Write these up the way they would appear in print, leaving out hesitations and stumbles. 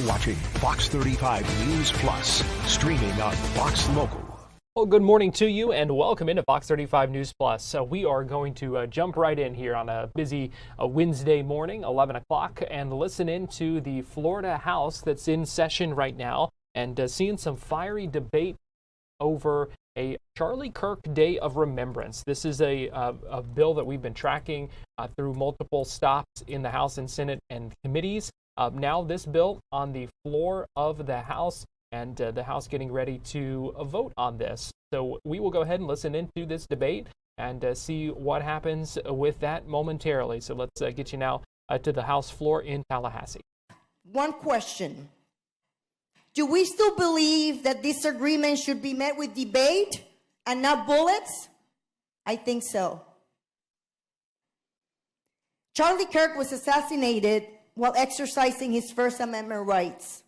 You're watching Fox 35 News Plus, streaming on Fox Local. Well, good morning to you and welcome into Fox 35 News Plus. We are going to jump right in here on a busy Wednesday morning, 11 o'clock, and listen into the Florida House that's in session right now and seeing some fiery debate over a Charlie Kirk Day of Remembrance. This is a bill that we've been tracking through multiple stops in the House and Senate and committees. Now this bill on the floor of the House, and the House getting ready to vote on this. So we will go ahead and listen into this debate and see what happens with that momentarily. So let's get you now to the House floor in Tallahassee. One question. Do we still believe that this agreement should be met with debate and not bullets? I think so. Charlie Kirk was assassinated while exercising his First Amendment rights.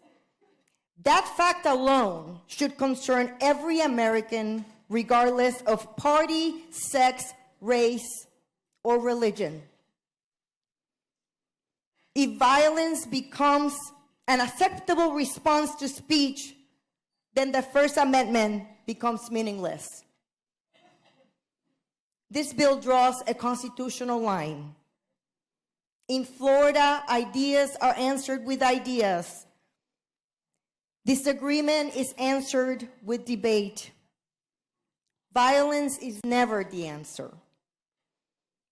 That fact alone should concern every American, regardless of party, sex, race, or religion. If violence becomes an acceptable response to speech, then the First Amendment becomes meaningless. This bill draws a constitutional line. In Florida, ideas are answered with ideas. Disagreement is answered with debate. Violence is never the answer.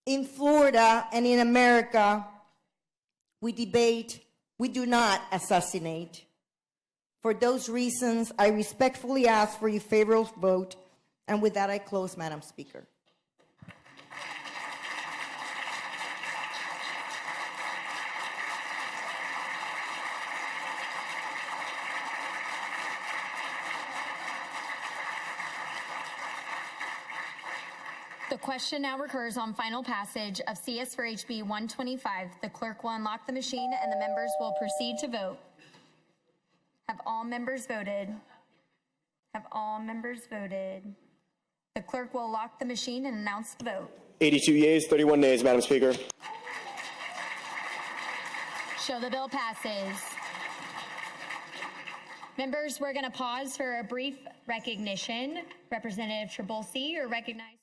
In Florida and in America, we debate, we do not assassinate. For those reasons, I respectfully ask for your favorable vote, and with that I close, Madam Speaker. The question now recurs on final passage of CS for HB 125. The clerk will unlock the machine and the members will proceed to vote. Have all members voted? Have all members voted? The clerk will lock the machine and announce the vote. 82 yeas, 31 nays, Madam Speaker. Show the bill passes. Members, we're going to pause for a brief recognition. Representative Trabulsi, you're recognized.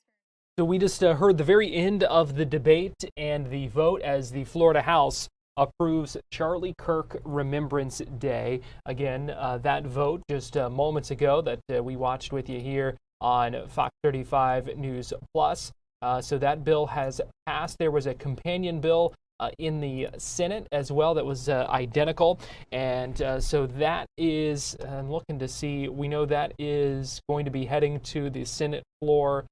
So we just heard the very end of the debate and the vote as the Florida House approves Charlie Kirk Remembrance Day. Again, that vote just moments ago that we watched with you here on Fox 35 News Plus. So that bill has passed. There was a companion bill in the Senate as well that was identical. And so that is, I'm looking to see, we know that is going to be heading to the Senate floor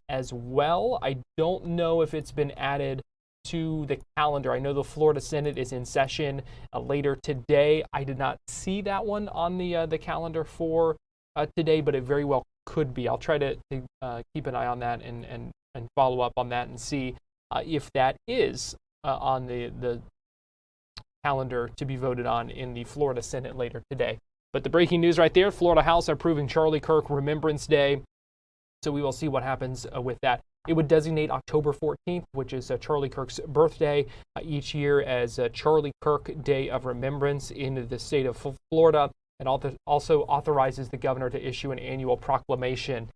as well. I don't know if it's been added to the calendar. I know the Florida Senate is in session later today. I did not see that one on the calendar for today, but it very well could be. I'll try to keep an eye on that and follow up on that and see if that is on the calendar to be voted on in the Florida Senate later today. But the breaking news right there, Florida House approving Charlie Kirk Remembrance Day. So we will see what happens with that. It would designate October 14th, which is Charlie Kirk's birthday, each year as Charlie Kirk Day of Remembrance in the state of Florida, and also authorizes the governor to issue an annual proclamation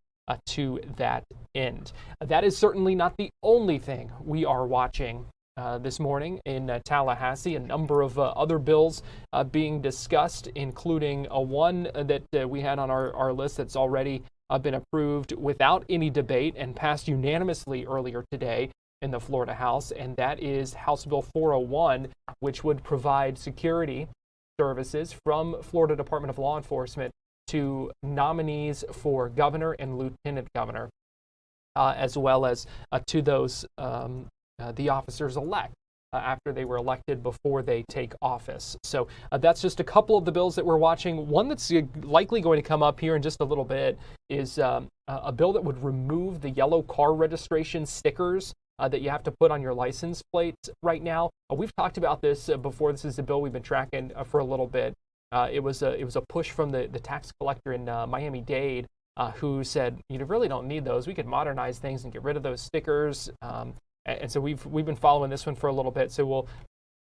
to that end. That is certainly not the only thing we are watching this morning in Tallahassee. A number of other bills being discussed, including one that we had on our list that's already been approved without any debate and passed unanimously earlier today in the Florida House, and that is House Bill 401, which would provide security services from Florida Department of Law Enforcement to nominees for governor and lieutenant governor, as well as to those the officers-elect after they were elected before they take office. So that's just a couple of the bills that we're watching. One that's likely going to come up here in just a little bit is a bill that would remove the yellow car registration stickers that you have to put on your license plate right now. We've talked about this before. This is a bill we've been tracking for a little bit. It was a push from the tax collector in Miami-Dade who said, you really don't need those. We could modernize things and get rid of those stickers. And so we've been following this one for a little bit. So we'll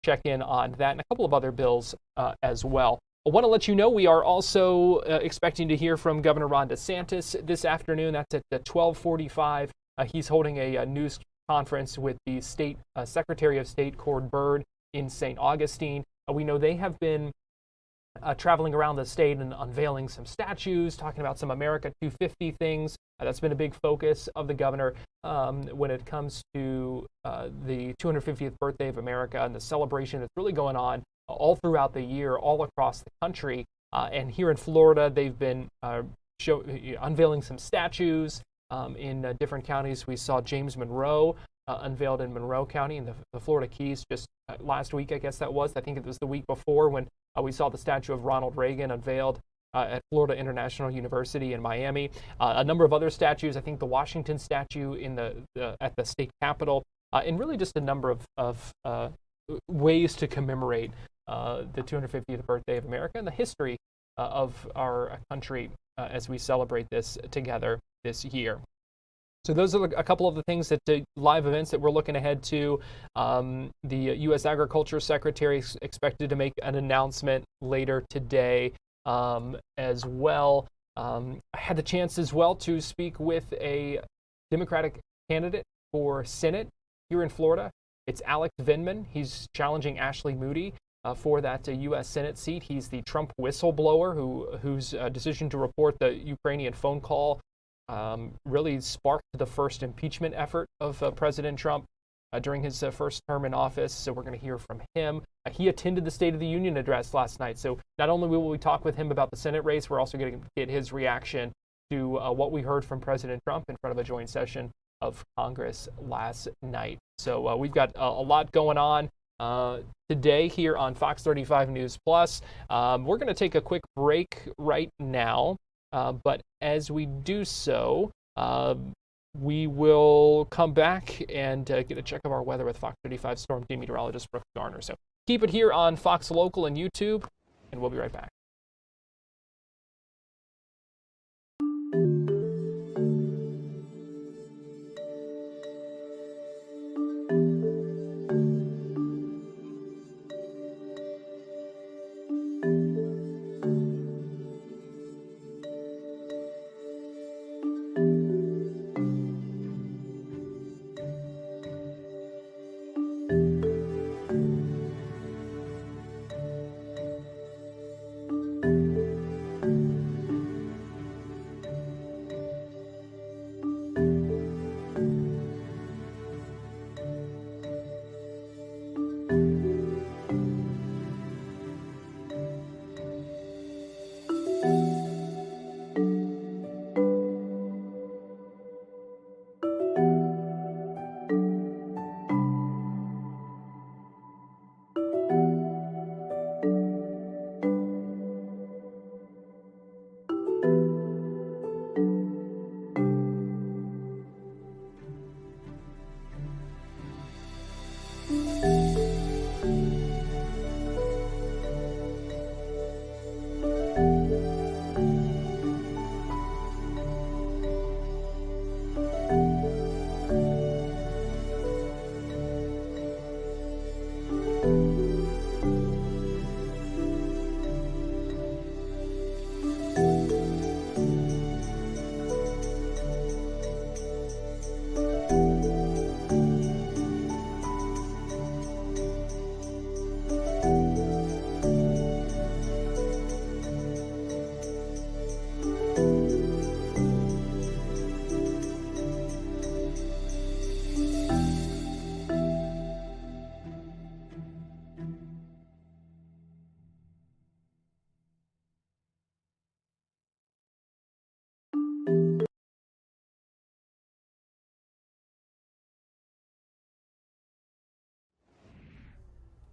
check in on that and a couple of other bills as well. I want to let you know we are also expecting to hear from Governor Ron DeSantis this afternoon. That's at 12:45. He's holding a news conference with the state Secretary of State Cord Byrd in St. Augustine. We know they have been traveling around the state and unveiling some statues, talking about some America 250 things. That's been a big focus of the governor when it comes to the 250th birthday of America and the celebration that's really going on all throughout the year, all across the country. And here in Florida, they've been unveiling some statues in different counties. We saw James Monroe unveiled in Monroe County in the Florida Keys just last week, I guess that was. I think it was the week before when we saw the statue of Ronald Reagan unveiled at Florida International University in Miami. A number of other statues, I think the Washington statue at the state capitol, and really just a number of ways to commemorate the 250th birthday of America and the history of our country as we celebrate this together this year. So those are a couple of the things the live events that we're looking ahead to. The U.S. Agriculture Secretary is expected to make an announcement later today as well. I had the chance as well to speak with a Democratic candidate for Senate here in Florida. It's Alex Vindman. He's challenging Ashley Moody for that U.S. Senate seat. He's the Trump whistleblower whose decision to report the Ukrainian phone call really sparked the first impeachment effort of President Trump during his first term in office. So we're going to hear from him. He attended the State of the Union address last night. So not only will we talk with him about the Senate race, we're also going to get his reaction to what we heard from President Trump in front of a joint session of Congress last night. So we've got a lot going on today here on Fox 35 News Plus. We're going to take a quick break right now. But as we do so, we will come back and get a check of our weather with Fox 35 Storm Team meteorologist Brooks Garner. So keep it here on Fox Local and YouTube, and we'll be right back.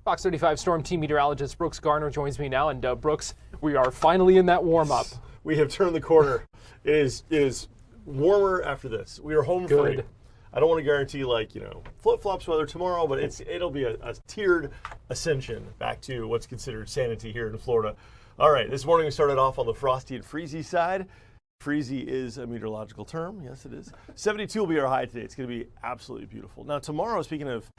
Fox 35 Storm Team meteorologist Brooks Garner joins me now. And Brooks, we are finally in that warm-up. We have turned the corner. It is warmer after this. We are home free. I don't want to guarantee flip-flops weather tomorrow, but it'll be a tiered ascension back to what's considered sanity here in Florida. All right, this morning we started off on the frosty and freezy side. Freezy is a meteorological term. Yes, it is. 72 will be our high today. It's going to be absolutely beautiful. Now tomorrow, speaking of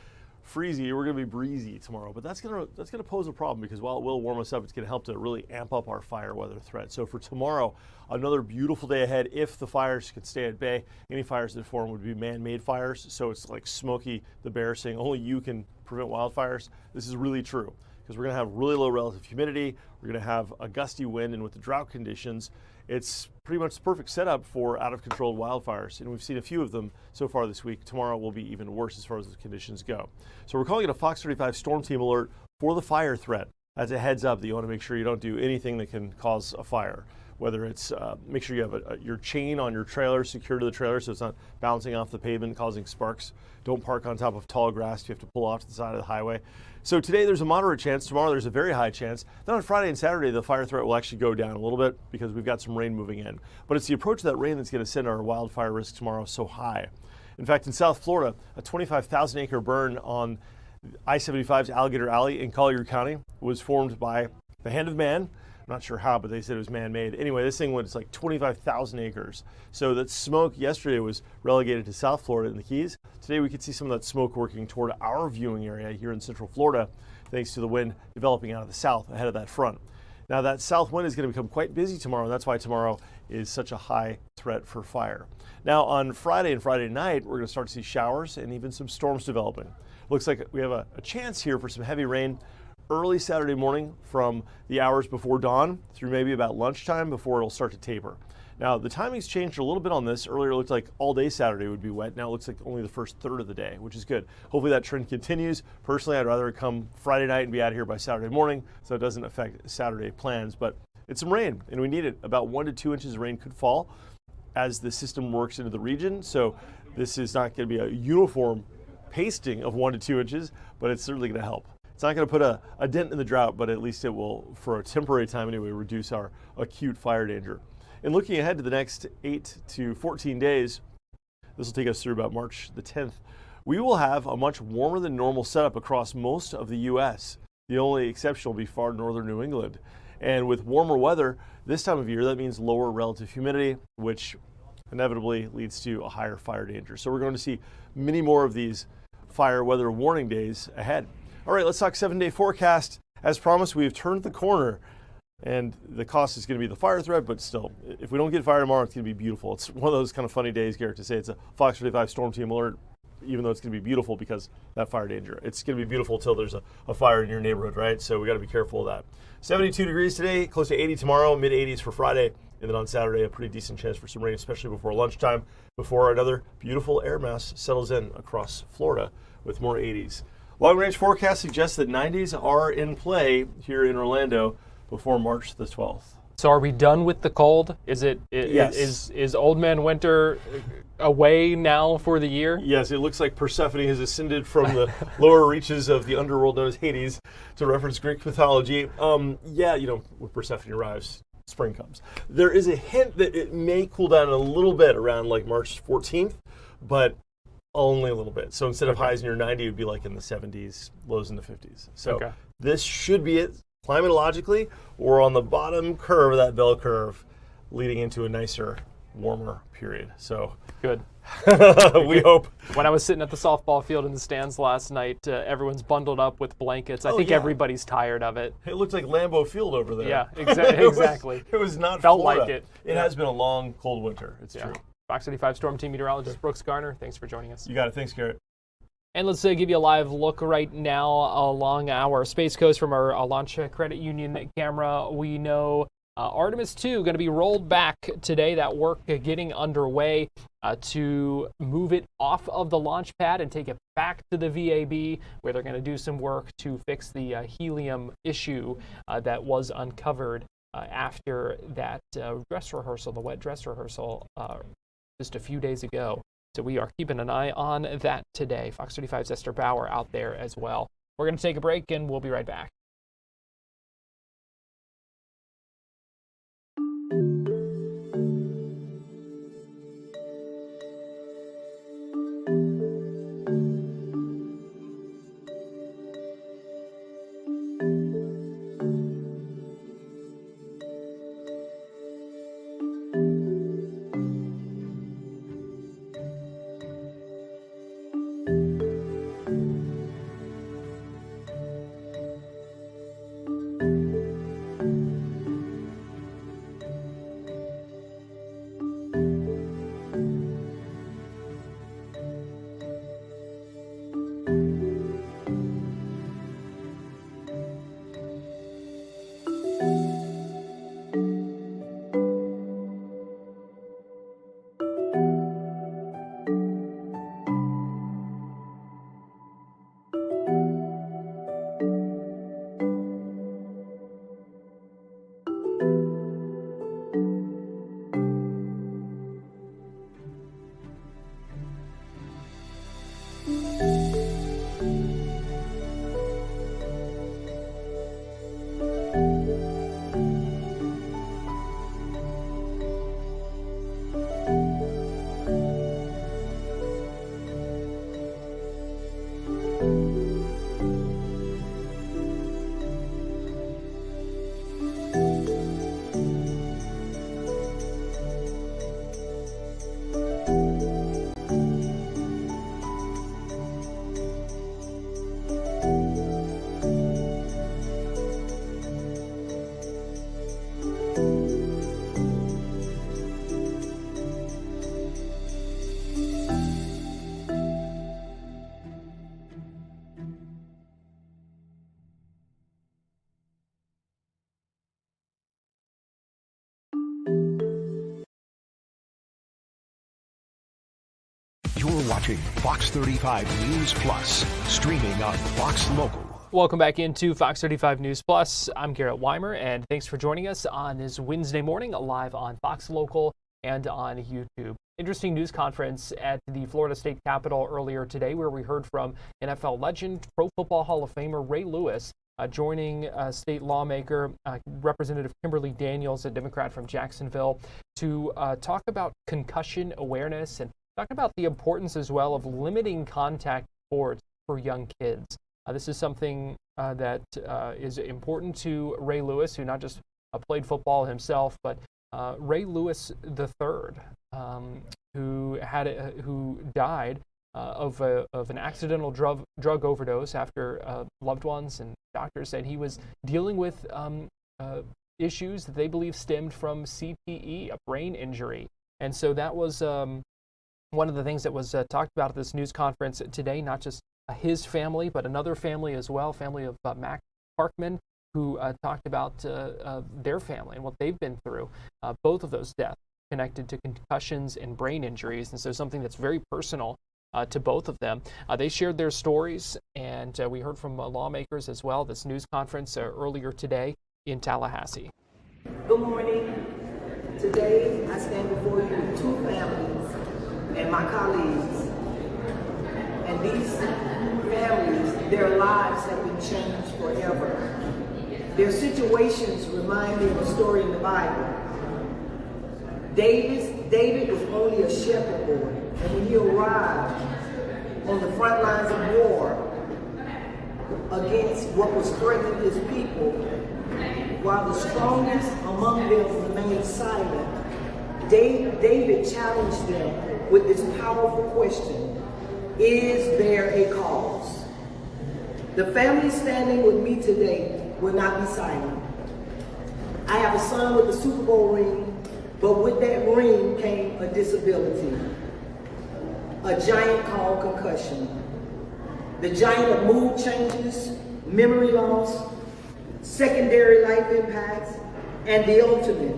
freezy. We're going to be breezy tomorrow, but that's going to pose a problem because while it will warm us up, it's going to help to really amp up our fire weather threat. So for tomorrow, another beautiful day ahead if the fires could stay at bay. Any fires that form would be man-made fires, so it's like Smokey the Bear saying only you can prevent wildfires. This is really true because we're going to have really low relative humidity. We're going to have a gusty wind, and with the drought conditions, it's pretty much the perfect setup for out-of-control wildfires, and we've seen a few of them so far this week. Tomorrow will be even worse as far as the conditions go. So we're calling it a Fox 35 Storm Team alert for the fire threat. As a heads up that you want to make sure you don't do anything that can cause a fire, whether it's make sure you have your chain on your trailer secured to the trailer so it's not bouncing off the pavement causing sparks. Don't park on top of tall grass. You have to pull off to the side of the highway. So today there's a moderate chance. Tomorrow there's a very high chance. Then on Friday and Saturday the fire threat will actually go down a little bit because we've got some rain moving in. But it's the approach of that rain that's going to send our wildfire risk tomorrow so high. In fact, in South Florida, a 25,000 acre burn on I-75's Alligator Alley in Collier County was formed by the hand of man. I'm not sure how, but they said it was man-made. Anyway, this thing was like 25,000 acres. So that smoke yesterday was relegated to South Florida and the Keys. Today we could see some of that smoke working toward our viewing area here in Central Florida, thanks to the wind developing out of the south ahead of that front. Now that south wind is going to become quite busy tomorrow, and that's why tomorrow is such a high threat for fire. Now on Friday and Friday night, we're going to start to see showers and even some storms developing. Looks like we have a chance here for some heavy rain early Saturday morning from the hours before dawn through maybe about lunchtime before it'll start to taper. Now the timing's changed a little bit on this. Earlier it looked like all day Saturday would be wet. Now it looks like only the first third of the day, which is good. Hopefully that trend continues. Personally, I'd rather come Friday night and be out here by Saturday morning so it doesn't affect Saturday plans, but it's some rain and we need it. About 1 to 2 inches of rain could fall as the system works into the region. So this is not going to be a uniform pasting of 1 to 2 inches, but it's certainly going to help. It's not going to put a dent in the drought, but at least it will, for a temporary time anyway, reduce our acute fire danger. And looking ahead to the next 8 to 14 days, this will take us through about March the 10th, we will have a much warmer than normal setup across most of the U.S. The only exception will be far northern New England. And with warmer weather this time of year, that means lower relative humidity, which inevitably leads to a higher fire danger. So we're going to see many more of these fire weather warning days ahead. All right, let's talk 7-day forecast. As promised, we've turned the corner, and the cost is going to be the fire threat, but still, if we don't get fire tomorrow, it's going to be beautiful. It's one of those kind of funny days, Garrett, to say it's a Fox 35 Storm Team alert, even though it's going to be beautiful because that fire danger. It's going to be beautiful until there's a fire in your neighborhood, right? So we got to be careful of that. 72 degrees today, close to 80 tomorrow, mid-80s for Friday, and then on Saturday, a pretty decent chance for some rain, especially before lunchtime, before another beautiful air mass settles in across Florida with more 80s. Long-range forecast suggests that 90s are in play here in Orlando before March the 12th. So are we done with the cold? Yes. Is Old Man Winter away now for the year? Yes, it looks like Persephone has ascended from the lower reaches of the underworld known as Hades to reference Greek mythology. When Persephone arrives, spring comes. There is a hint that it may cool down a little bit around like March 14th, but only a little bit. So instead of highs near 90, it would be like in the 70s, lows in the 50s. So this should be it climatologically. We're on the bottom curve of that bell curve leading into a nicer, warmer period. So good. We hope. When I was sitting at the softball field in the stands last night, everyone's bundled up with blankets. I think everybody's tired of it. It looked like Lambeau Field over there. Yeah, exactly. It was not Felt Florida. like it. It has been a long, cold winter. It's true. Fox 35 Storm Team meteorologist Brooks Garner, thanks for joining us. You got it. Thanks, Garrett. And let's give you a live look right now along our Space Coast from our Launch Credit Union camera. We know Artemis 2 going to be rolled back today. That work getting underway to move it off of the launch pad and take it back to the VAB, where they're going to do some work to fix the helium issue that was uncovered after that dress rehearsal, the wet dress rehearsal, just a few days ago. So we are keeping an eye on that today. Fox 35's Esther Bauer out there as well. We're going to take a break, and we'll be right back. You're watching Fox 35 News Plus, streaming on Fox Local. Welcome back into Fox 35 News Plus. I'm Garrett Weimer, and thanks for joining us on this Wednesday morning, live on Fox Local and on YouTube. Interesting news conference at the Florida State Capitol earlier today, where we heard from NFL legend, Pro Football Hall of Famer Ray Lewis, joining state lawmaker Representative Kimberly Daniels, a Democrat from Jacksonville, to talk about concussion awareness and talk about the importance as well of limiting contact sports for young kids. This is something that is important to Ray Lewis, who not just played football himself, but Ray Lewis III, who died of an accidental drug overdose after loved ones and doctors said he was dealing with issues that they believe stemmed from CTE, a brain injury. And so that was one of the things that was talked about at this news conference today, not just his family, but another family as well, family of Mac Parkman, who talked about their family and what they've been through, both of those deaths connected to concussions and brain injuries. And so something that's very personal to both of them. They shared their stories, and we heard from lawmakers as well, this news conference earlier today in Tallahassee. Good morning. Today, I stand before you with two families and my colleagues. And these families, their lives have been changed forever. Their situations remind me of a story in the Bible. David was only a shepherd boy, and when he arrived on the front lines of war against what was threatening his people, while the strongest among them remained silent, David challenged them with this powerful question: is there a cause? The family standing with me today will not be silent. I have a son with a Super Bowl ring, but with that ring came a disability, a giant called concussion. The giant of mood changes, memory loss, secondary life impacts, and the ultimate,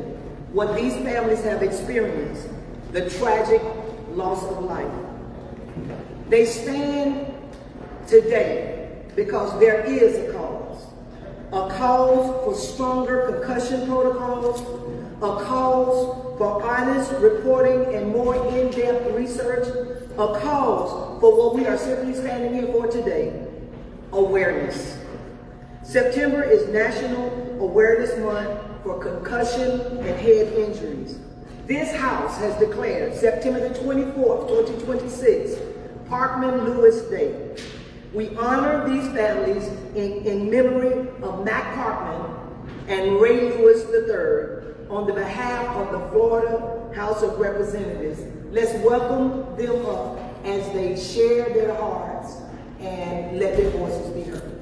what these families have experienced, the tragic loss of life. They stand today because there is a cause for stronger concussion protocols, a cause for honest reporting and more in-depth research, a cause for what we are simply standing here for today: awareness. September is National Awareness Month for concussion and head injuries. This House has declared September the 24th, 2026, Parkman-Lewis Day. We honor these families in memory of Mac Parkman and Ray Lewis III on the behalf of the Florida House of Representatives. Let's welcome them up as they share their hearts and let their voices be heard.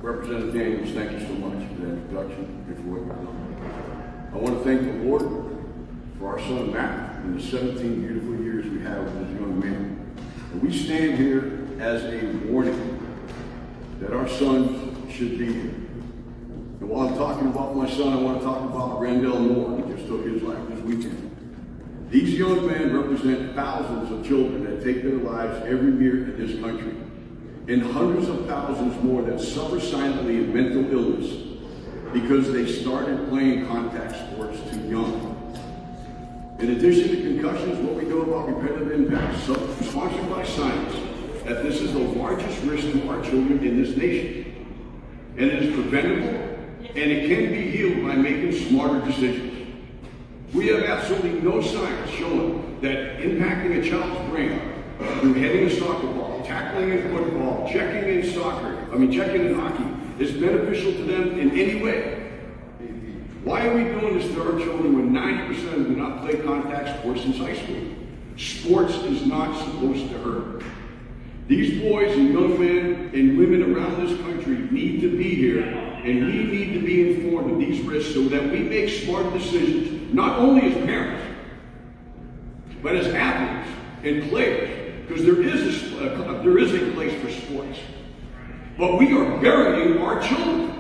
Representative Daniels, thank you so much for that introduction and for what you've done. I want to thank the Lord for our son Matt and the 17 beautiful years we have with this young man. And we stand here as a warning that our son should be here. And while I'm talking about my son, I want to talk about Randall Moore, who just took his life this weekend. These young men represent thousands of children that take their lives every year in this country, and hundreds of thousands more that suffer silently of mental illness because they started playing contact sports too young. In addition to concussions, what we know about repetitive impacts, sponsored by science, that this is the largest risk to our children in this nation. And it is preventable, and it can be healed by making smarter decisions. We have absolutely no science showing that impacting a child's brain through hitting a soccer ball, tackling in football, checking in hockey, is beneficial to them in any way. Why are we doing this to our children when 90% of them do not play contact sports since high school? Sports is not supposed to hurt. These boys and young men and women around this country need to be here, and we need to be informed of these risks so that we make smart decisions, not only as parents, but as athletes and players, because there is a place for sports. But we are burying our children,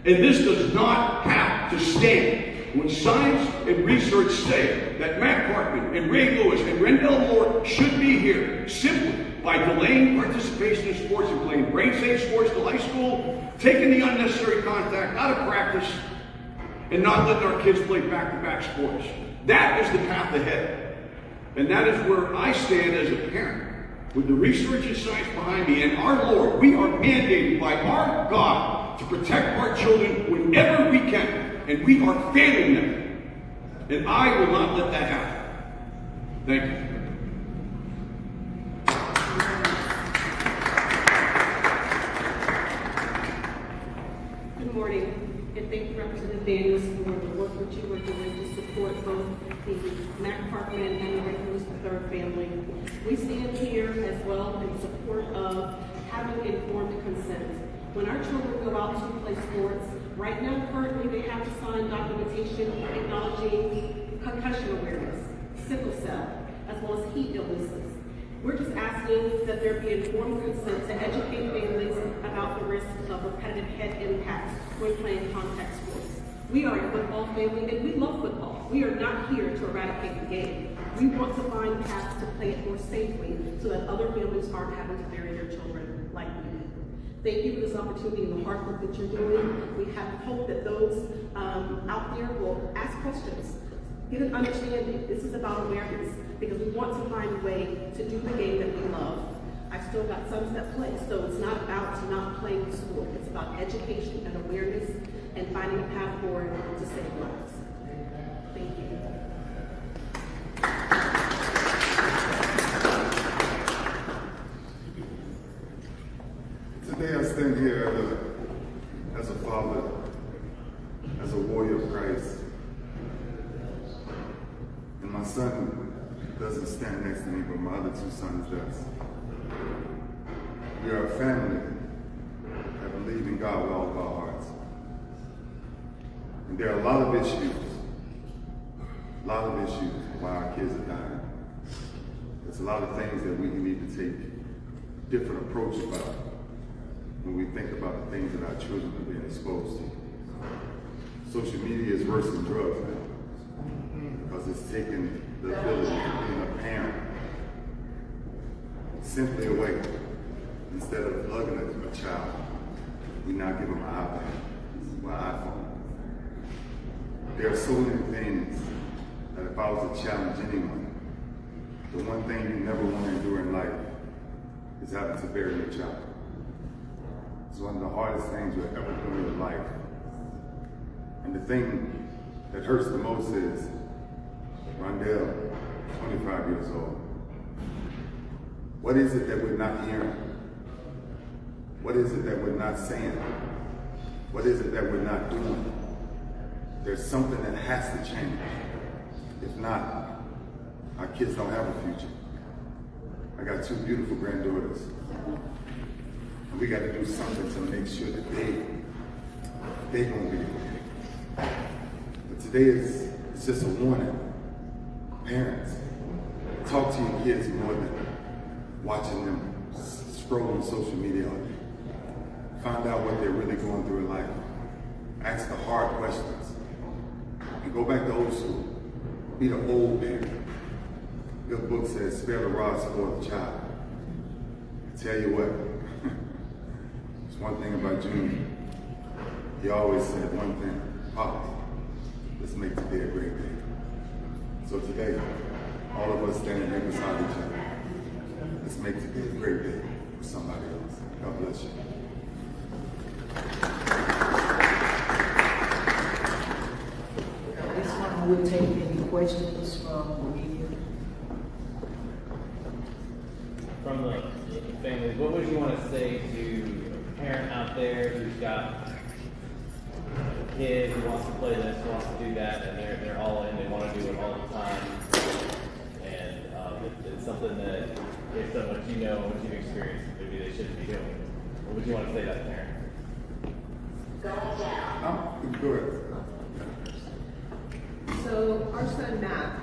and this does not have to stand. When science and research say that Matt Parkman and Ray Lewis and Rendell Moore should be here simply by delaying participation in sports and playing brain-safe sports till high school, taking the unnecessary contact out of practice, and not letting our kids play back-to-back sports. That is the path ahead. And that is where I stand as a parent. With the research and science behind me and our Lord, we are mandated by our God to protect our children whenever we can. And we are failing them. And I will not let that happen. Thank you. Good morning, and thank you, Representative Daniels, for the work that you are doing to support both the Mac Parkman and the Ray Lewis III family. We stand here as well in support of having informed consent. When our children go out to play sports, right now, currently, they have to sign documentation acknowledging concussion awareness, sickle cell, as well as heat illnesses. We're just asking that there be informed consent to educate families about the risks of repetitive head impacts when playing contact sports. We are a football family and we love football. We are not here to eradicate the game. We want to find paths to play it more safely so that other families aren't having to bury their children like we do. Thank you for this opportunity and the hard work that you're doing. We have hope that those out there will ask questions, get an understanding. This is about awareness because we want to find a way to do the game that we love. I've still got sons that play, so it's not about not playing the sport. It's about education and awareness and finding a path forward to save lives. Thank you. Today I stand here as a father, as a warrior of Christ. And my son doesn't stand next to me, but my other two sons does. We are a family that believe in God with all of our hearts. And there are a lot of issues why our kids are dying. There's a lot of things that we need to take different approach about when we think about the things that our children are being exposed to. Social media is worse than drugs now because it's taken the ability of being a parent simply away. Instead of lugging a child, we now give them an iPad or an iPhone. There are so many things that if I was to challenge anyone, the one thing you never want to endure in life is having to bury your child. It's one of the hardest things you'll ever do in your life. And the thing that hurts the most is Rondell, 25 years old. What is it that we're not hearing? What is it that we're not saying? What is it that we're not doing? There's something that has to change. If not, our kids don't have a future. I got two beautiful granddaughters. And we got to do something to make sure that they're going to be okay. But today it's just a warning. Parents, talk to your kids more than watching them scroll on social media all day. Find out what they're really going through in life. Ask the hard questions. And go back to old school. Be the old parent. Your book says, spare the rod, spoil the child. I tell you what, it's one thing about Junior. He always said one thing, Papa, let's make today a great day. So today, all of us standing here beside each other, let's make today a great day for somebody else. God bless you. At this time, we'll take any questions from the media. From the families, what would you want to say to a parent out there who's got a kid who wants to play this, wants to do that, and they're all in, they want to do it all the time, and it's something that, based on what you know, what you've experienced, maybe they shouldn't be doing. What would you want to say to that parent? Go ahead. So our son Matt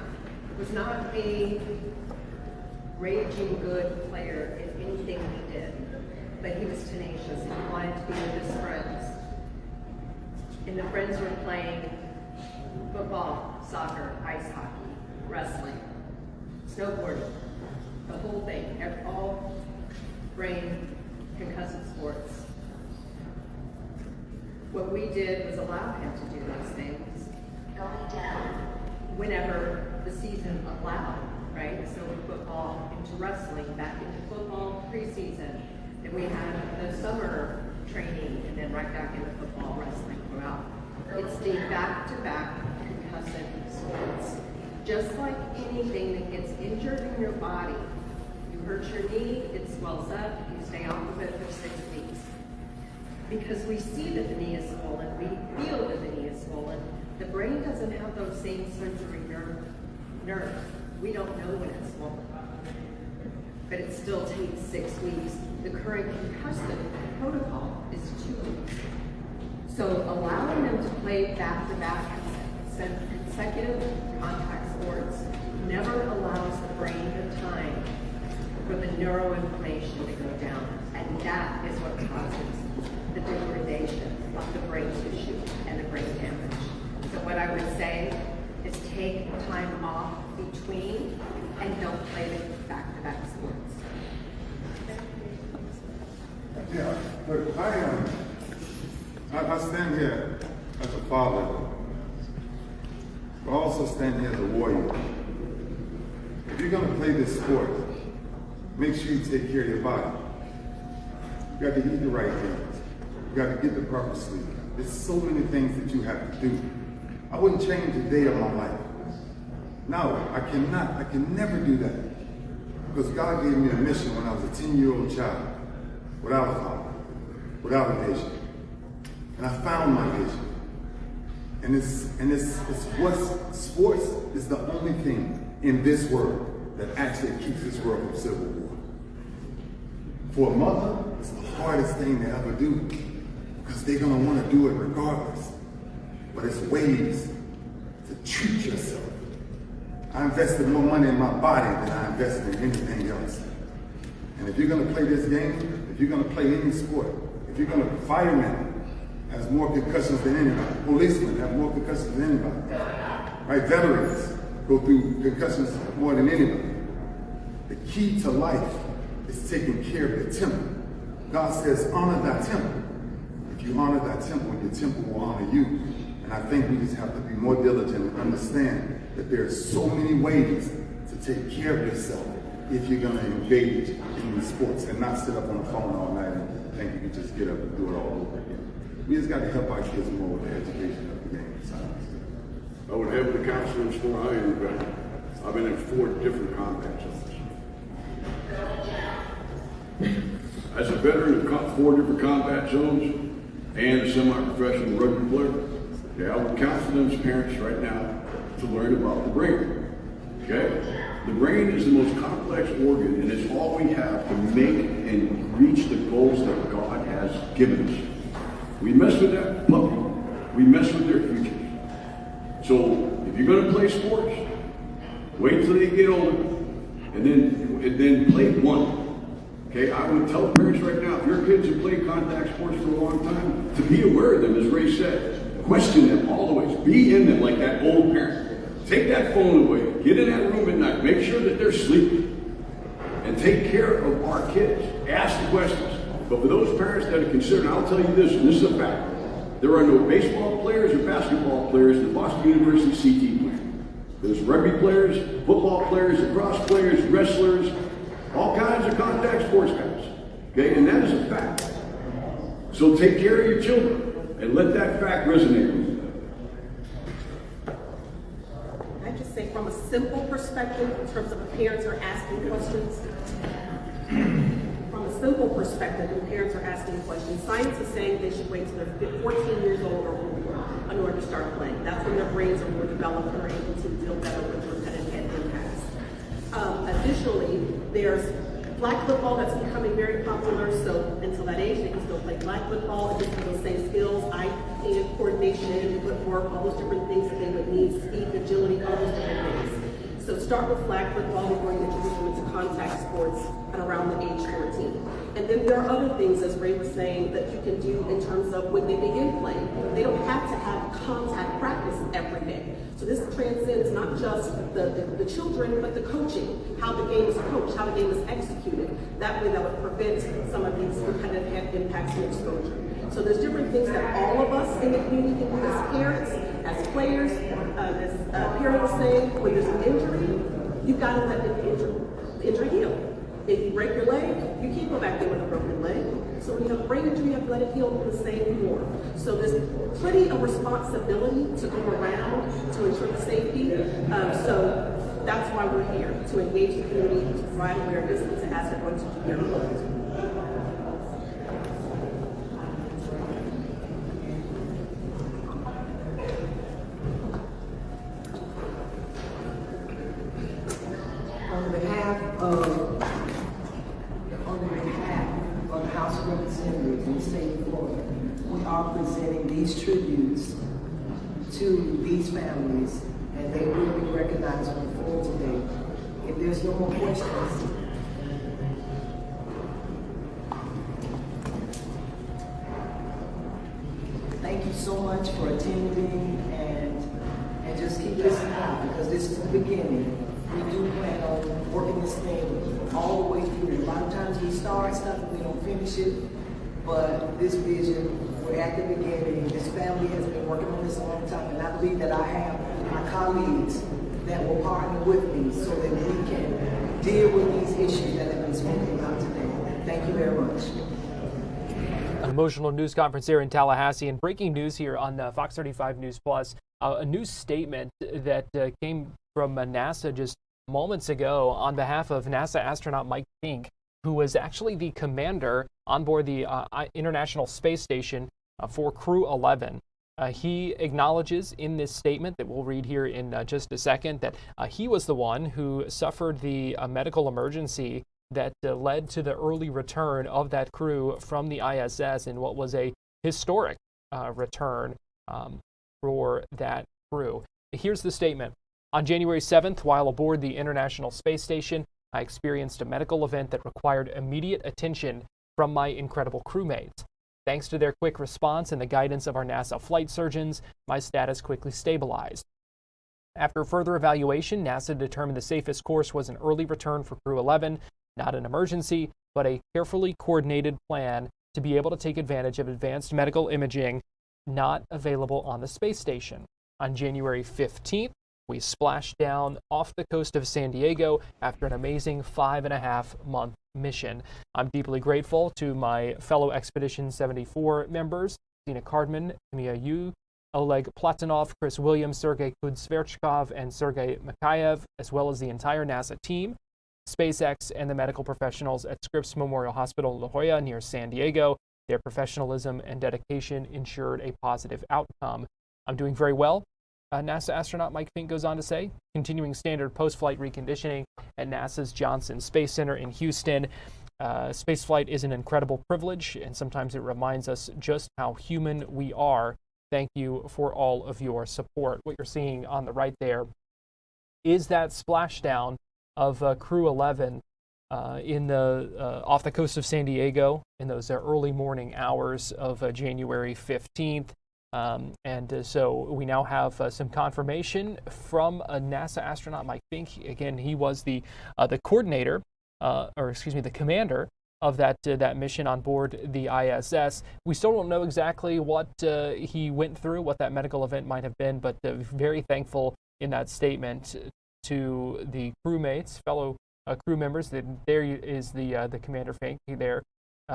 was not a raging good player in anything he did, but he was tenacious. He wanted to be with his friends. And the friends were playing football, soccer, ice hockey, wrestling, snowboarding, the whole thing, all brain concussive sports. What we did was allow him to do those things whenever the season allowed, right? So we put ball into wrestling, back into football preseason. Then we had the summer training, and then right back into football, wrestling throughout. It's the back-to-back concussive sports. Just like anything that gets injured in your body, you hurt your knee, it swells up, you stay off of it for 6 weeks. Because we see that the knee is swollen, we feel that the knee is swollen, the brain doesn't have those same sensory nerves. We don't know when it's swollen. But it still takes 6 weeks. The current concussive protocol is 2 weeks. So allowing them to play back-to-back consecutive contact sports never allows the brain the time for the neuroinflammation to go down. And that is what causes the degradation of the brain tissue and the brain damage. So what I would say is take time off between and don't play the back-to-back sports. Yeah, look, I stand here as a father, but I also stand here as a warrior. If you're going to play this sport, make sure you take care of your body. You got to eat the right things. You got to get the proper sleep. There's so many things that you have to do. I wouldn't change a day of my life. No, I can never do that. Because God gave me a mission when I was a 10-year-old child, without a father, without a vision. And I found my vision. And it's what sports is the only thing in this world that actually keeps this world from civil war. For a mother, it's the hardest thing to ever do because they're gonna want to do it regardless. But it's ways to treat yourself. I invested more money in my body than I invested in anything else. And if you're gonna play this game, if you're gonna play any sport, if you're gonna, firemen has more concussions than anybody. Policemen have more concussions than anybody. Right? Veterans go through concussions more than anybody. The key to life is taking care of the temple. God says, honor thy temple. If you honor thy temple, your temple will honor you. And I think we just have to be more diligent and understand that there are so many ways to take care of yourself if you're going to engage in these sports and not sit up on the phone all night and think you can just get up and do it all over again. We just got to help our kids more with the education of the game of science. I would have the counselors for I am, but I've been in 4 different combat zones. As a veteran of 4 different combat zones and a semi-professional rugby player, okay, I would counsel them as parents right now to learn about the brain. Okay? The brain is the most complex organ, and it's all we have to make and reach the goals that God has given us. We mess with that puppy, we mess with their futures. So if you're going to play sports, wait till they get older, and then play one. Okay, I would tell parents right now, if your kids have played contact sports for a long time, to be aware of them, as Ray said. Question them always. Be in them like that old parent. Take that phone away. Get in that room at night. Make sure that they're sleeping. And take care of our kids. Ask the questions. But for those parents that are concerned, I'll tell you this, and this is a fact. There are no baseball players or basketball players in the Boston University CT plan. There's rugby players, football players, lacrosse players, wrestlers, all kinds of contact sports guys. Okay, and that is a fact. So take care of your children and let that fact resonate with you. I just say from a simple perspective, in terms of the parents are asking questions, from a simple perspective, when parents are asking questions, science is saying they should wait till they're 14 years old or more in order to start playing. That's when their brains are more developed and are able to deal better with repetitive head impacts. Additionally, there's flag football that's becoming very popular, so until that age, they can still play flag football and just those same skills, eye coordination, footwork, all those different things that they would need, speed, agility, all those different things. So start with flag football, we're going to introduce them into contact sports at around the age 14. And then there are other things, as Ray was saying, that you can do in terms of when they begin playing. They don't have to have contact practice every day. So this transcends not just the children, but the coaching, how the game is coached, how the game is executed. That way that would prevent some of these competitive impacts and exposure. So there's different things that all of us in the community can do as parents, as players, as Perry was saying, when there's an injury, you've got to let the injury heal. If you break your leg, you can't go back there with a broken leg. So when you have a brain injury, you have to let it heal in the same form. So there's plenty of responsibility to go around to ensure the safety. So that's why we're here, to engage the community, to provide awareness, and to ask everyone to do their part. On behalf of the House of Representatives in the state of Florida, we are presenting these tributes to these families, and they will be recognized on the floor today. If there's no more questions. Thank you so much for attending and just keep listening out, because this is the beginning. We do plan on working this thing all the way through. A lot of times we start stuff and we don't finish it, but this vision, we're at the beginning. This family has been working on this a long time, and I believe that I have my colleagues that will partner with me so that we can deal with these issues that have been spoken about today. Thank you very much. An emotional news conference here in Tallahassee, and breaking news here on Fox 35 News Plus. A news statement that came from NASA just moments ago on behalf of NASA astronaut Mike Fink, who was actually the commander on board the International Space Station for Crew 11. He acknowledges in this statement that we'll read here in just a second that he was the one who suffered the medical emergency that led to the early return of that crew from the ISS in what was a historic return for that crew. Here's the statement. On January 7th, while aboard the International Space Station, I experienced a medical event that required immediate attention from my incredible crewmates. Thanks to their quick response and the guidance of our NASA flight surgeons, my status quickly stabilized. After further evaluation, NASA determined the safest course was an early return for Crew 11, not an emergency, but a carefully coordinated plan to be able to take advantage of advanced medical imaging not available on the space station. On January 15th, we splashed down off the coast of San Diego after an amazing 5.5-month mission. I'm deeply grateful to my fellow Expedition 74 members, Dina Cardman, Mia Yu, Oleg Platonov, Chris Williams, Sergei Kudzverchkov, and Sergei Mikhaev, as well as the entire NASA team, SpaceX, and the medical professionals at Scripps Memorial Hospital in La Jolla near San Diego. Their professionalism and dedication ensured a positive outcome. I'm doing very well, NASA astronaut Mike Fink goes on to say, continuing standard post-flight reconditioning at NASA's Johnson Space Center in Houston. Spaceflight is an incredible privilege, and sometimes it reminds us just how human we are. Thank you for all of your support. What you're seeing on the right there is that splashdown of Crew 11 in the off the coast of San Diego in those early morning hours of January 15th. So we now have some confirmation from NASA astronaut Mike Fink. Again, he was the coordinator, the commander of that mission on board the ISS. We still don't know exactly what he went through, what that medical event might have been, but very thankful in that statement to the crewmates, fellow crew members. That there is the Commander Fink there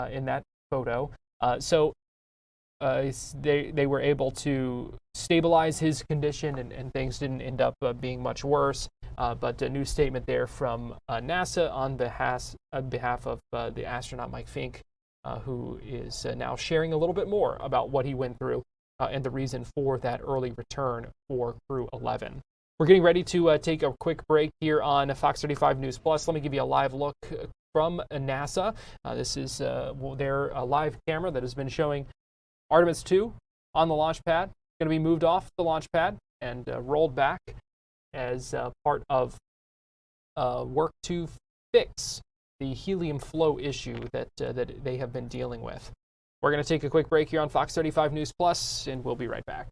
in that photo. They were able to stabilize his condition, and things didn't end up being much worse. But a new statement there from NASA on behalf of the astronaut Mike Fink, who is now sharing a little bit more about what he went through and the reason for that early return for Crew 11. We're getting ready to take a quick break here on Fox 35 News Plus. Let me give you a live look from NASA. This is their live camera that has been showing Artemis 2 on the launch pad, going to be moved off the launch pad and rolled back as part of work to fix the helium flow issue that they have been dealing with. We're going to take a quick break here on Fox 35 News Plus, and we'll be right back.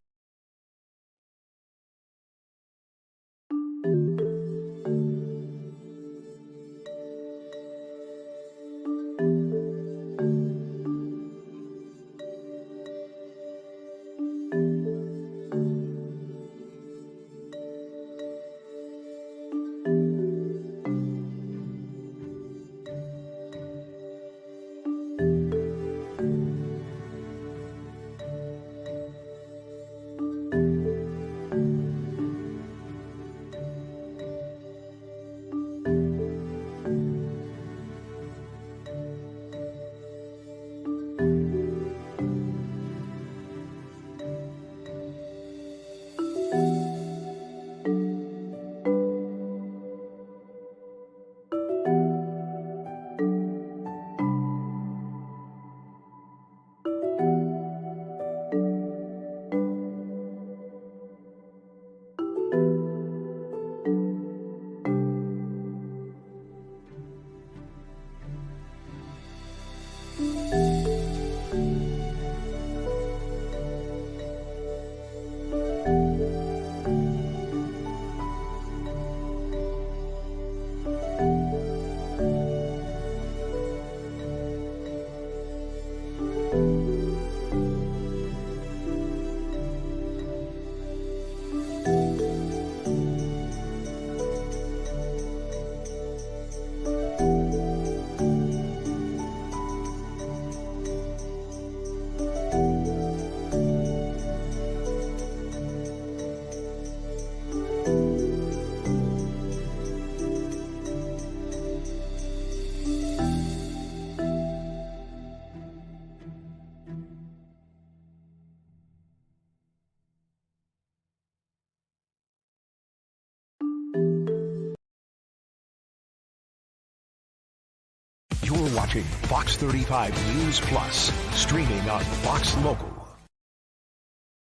You're watching Fox 35 News Plus, streaming on Fox Local.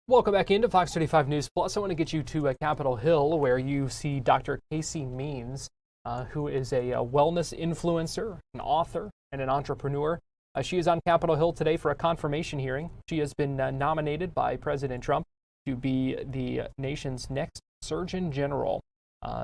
Welcome back into Fox 35 News Plus. I want to get you to Capitol Hill, where you see Dr. Casey Means, who is a wellness influencer, an author, and an entrepreneur. She is on Capitol Hill today for a confirmation hearing. She has been nominated by President Trump to be the nation's next Surgeon General.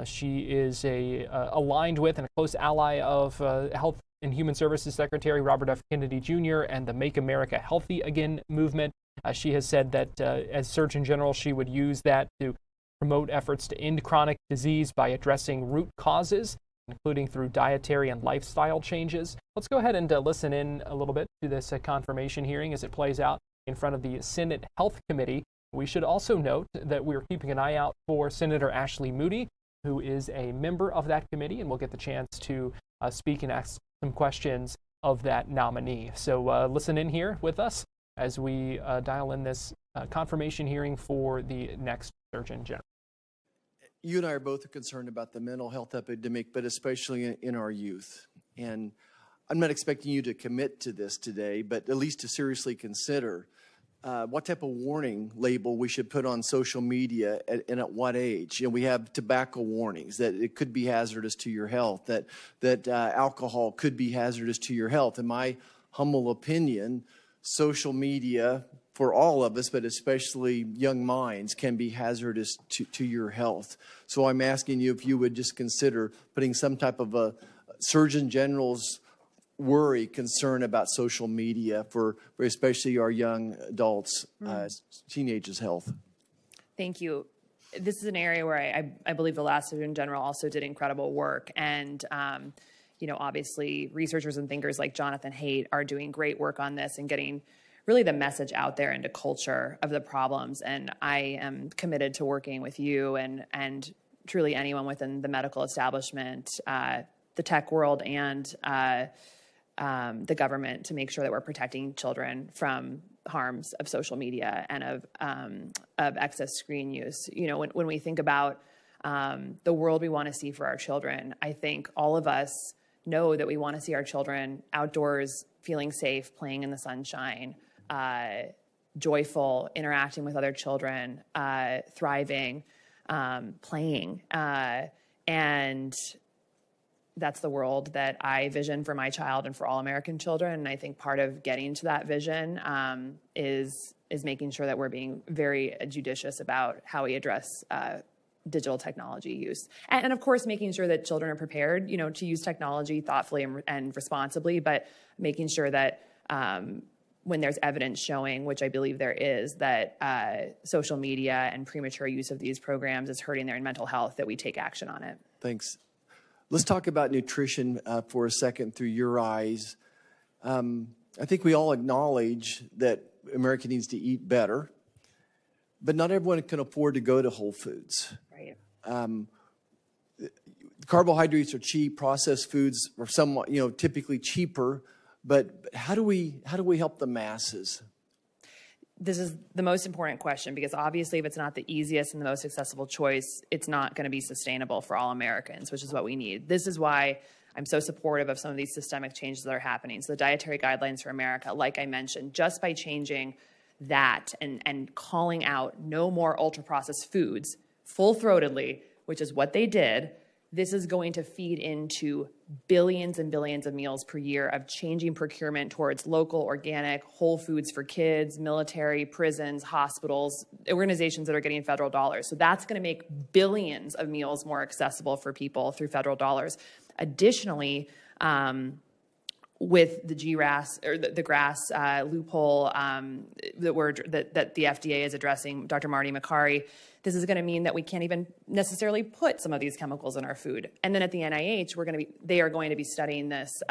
She is aligned with and a close ally of Health and Human Services Secretary Robert F. Kennedy Jr. and the Make America Healthy Again movement. She has said that as Surgeon General, she would use that to promote efforts to end chronic disease by addressing root causes, including through dietary and lifestyle changes. Let's go ahead and listen in a little bit to this confirmation hearing as it plays out in front of the Senate Health Committee. We should also note that we're keeping an eye out for Senator Ashley Moody, who is a member of that committee, and we'll get the chance to speak and ask some questions of that nominee. So listen in here with us as we dial in this confirmation hearing for the next Surgeon General. You and I are both concerned about the mental health epidemic, but especially in our youth. And I'm not expecting you to commit to this today, but at least to seriously consider what type of warning label we should put on social media and at what age. You know, we have tobacco warnings that it could be hazardous to your health, that alcohol could be hazardous to your health. In my humble opinion, social media for all of us, but especially young minds, can be hazardous to your health. So I'm asking you if you would just consider putting some type of a Surgeon General's concern about social media for especially our young adults, teenagers' health. Thank you. This is an area where I believe the last Surgeon General also did incredible work. And, you know, obviously researchers and thinkers like Jonathan Haidt are doing great work on this and getting really the message out there into culture of the problems. And I am committed to working with you and truly anyone within the medical establishment, the tech world, and the government to make sure that we're protecting children from harms of social media and of excess screen use. You know, when we think about the world we want to see for our children, I think all of us know that we want to see our children outdoors, feeling safe, playing in the sunshine, joyful, interacting with other children, thriving, playing, and that's the world that I vision for my child and for all American children. And I think part of getting to that vision is making sure that we're being very judicious about how we address digital technology use. And of course, making sure that children are prepared, you know, to use technology thoughtfully and responsibly, but making sure that when there's evidence showing, which I believe there is, that social media and premature use of these programs is hurting their mental health, that we take action on it. Thanks. Let's talk about nutrition for a second through your eyes. I think we all acknowledge that America needs to eat better, but not everyone can afford to go to Whole Foods. Right. Carbohydrates are cheap. Processed foods are somewhat, you know, typically cheaper. But how do we help the masses? This is the most important question, because obviously if it's not the easiest and the most accessible choice, it's not going to be sustainable for all Americans, which is what we need. This is why I'm so supportive of some of these systemic changes that are happening. So the Dietary Guidelines for America, like I mentioned, just by changing that and calling out no more ultra-processed foods full-throatedly, which is what they did, this is going to feed into billions and billions of meals per year of changing procurement towards local, organic, whole foods for kids, military, prisons, hospitals, organizations that are getting federal dollars. So that's going to make billions of meals more accessible for people through federal dollars. Additionally, with the GRAS or the GRAS loophole that the FDA is addressing, Dr. Marty Makary, this is going to mean that we can't even necessarily put some of these chemicals in our food. And then at the NIH, they are going to be studying this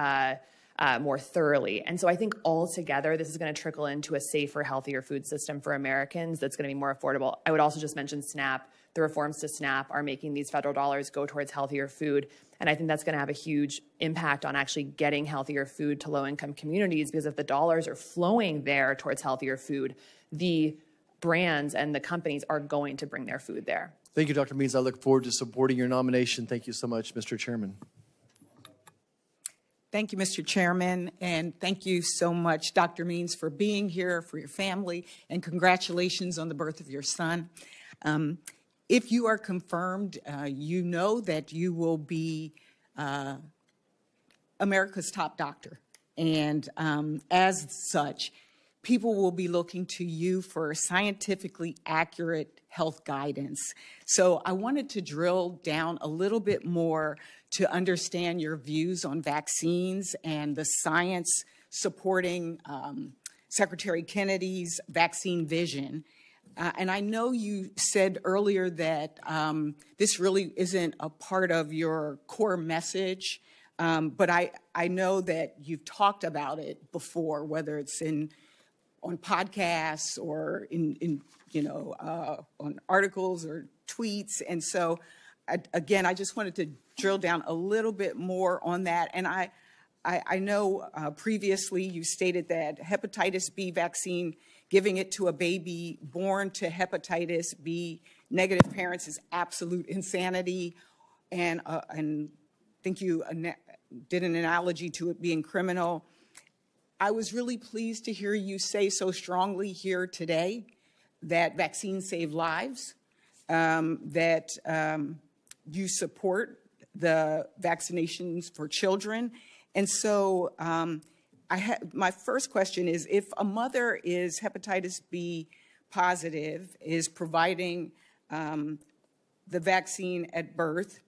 more thoroughly. And so I think altogether, this is going to trickle into a safer, healthier food system for Americans that's going to be more affordable. I would also just mention SNAP. The reforms to SNAP are making these federal dollars go towards healthier food. And I think that's going to have a huge impact on actually getting healthier food to low-income communities, because if the dollars are flowing there towards healthier food, the brands and the companies are going to bring their food there. Thank you, Dr. Means. I look forward to supporting your nomination. Thank you so much, Mr. Chairman. Thank you, Mr. Chairman, and thank you so much, Dr. Means, for being here, for your family, and congratulations on the birth of your son. If you are confirmed, you know that you will be America's top doctor. And as such, people will be looking to you for scientifically accurate health guidance. So I wanted to drill down a little bit more to understand your views on vaccines and the science supporting Secretary Kennedy's vaccine vision. And I know you said earlier that this really isn't a part of your core message, but I know that you've talked about it before, whether it's on podcasts or on articles or tweets. And so, again, I just wanted to drill down a little bit more on that. And I know previously you stated that hepatitis B vaccine, giving it to a baby born to hepatitis B negative parents is absolute insanity. And I think you did an analogy to it being criminal. I was really pleased to hear you say so strongly here today that vaccines save lives, that you support the vaccinations for children. And so my first question is, if a mother is hepatitis B positive, is providing the vaccine at birth,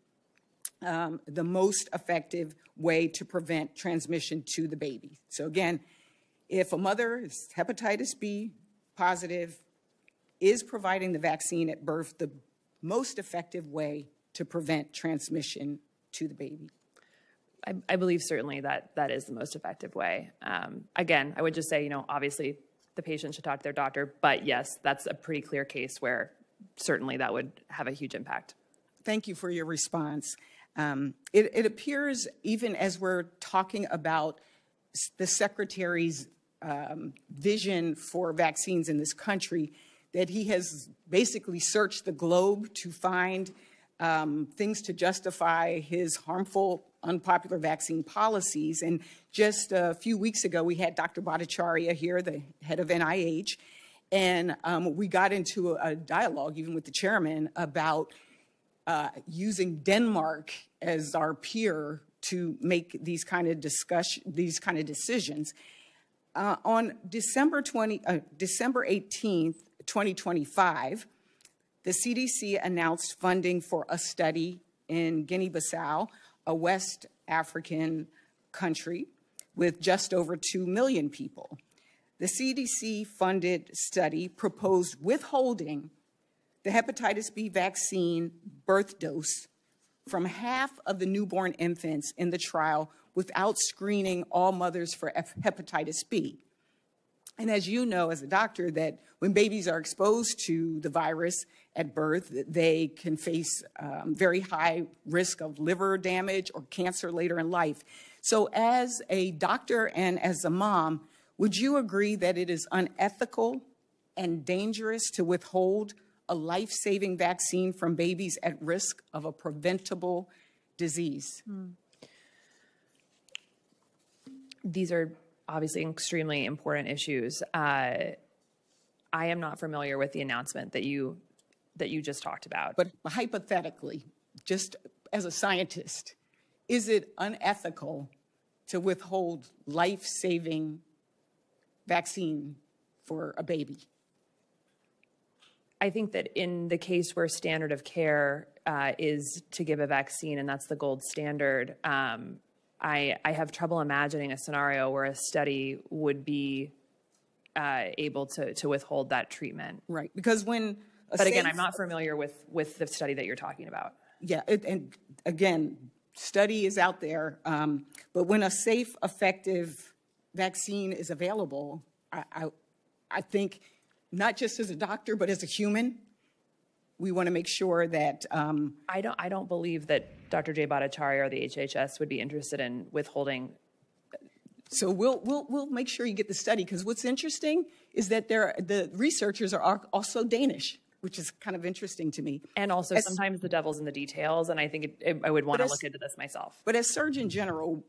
the most effective way to prevent transmission to the baby. So again, if a mother is hepatitis B positive, is providing the vaccine at birth the most effective way to prevent transmission to the baby? I believe certainly that is the most effective way. Again, I would just say, obviously the patient should talk to their doctor, but yes, that's a pretty clear case where certainly that would have a huge impact. Thank you for your response. It appears, even as we're talking about the Secretary's vision for vaccines in this country, that he has basically searched the globe to find things to justify his harmful, unpopular vaccine policies. And just a few weeks ago, we had Dr. Bhattacharya here, the head of NIH, and we got into a dialogue, even with the chairman, about using Denmark as our peer to make these kind of decisions. On December 18th, 2025, the CDC announced funding for a study in Guinea-Bissau, a West African country with just over 2 million people. The CDC-funded study proposed withholding the hepatitis B vaccine birth dose from half of the newborn infants in the trial without screening all mothers for hepatitis B. And as you know, as a doctor, that when babies are exposed to the virus at birth, they can face very high risk of liver damage or cancer later in life. So as a doctor and as a mom, would you agree that it is unethical and dangerous to withhold a life-saving vaccine from babies at risk of a preventable disease? These are obviously extremely important issues. I am not familiar with the announcement that you just talked about. But hypothetically, just as a scientist, is it unethical to withhold life-saving vaccine for a baby? I think that in the case where standard of care is to give a vaccine, and that's the gold standard, I have trouble imagining a scenario where a study would be able to withhold that treatment. Right, because when... But again, I'm not familiar with the study that you're talking about. Yeah, and again, study is out there, but when a safe, effective vaccine is available, I think, not just as a doctor, but as a human, we want to make sure that... I don't believe that Dr. J. Bhattacharya or the HHS would be interested in withholding. So we'll make sure you get the study, because what's interesting is that the researchers are also Danish, which is kind of interesting to me. And also sometimes the devil's in the details, and I think I would want to look into this myself. But as Surgeon General,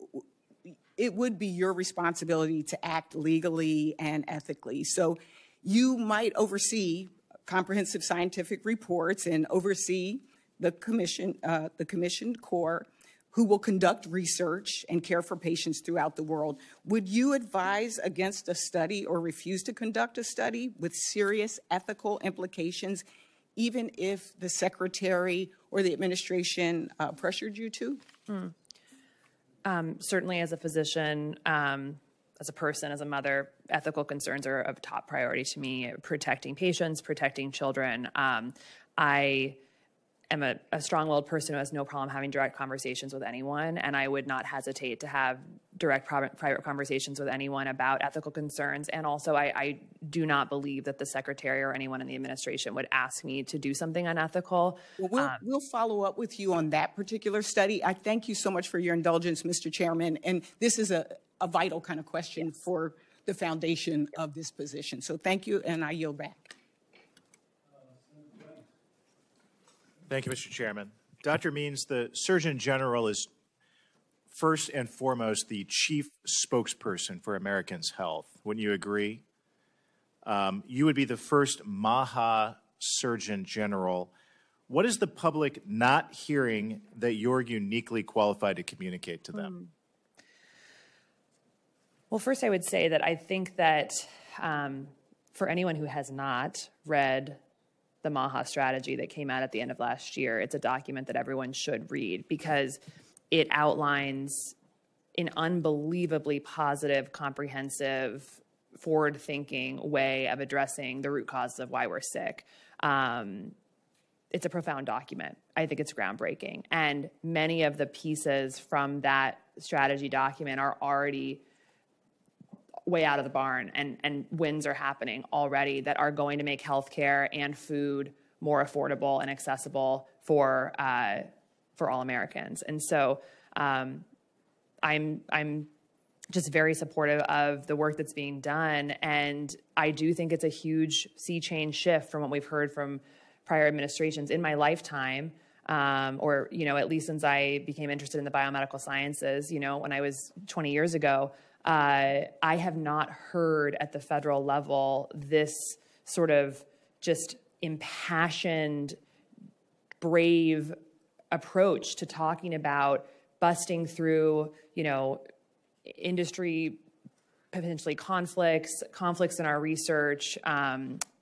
it would be your responsibility to act legally and ethically. So you might oversee comprehensive scientific reports and oversee the commissioned corps who will conduct research and care for patients throughout the world. Would you advise against a study or refuse to conduct a study with serious ethical implications, even if the secretary or the administration pressured you to? Certainly as a physician, as a person, as a mother, ethical concerns are of top priority to me, protecting patients, protecting children. I am a strong-willed person who has no problem having direct conversations with anyone, and I would not hesitate to have direct private conversations with anyone about ethical concerns. And also, I do not believe that the secretary or anyone in the administration would ask me to do something unethical. Well, we'll follow up with you on that particular study. I thank you so much for your indulgence, Mr. Chairman, and this is a vital kind of question for the foundation of this position. So thank you, and I yield back. Thank you, Mr. Chairman. Dr. Means, the Surgeon General is first and foremost the chief spokesperson for Americans' health. Wouldn't you agree? You would be the first MAHA Surgeon General. What is the public not hearing that you're uniquely qualified to communicate to them? Well, first I would say that I think that for anyone who has not read the MAHA strategy that came out at the end of last year, it's a document that everyone should read because it outlines an unbelievably positive, comprehensive, forward-thinking way of addressing the root causes of why we're sick. It's a profound document. I think it's groundbreaking. And many of the pieces from that strategy document are already way out of the barn, and wins are happening already that are going to make healthcare and food more affordable and accessible for all Americans. And so I'm just very supportive of the work that's being done, and I do think it's a huge sea change shift from what we've heard from prior administrations in my lifetime. Or, at least since I became interested in the biomedical sciences, when I was 20 years ago, I have not heard at the federal level this sort of just impassioned, brave approach to talking about busting through, industry potentially conflicts in our research,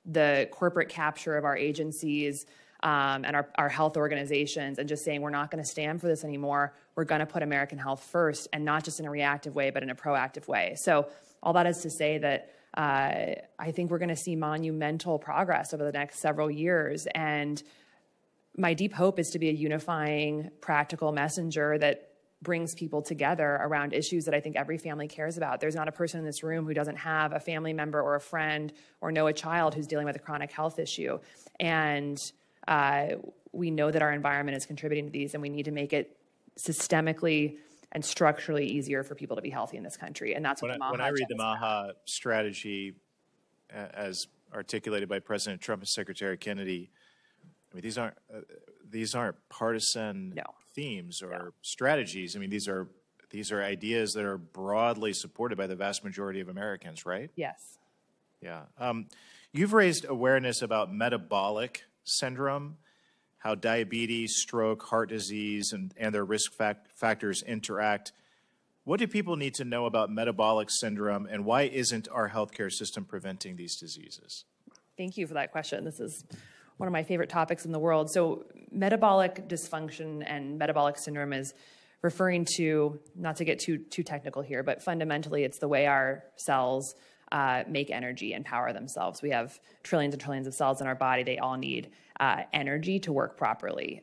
the corporate capture of our agencies, and our health organizations, and just saying we're not going to stand for this anymore. We're going to put American health first, and not just in a reactive way, but in a proactive way. So all that is to say that I think we're going to see monumental progress over the next several years. And my deep hope is to be a unifying, practical messenger that brings people together around issues that I think every family cares about. There's not a person in this room who doesn't have a family member or a friend or know a child who's dealing with a chronic health issue. And we know that our environment is contributing to these, and we need to make it systemically and structurally easier for people to be healthy in this country. And that's what when I read the MAHA strategy as articulated by President Trump and Secretary Kennedy, I mean, these aren't partisan themes or strategies. I mean, these are ideas that are broadly supported by the vast majority of Americans, right? Yes. Yeah. You've raised awareness about metabolic syndrome, how diabetes, stroke, heart disease, and their risk factors interact. What do people need to know about metabolic syndrome, and why isn't our healthcare system preventing these diseases? Thank you for that question. This is one of my favorite topics in the world. So metabolic dysfunction and metabolic syndrome is referring to, not to get too technical here, but fundamentally it's the way our cells make energy and power themselves. We have trillions and trillions of cells in our body. They all need energy to work properly.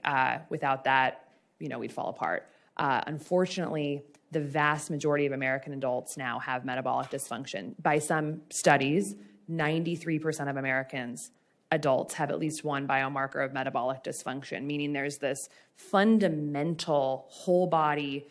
Without that, we'd fall apart. Unfortunately, the vast majority of American adults now have metabolic dysfunction. By some studies, 93% of Americans, adults, have at least one biomarker of metabolic dysfunction, meaning there's this fundamental whole body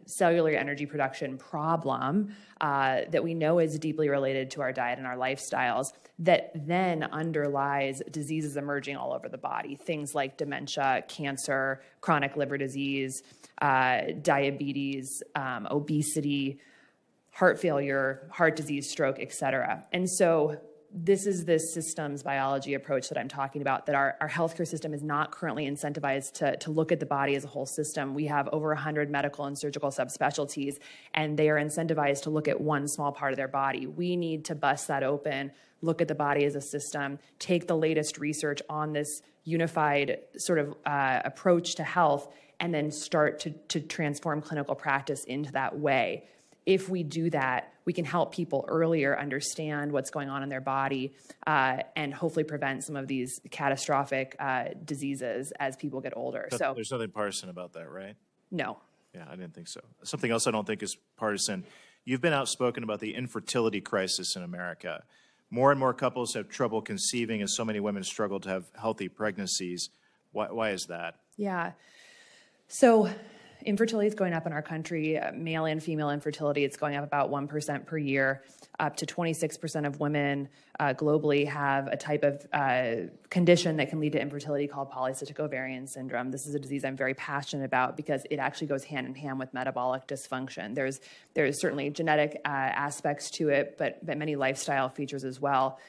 cellular energy production problem that we know is deeply related to our diet and our lifestyles that then underlies diseases emerging all over the body, things like dementia, cancer, chronic liver disease, diabetes, obesity, heart failure, heart disease, stroke, et cetera. And so this is this systems biology approach that I'm talking about, that our healthcare system is not currently incentivized to look at the body as a whole system. We have over 100 medical and surgical subspecialties, and they are incentivized to look at one small part of their body. We need to bust that open, look at the body as a system, take the latest research on this unified sort of approach to health, and then start to transform clinical practice into that way. If we do that, we can help people earlier understand what's going on in their body and hopefully prevent some of these catastrophic diseases as people get older. So there's nothing partisan about that, right? No. Yeah, I didn't think so. Something else I don't think is partisan. You've been outspoken about the infertility crisis in America. More and more couples have trouble conceiving, and so many women struggle to have healthy pregnancies. Why is that? Yeah. So infertility is going up in our country. Male and female infertility, it's going up about 1% per year. Up to 26% of women globally have a type of condition that can lead to infertility called polycystic ovarian syndrome. This is a disease I'm very passionate about because it actually goes hand in hand with metabolic dysfunction. There's certainly genetic aspects to it, but many lifestyle features as well.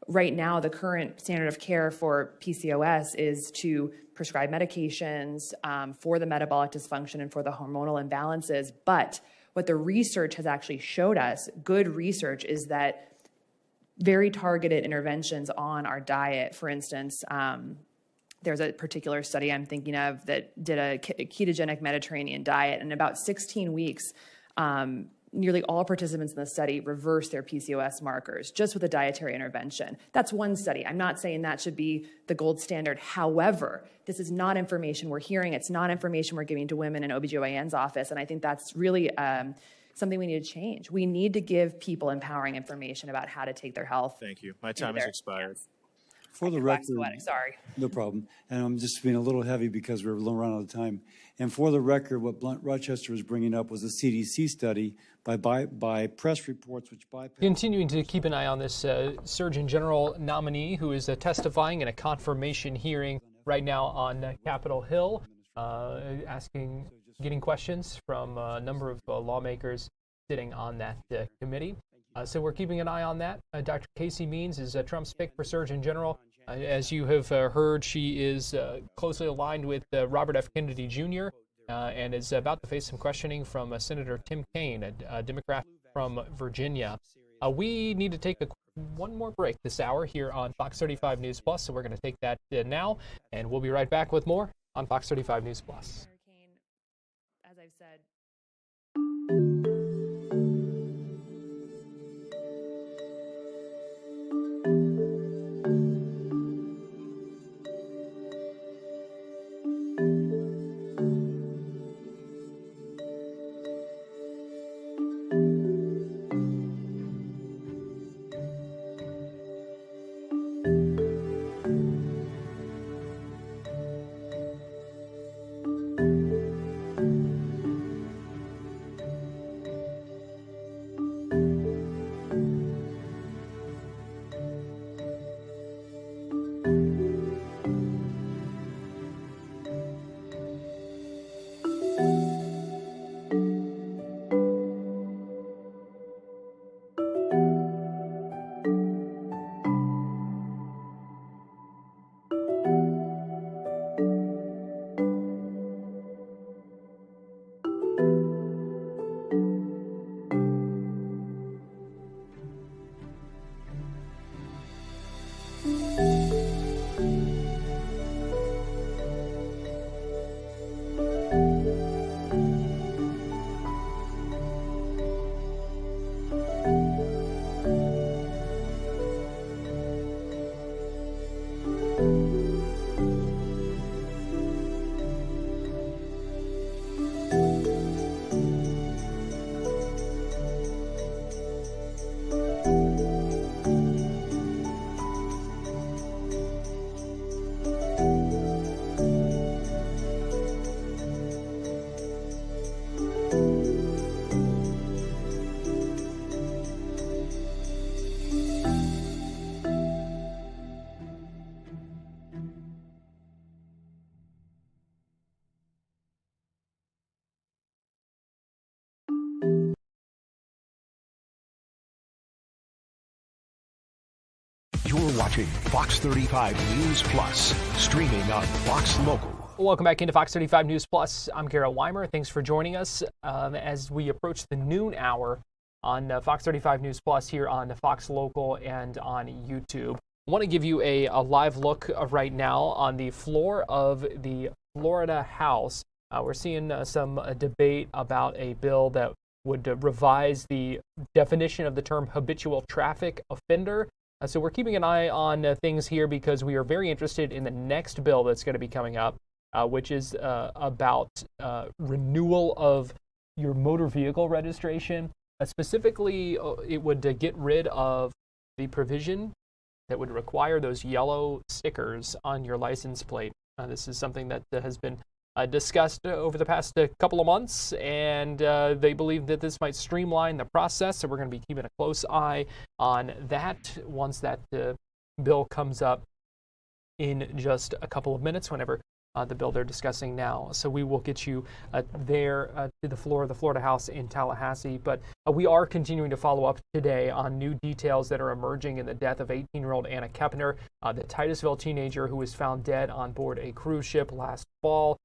Right now, the current standard of care for PCOS is to prescribe medications for the metabolic dysfunction and for the hormonal imbalances. But what the research has actually showed us, good research, is that very targeted interventions on our diet, for instance, there's a particular study I'm thinking of that did a ketogenic Mediterranean diet, and in about 16 weeks, nearly all participants in the study reversed their PCOS markers just with a dietary intervention. That's one study. I'm not saying that should be the gold standard. However, this is not information we're hearing. It's not information we're giving to women in OBGYN's office, and I think that's really something we need to change. We need to give people empowering information about how to take their health. Thank you. My time has expired. For the record, sorry. No problem. And I'm just being a little heavy because we're running out of time. And for the record, what Blunt Rochester was bringing up was a CDC study by press reports which bypass. Continuing to keep an eye on this Surgeon General nominee who is testifying in a confirmation hearing right now on Capitol Hill, getting questions from a number of lawmakers sitting on that committee. So we're keeping an eye on that. Dr. Casey Means is Trump's pick for Surgeon General. As you have heard, she is closely aligned with Robert F. Kennedy Jr. And is about to face some questioning from Senator Tim Kaine, a Democrat from Virginia. We need to take one more break this hour here on Fox 35 News Plus, so we're going to take that now, and we'll be right back with more on Fox 35 News Plus. As I've said, You're watching Fox 35 News Plus, streaming on Fox Local. Welcome back into Fox 35 News Plus. I'm Garrett Weimer. Thanks for joining us as we approach the noon hour on Fox 35 News Plus here on Fox Local and on YouTube. I want to give you a live look right now on the floor of the Florida House. We're seeing some debate about a bill that would revise the definition of the term habitual traffic offender. So we're keeping an eye on things here because we are very interested in the next bill that's going to be coming up, which is about renewal of your motor vehicle registration. Specifically, it would get rid of the provision that would require those yellow stickers on your license plate. This is something that has been discussed over the past couple of months, and they believe that this might streamline the process. So we're going to be keeping a close eye on that once that bill comes up in just a couple of minutes, whenever the bill they're discussing now. So we will get you there to the floor of the Florida House in Tallahassee. But we are continuing to follow up today on new details that are emerging in the death of 18-year-old Anna Kepner, the Titusville teenager who was found dead on board a cruise ship last fall.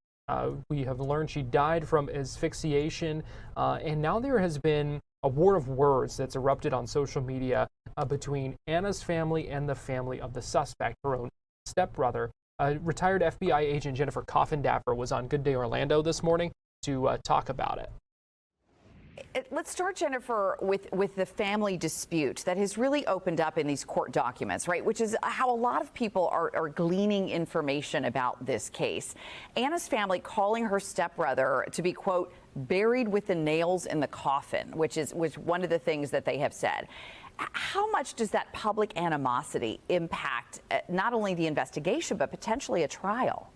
We have learned she died from asphyxiation, and now there has been a war of words that's erupted on social media between Anna's family and the family of the suspect, her own stepbrother. Retired FBI agent Jennifer Coffindaffer was on Good Day Orlando this morning to talk about it. Let's start, Jennifer, with the family dispute that has really opened up in these court documents, right? Which is how a lot of people are gleaning information about this case. Anna's family calling her stepbrother to be, quote, buried with the nails in the coffin, which was one of the things that they have said. How much does that public animosity impact not only the investigation, but potentially a trial?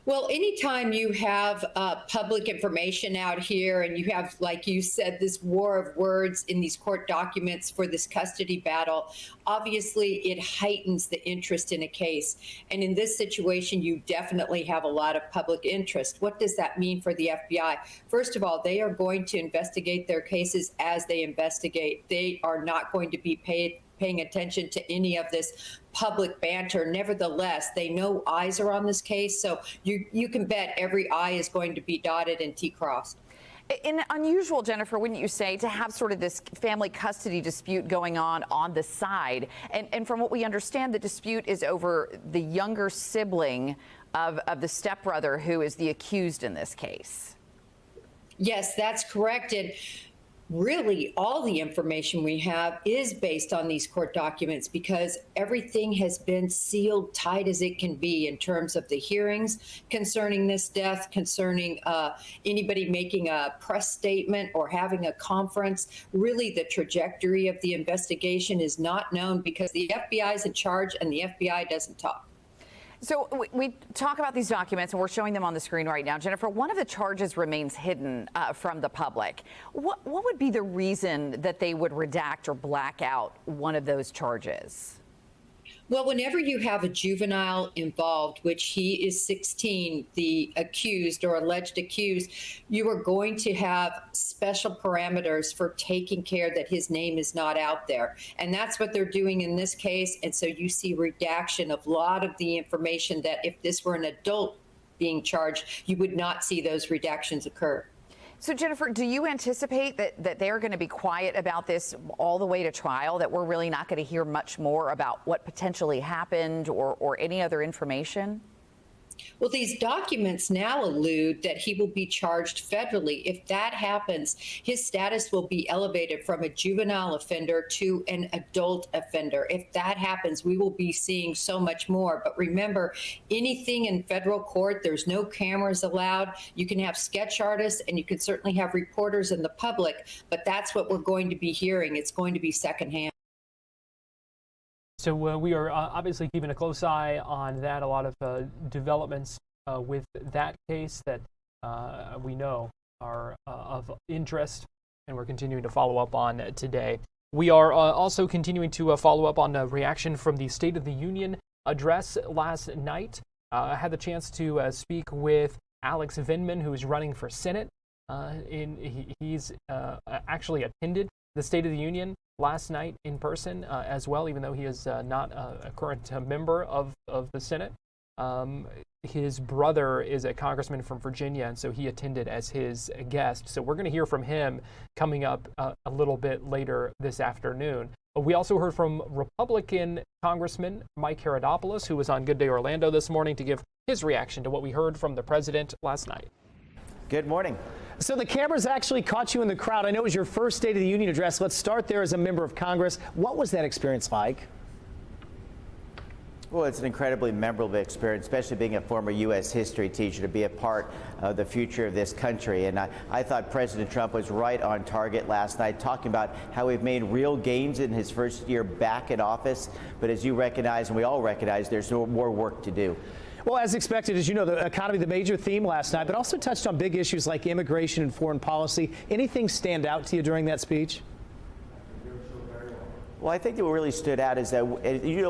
Well, anytime you have public information out here and you have, like you said, this war of words in these court documents for this custody battle, obviously it heightens the interest in a case. And in this situation, you definitely have a lot of public interest. What does that mean for the FBI? First of all, they are going to investigate their cases as they investigate. They are not going to be paying attention to any of this public banter. Nevertheless, they know eyes are on this case, so you can bet every I is going to be dotted and T crossed. And unusual, Jennifer, wouldn't you say, to have sort of this family custody dispute going on the side? And from what we understand, the dispute is over the younger sibling of the stepbrother who is the accused in this case. Yes, that's correct. And really, all the information we have is based on these court documents because everything has been sealed tight as it can be in terms of the hearings concerning this death, concerning anybody making a press statement or having a conference. Really, the trajectory of the investigation is not known because the FBI is in charge and the FBI doesn't talk. So we talk about these documents, and we're showing them on the screen right now. Jennifer, one of the charges remains hidden from the public. What would be the reason that they would redact or black out one of those charges? Well, whenever you have a juvenile involved, which he is 16, the accused or alleged accused, you are going to have special parameters for taking care that his name is not out there. And that's what they're doing in this case. And so you see redaction of a lot of the information that if this were an adult being charged, you would not see those redactions occur. So, Jennifer, do you anticipate that they're going to be quiet about this all the way to trial, that we're really not going to hear much more about what potentially happened or any other information? Well, these documents now allude that he will be charged federally. If that happens, his status will be elevated from a juvenile offender to an adult offender. If that happens, we will be seeing so much more. But remember, anything in federal court, there's no cameras allowed. You can have sketch artists and you can certainly have reporters in the public, but that's what we're going to be hearing. It's going to be secondhand. So we are obviously keeping a close eye on that. A lot of developments with that case that we know are of interest, and we're continuing to follow up on today. We are also continuing to follow up on a reaction from the State of the Union address last night. I had the chance to speak with Alex Vindman, who is running for Senate. He's actually attended the State of the Union last night in person as well, even though he is not a current member of the Senate. His brother is a congressman from Virginia, and so he attended as his guest. So we're going to hear from him coming up a little bit later this afternoon. We also heard from Republican Congressman Mike Herodopoulos, who was on Good Day Orlando this morning to give his reaction to what we heard from the president last night. Good morning. So the cameras actually caught you in the crowd. I know it was your first State of the Union address. Let's start there as a member of Congress. What was that experience like? Well, it's an incredibly memorable experience, especially being a former U.S. history teacher, to be a part of the future of this country. And I thought President Trump was right on target last night, talking about how we've made real gains in his first year back in office. But as you recognize, and we all recognize, there's more work to do. Well, as expected, as you know, the economy, the major theme last night, but also touched on big issues like immigration and foreign policy. Anything stand out to you during that speech? Well, I think that what really stood out is that,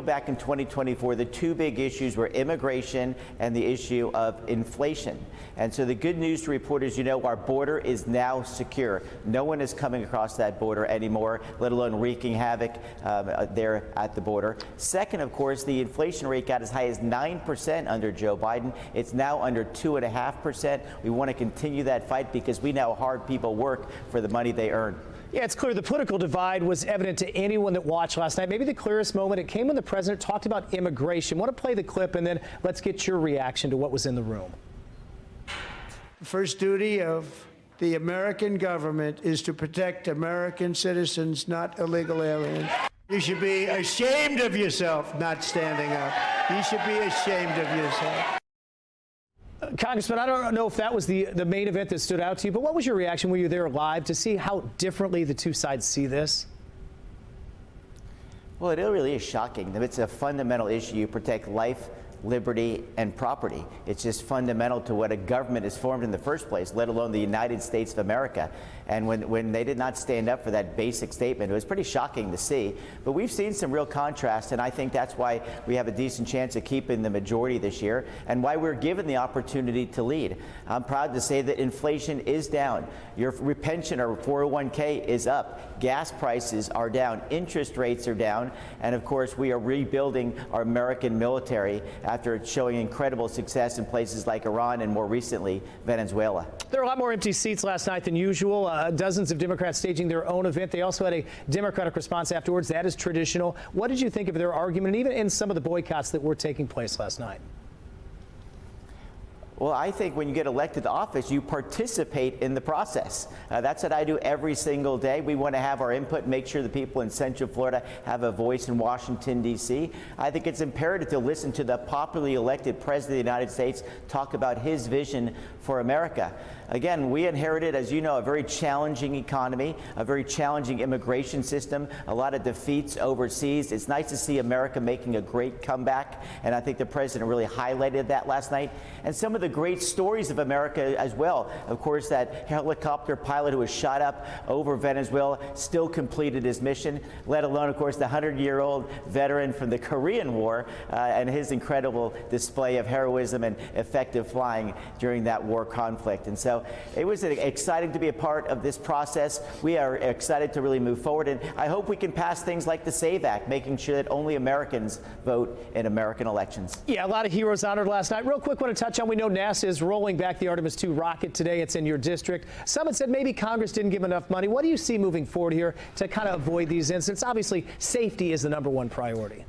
back in 2024, the two big issues were immigration and the issue of inflation. And so the good news to reporters, our border is now secure. No one is coming across that border anymore, let alone wreaking havoc there at the border. Second, of course, the inflation rate got as high as 9% under Joe Biden. It's now under 2.5%. We want to continue that fight because we know how hard people work for the money they earn. Yeah, it's clear the political divide was evident to anyone that watched last night. Maybe the clearest moment, it came when the president talked about immigration. I want to play the clip, and then let's get your reaction to what was in the room. The first duty of the American government is to protect American citizens, not illegal aliens. You should be ashamed of yourself not standing up. You should be ashamed of yourself. Congressman, I don't know if that was the main event that stood out to you, but what was your reaction when you were there live to see how differently the two sides see this? Well, it really is shocking. It's a fundamental issue. You protect life, liberty, and property. It's just fundamental to what a government is formed in the first place, let alone the United States of America. And when they did not stand up for that basic statement, it was pretty shocking to see. But we've seen some real contrast, and I think that's why we have a decent chance of keeping the majority this year and why we're given the opportunity to lead. I'm proud to say that inflation is down. Your pension or 401k is up. Gas prices are down. Interest rates are down. And of course, we are rebuilding our American military after showing incredible success in places like Iran and more recently, Venezuela. There were a lot more empty seats last night than usual. Dozens of Democrats staging their own event. They also had a Democratic response afterwards. That is traditional. What did you think of their argument, and even in some of the boycotts that were taking place last night? Well, I think when you get elected to office, you participate in the process. That's what I do every single day. We want to have our input, make sure the people in Central Florida have a voice in Washington, D.C. I think it's imperative to listen to the popularly elected President of the United States talk about his vision for America. Again, we inherited, as you know, a very challenging economy, a very challenging immigration system, a lot of defeats overseas. It's nice to see America making a great comeback, and I think the president really highlighted that last night. And some of the great stories of America as well. Of course, that helicopter pilot who was shot up over Venezuela still completed his mission, let alone, of course, the 100-year-old veteran from the Korean War and his incredible display of heroism and effective flying during that war conflict. And so it was exciting to be a part of this process. We are excited to really move forward, and I hope we can pass things like the SAVE Act, making sure that only Americans vote in American elections. Yeah, a lot of heroes honored last night. Real quick, want to touch on, we know NASA is rolling back the Artemis II rocket today. It's in your district. Some had said maybe Congress didn't give enough money. What do you see moving forward here to kind of avoid these incidents? Obviously, safety is the #1 priority.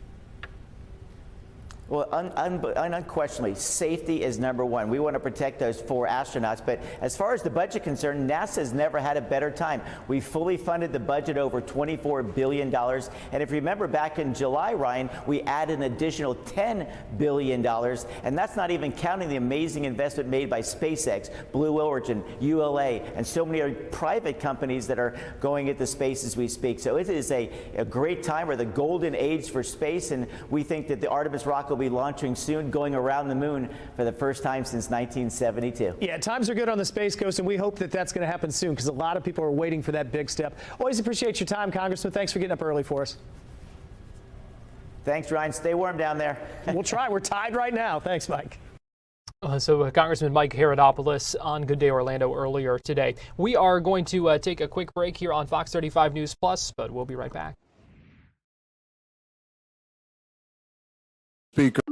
Well, unquestionably, safety is #1. We want to protect those 4 astronauts. But as far as the budget concerned, NASA has never had a better time. We fully funded the budget over $24 billion. And if you remember back in July, Ryan, we added an additional $10 billion. And that's not even counting the amazing investment made by SpaceX, Blue Origin, ULA, and so many other private companies that are going into space as we speak. So it is a great time, or the golden age for space. And we think that the Artemis rocket will be launching soon, going around the moon for the first time since 1972. Yeah, times are good on the Space Coast, and we hope that that's going to happen soon because a lot of people are waiting for that big step. Always appreciate your time, Congressman. Thanks for getting up early for us. Thanks, Ryan. Stay warm down there. We'll try. We're tied right now. Thanks, Mike. So Congressman Mike Herodopoulos on Good Day Orlando earlier today. We are going to take a quick break here on Fox 35 News Plus, but we'll be right back. Speaker.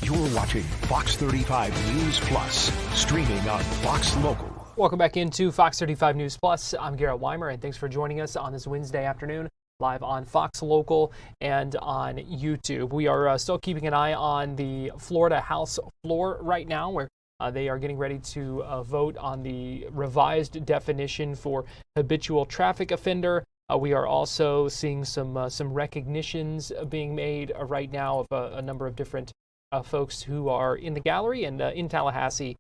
You're watching Fox 35 News Plus, streaming on Fox Local. Welcome back into Fox 35 News Plus. I'm Garrett Weimer, and thanks for joining us on this Wednesday afternoon, live on Fox Local and on YouTube. We are still keeping an eye on the Florida House floor right now, where they are getting ready to vote on the revised definition for habitual traffic offender. We are also seeing some recognitions being made right now of a number of different folks who are in the gallery and in Tallahassee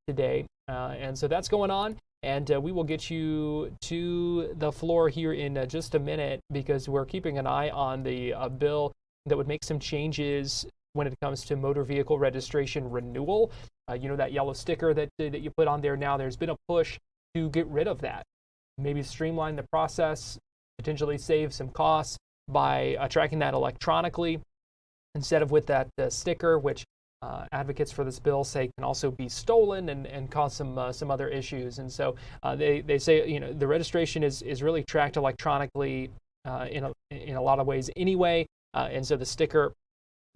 today. And so that's going on. And we will get you to the floor here in just a minute, because we're keeping an eye on the bill that would make some changes when it comes to motor vehicle registration renewal. You know, that yellow sticker that you put on there now, there's been a push to get rid of that. Maybe streamline the process, potentially save some costs by tracking that electronically instead of with that sticker, which advocates for this bill say can also be stolen and cause some other issues. And so they say, you know, the registration is really tracked electronically in a lot of ways anyway, and so the sticker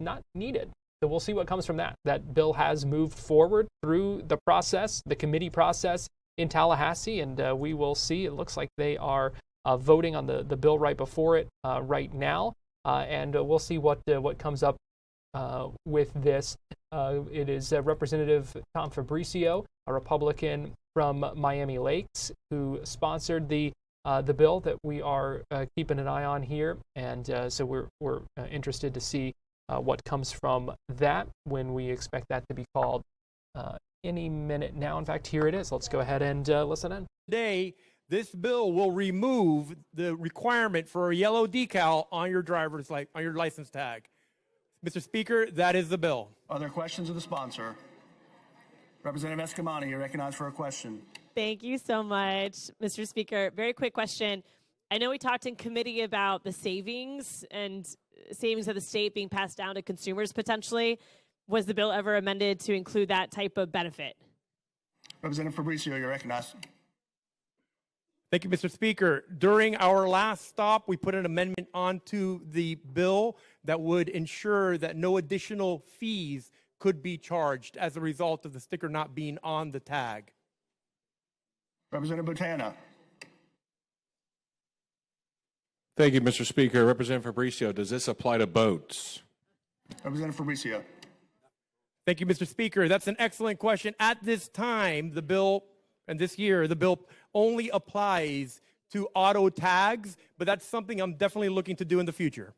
not needed. So we'll see what comes from that. That bill has moved forward through the process, the committee process in Tallahassee, and we will see. It looks like they are voting on the bill right before it right now, and we'll see what comes up with this. It is Representative Tom Fabricio, a Republican from Miami Lakes, who sponsored the bill that we are keeping an eye on here, and so we're interested to see what comes from that, when we expect that to be called any minute now. In fact, here it is. Let's go ahead and listen in. Today, this bill will remove the requirement for a yellow decal on your on your license tag. Mr. Speaker, that is the bill. Are there questions of the sponsor? Representative Escamani, you're recognized for a question. Thank you so much, Mr. Speaker. Very quick question. I know we talked in committee about the savings of the state being passed down to consumers potentially. Was the bill ever amended to include that type of benefit? Representative Fabricio, you're recognized. Thank you, Mr. Speaker. During our last stop, we put an amendment onto the bill that would ensure that no additional fees could be charged as a result of the sticker not being on the tag. Representative Botana. Thank you, Mr. Speaker. Representative Fabricio, does this apply to boats? Representative Fabricio. Thank you, Mr. Speaker. That's an excellent question. At this time, the bill, and this year, the bill only applies to auto tags, but that's something I'm definitely looking to do in the future.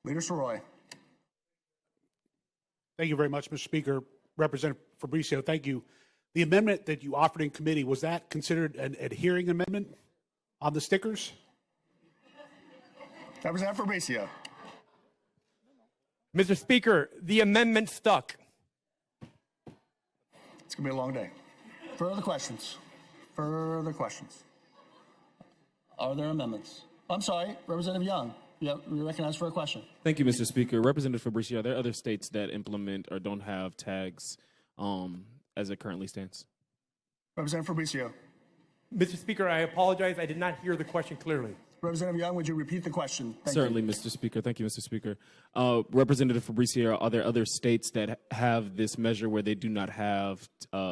Leader Soroy. Thank you very much, Mr. Speaker. Representative Fabricio, thank you. The amendment that you offered in committee, was that considered an adhering amendment on the stickers? Representative Fabricio. Mr. Speaker, the amendment stuck. It's going to be a long day. Further questions? Further questions? Are there amendments? I'm sorry, Representative Young. You're recognized for a question. Thank you, Mr. Speaker. Representative Fabricio, are there other states that implement or don't have tags as it currently stands? Representative Fabricio. Mr. Speaker, I apologize. I did not hear the question clearly. Representative Young, would you repeat the question? Thank Certainly, you. Mr. Speaker. Thank you, Mr. Speaker. Representative Fabricio, are there other states that have this measure where they do not have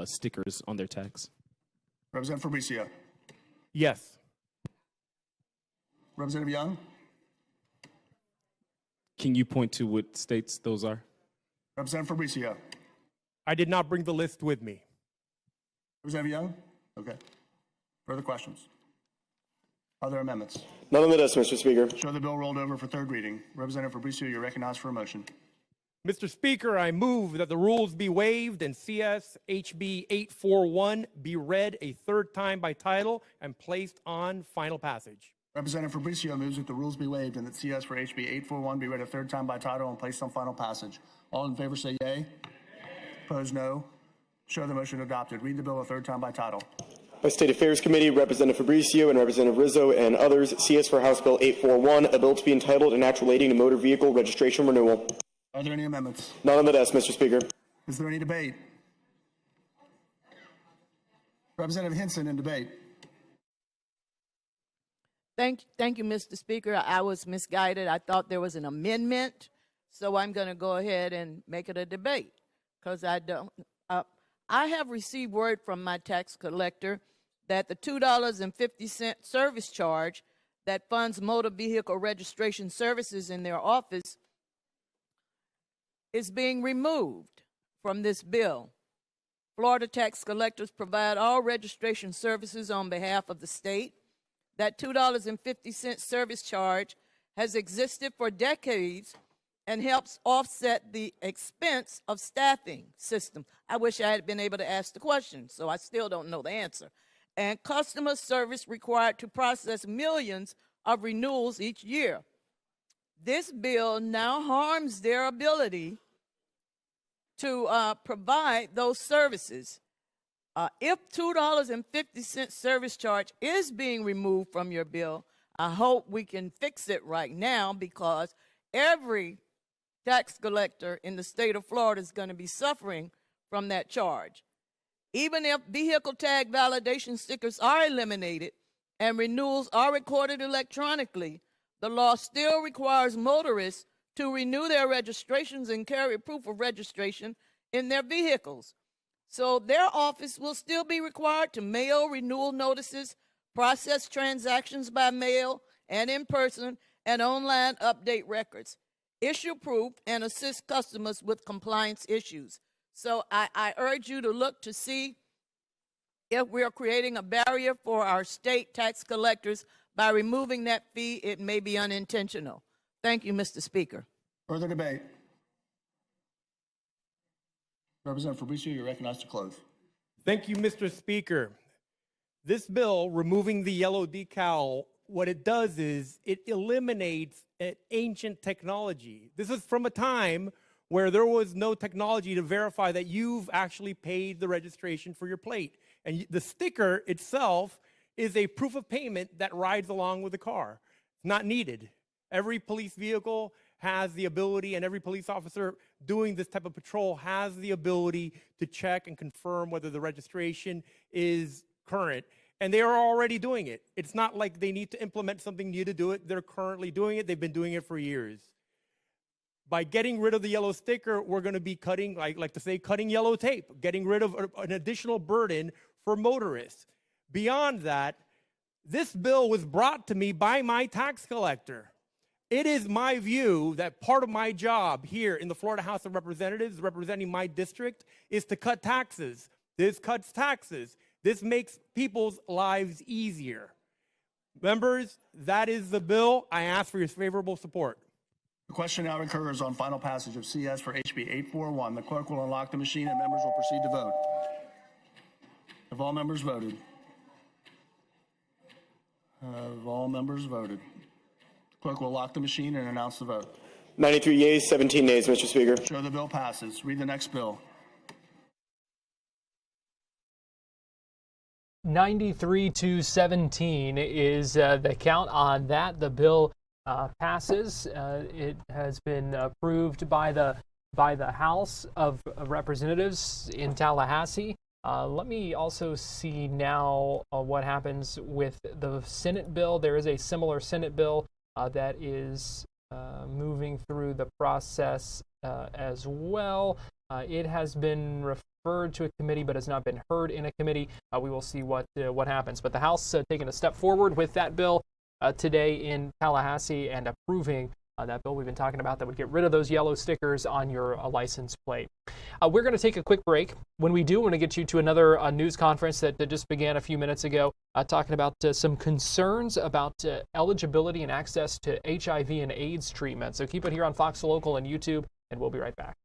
stickers on their tags? Representative Fabricio. Yes. Representative Young. Can you point to what states those are? Representative Fabricio. I did not bring the list with me. Representative Young? Okay. Further questions? Are there amendments? None on the desk, Mr. Speaker. Show the bill rolled over for third reading. Representative Fabricio, you're recognized for a motion. Mr. Speaker, I move that the rules be waived and CS HB 841 be read a third time by title and placed on final passage. Representative Fabricio moves that the rules be waived and that CS for HB 841 be read a third time by title and placed on final passage. All in favor say yea. Opposed, no. Show the motion adopted. Read the bill a third time by title. By State Affairs Committee, Representative Fabricio and Representative Rizzo and others, CS for House Bill 841, a bill to be entitled An Act Relating to Motor Vehicle Registration Renewal. Are there any amendments? None on the desk, Mr. Speaker. Is there any debate? Representative Hinson in debate. Thank you, Mr. Speaker. I was misguided. I thought there was an amendment, so I'm going to go ahead and make it a debate because I don't. I have received word from my tax collector that the $2.50 service charge that funds motor vehicle registration services in their office is being removed from this bill. Florida tax collectors provide all registration services on behalf of the state. That $2.50 service charge has existed for decades and helps offset the expense of staffing system. I wish I had been able to ask the question, so I still don't know the answer. And customer service required to process millions of renewals each year. This bill now harms their ability to provide those services. If $2.50 service charge is being removed from your bill, I hope we can fix it right now because every tax collector in the state of Florida is going to be suffering from that charge. Even if vehicle tag validation stickers are eliminated and renewals are recorded electronically, the law still requires motorists to renew their registrations and carry proof of registration in their vehicles. So their office will still be required to mail renewal notices, process transactions by mail and in person, and online update records, issue proof, and assist customers with compliance issues. So I urge you to look to see if we are creating a barrier for our state tax collectors by removing that fee. It may be unintentional. Thank you, Mr. Speaker. Further debate. Representative Fabricio, you're recognized to close. Thank you, Mr. Speaker. This bill, removing the yellow decal, what it does is it eliminates an ancient technology. This is from a time where there was no technology to verify that you've actually paid the registration for your plate. And the sticker itself is a proof of payment that rides along with the car. It's not needed. Every police vehicle has the ability, and every police officer doing this type of patrol has the ability to check and confirm whether the registration is current. And they are already doing it. It's not like they need to implement something new to do it. They're currently doing it. They've been doing it for years. By getting rid of the yellow sticker, we're going to be cutting, like to say, cutting yellow tape, getting rid of an additional burden for motorists. Beyond that, This bill was brought to me by my tax collector. It is my view that part of my job here in the Florida House of Representatives, representing my district, is to cut taxes. This cuts taxes. This makes people's lives easier. Members, that is the bill. I ask for your favorable support. The question now occurs on final passage of CS for HB 841. The clerk will unlock the machine and members will proceed to vote. Have all members voted? Have all members voted? Clerk will lock the machine and announce the vote. 93 yeas, 17 nays, Mr. Speaker. Show the bill passes. Read the next bill. 93-17 is the count on that. The bill passes. It has been approved by the House of Representatives in Tallahassee. Let me also see now what happens with the Senate bill. There is a similar Senate bill that is moving through the process as well. It has been referred to a committee but has not been heard in a committee. We will see what happens. But the House taking a step forward with that bill today in Tallahassee and approving that bill we've been talking about that would get rid of those yellow stickers on your license plate. We're going to take a quick break. When we do, I want to get you to another news conference that just began a few minutes ago, talking about some concerns about eligibility and access to HIV and AIDS treatment. So keep it here on Fox Local and YouTube, and we'll be right back.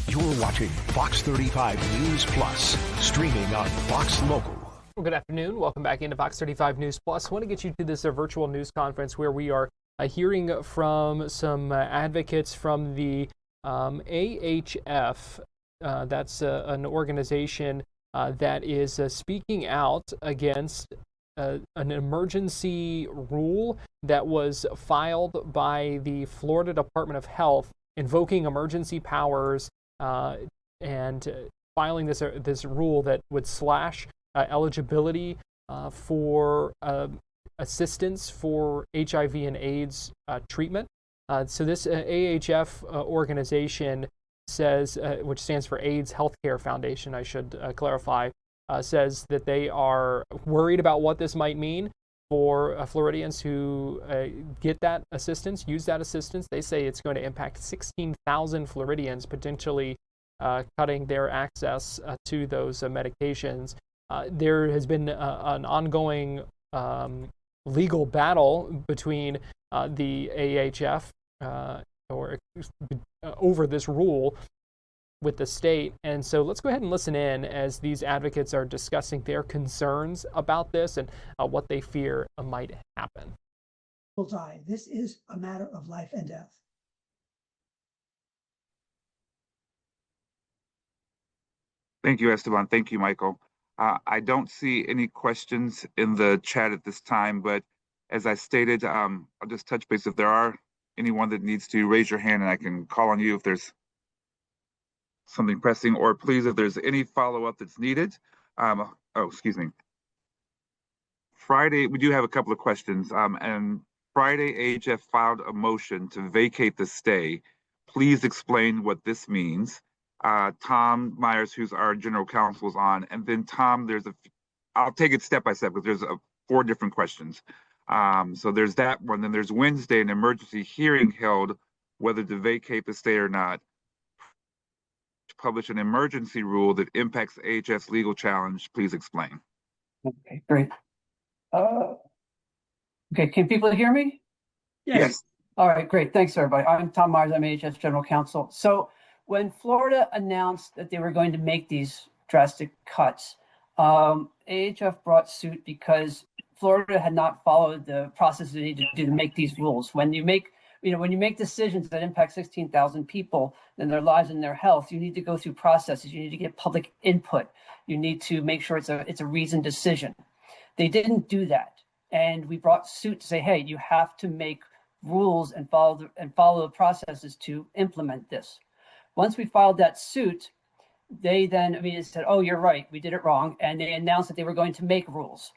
You're watching Fox 35 News Plus, streaming on Fox Local. Well, good afternoon. Welcome back into Fox 35 News Plus. I want to get you to this virtual news conference where we are hearing from some advocates from the AHF. That's an organization that is speaking out against an emergency rule that was filed by the Florida Department of Health, invoking emergency powers and filing this rule that would slash eligibility for assistance for HIV and AIDS treatment. So this AHF organization says, which stands for AIDS Healthcare Foundation, I should clarify, says that they are worried about what this might mean for Floridians who get that assistance, use that assistance. They say it's going to impact 16,000 Floridians, potentially cutting their access to those medications. There has been an ongoing legal battle between the AHF or over this rule with the state. And so let's go ahead and listen in as these advocates are discussing their concerns about this and what they fear might happen. Die. This is a matter of life and death. Thank you, Esteban. Thank you, Michael. I don't see any questions in the chat at this time, but as I stated, I'll just touch base. If there are anyone that needs to, raise your hand and I can call on you if there's something pressing, or please, if there's any follow-up that's needed. Excuse me. Friday, we do have a couple of questions. And Friday, AHF filed a motion to vacate the stay. Please explain what this means. Tom Myers, who's our general counsel, is on. And then Tom, I'll take it step by step because there's 4 different questions. So there's that one. Then there's Wednesday, an emergency hearing held whether to vacate the stay or not. Publish an emergency rule that impacts AHF's legal challenge. Please explain. Okay, great. Okay, can people hear me? Yes. All right, great. Thanks, everybody. I'm Tom Myers. I'm AHF's general counsel. So when Florida announced that they were going to make these drastic cuts, AHF brought suit because Florida had not followed the process they need to do to make these rules. When you make decisions that impact 16,000 people and their lives and their health, you need to go through processes. You need to get public input. You need to make sure it's a reasoned decision. They didn't do that. And we brought suit to say, hey, you have to make rules and follow the processes to implement this. Once we filed that suit, they then said, oh, you're right, we did it wrong. And they announced that they were going to make rules.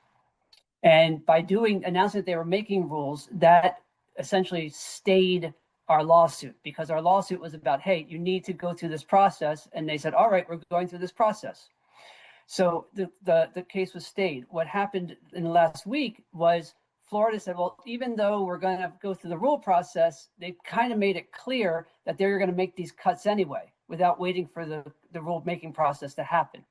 And by announcing that they were making rules, that essentially stayed our lawsuit, because our lawsuit was about, hey, you need to go through this process. And they said, all right, we're going through this process. So the case was stayed. What happened in the last week was Florida said, well, even though we're going to go through the rule process, they kind of made it clear that they're going to make these cuts anyway, without waiting for the rule-making process to happen.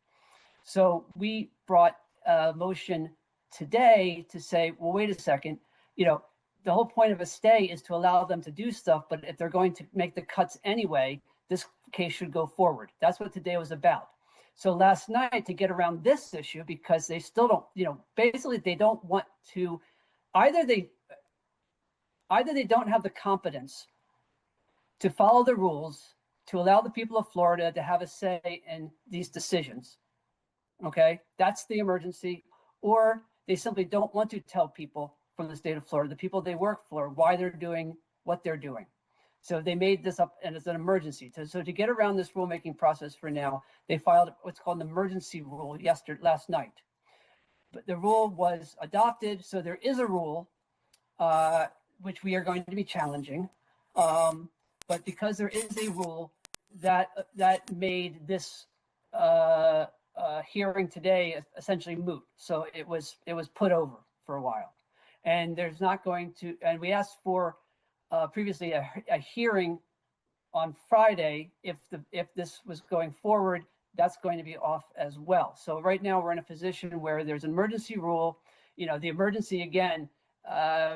So we brought a motion today to say, well, wait a second, the whole point of a stay is to allow them to do stuff, but if they're going to make the cuts anyway, this case should go forward. That's what today was about. So last night, to get around this issue, because they still don't, basically they don't want to, either they don't have the competence to follow the rules to allow the people of Florida to have a say in these decisions. Okay, that's the emergency. Or they simply don't want to tell people from the state of Florida, the people they work for, why they're doing what they're doing. So they made this up, and it's an emergency. So to get around this rulemaking process for now, they filed what's called an emergency rule last night. But the rule was adopted, so there is a rule which we are going to be challenging. But because there is a rule that made this hearing today essentially moot, so it was put over for a while, and there's not going to. And we asked for previously a hearing on Friday. If this was going forward, that's going to be off as well. So right now we're in a position where there's an emergency rule. The emergency, again,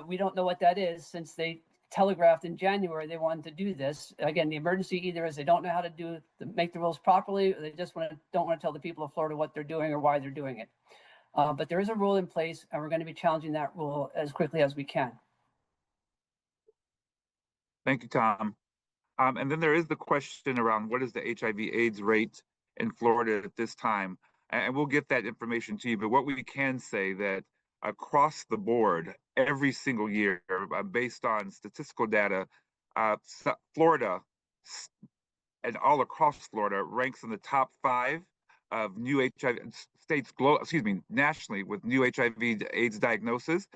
we don't know what that is, since they telegraphed in January they wanted to do this. Again, the emergency either is they don't know how to make the rules properly, or they just don't want to tell the people of Florida what they're doing or why they're doing it. But there is a rule in place, and we're going to be challenging that rule as quickly as we can. Thank you, Tom. And then there is the question around what is the HIV/AIDS rate in Florida at this time, and we'll get that information to you. But what we can say that across the board, every single year, based on statistical data, Florida and all across Florida ranks in the top 5 of new HIV states, nationally, with new HIV/AIDS diagnosis,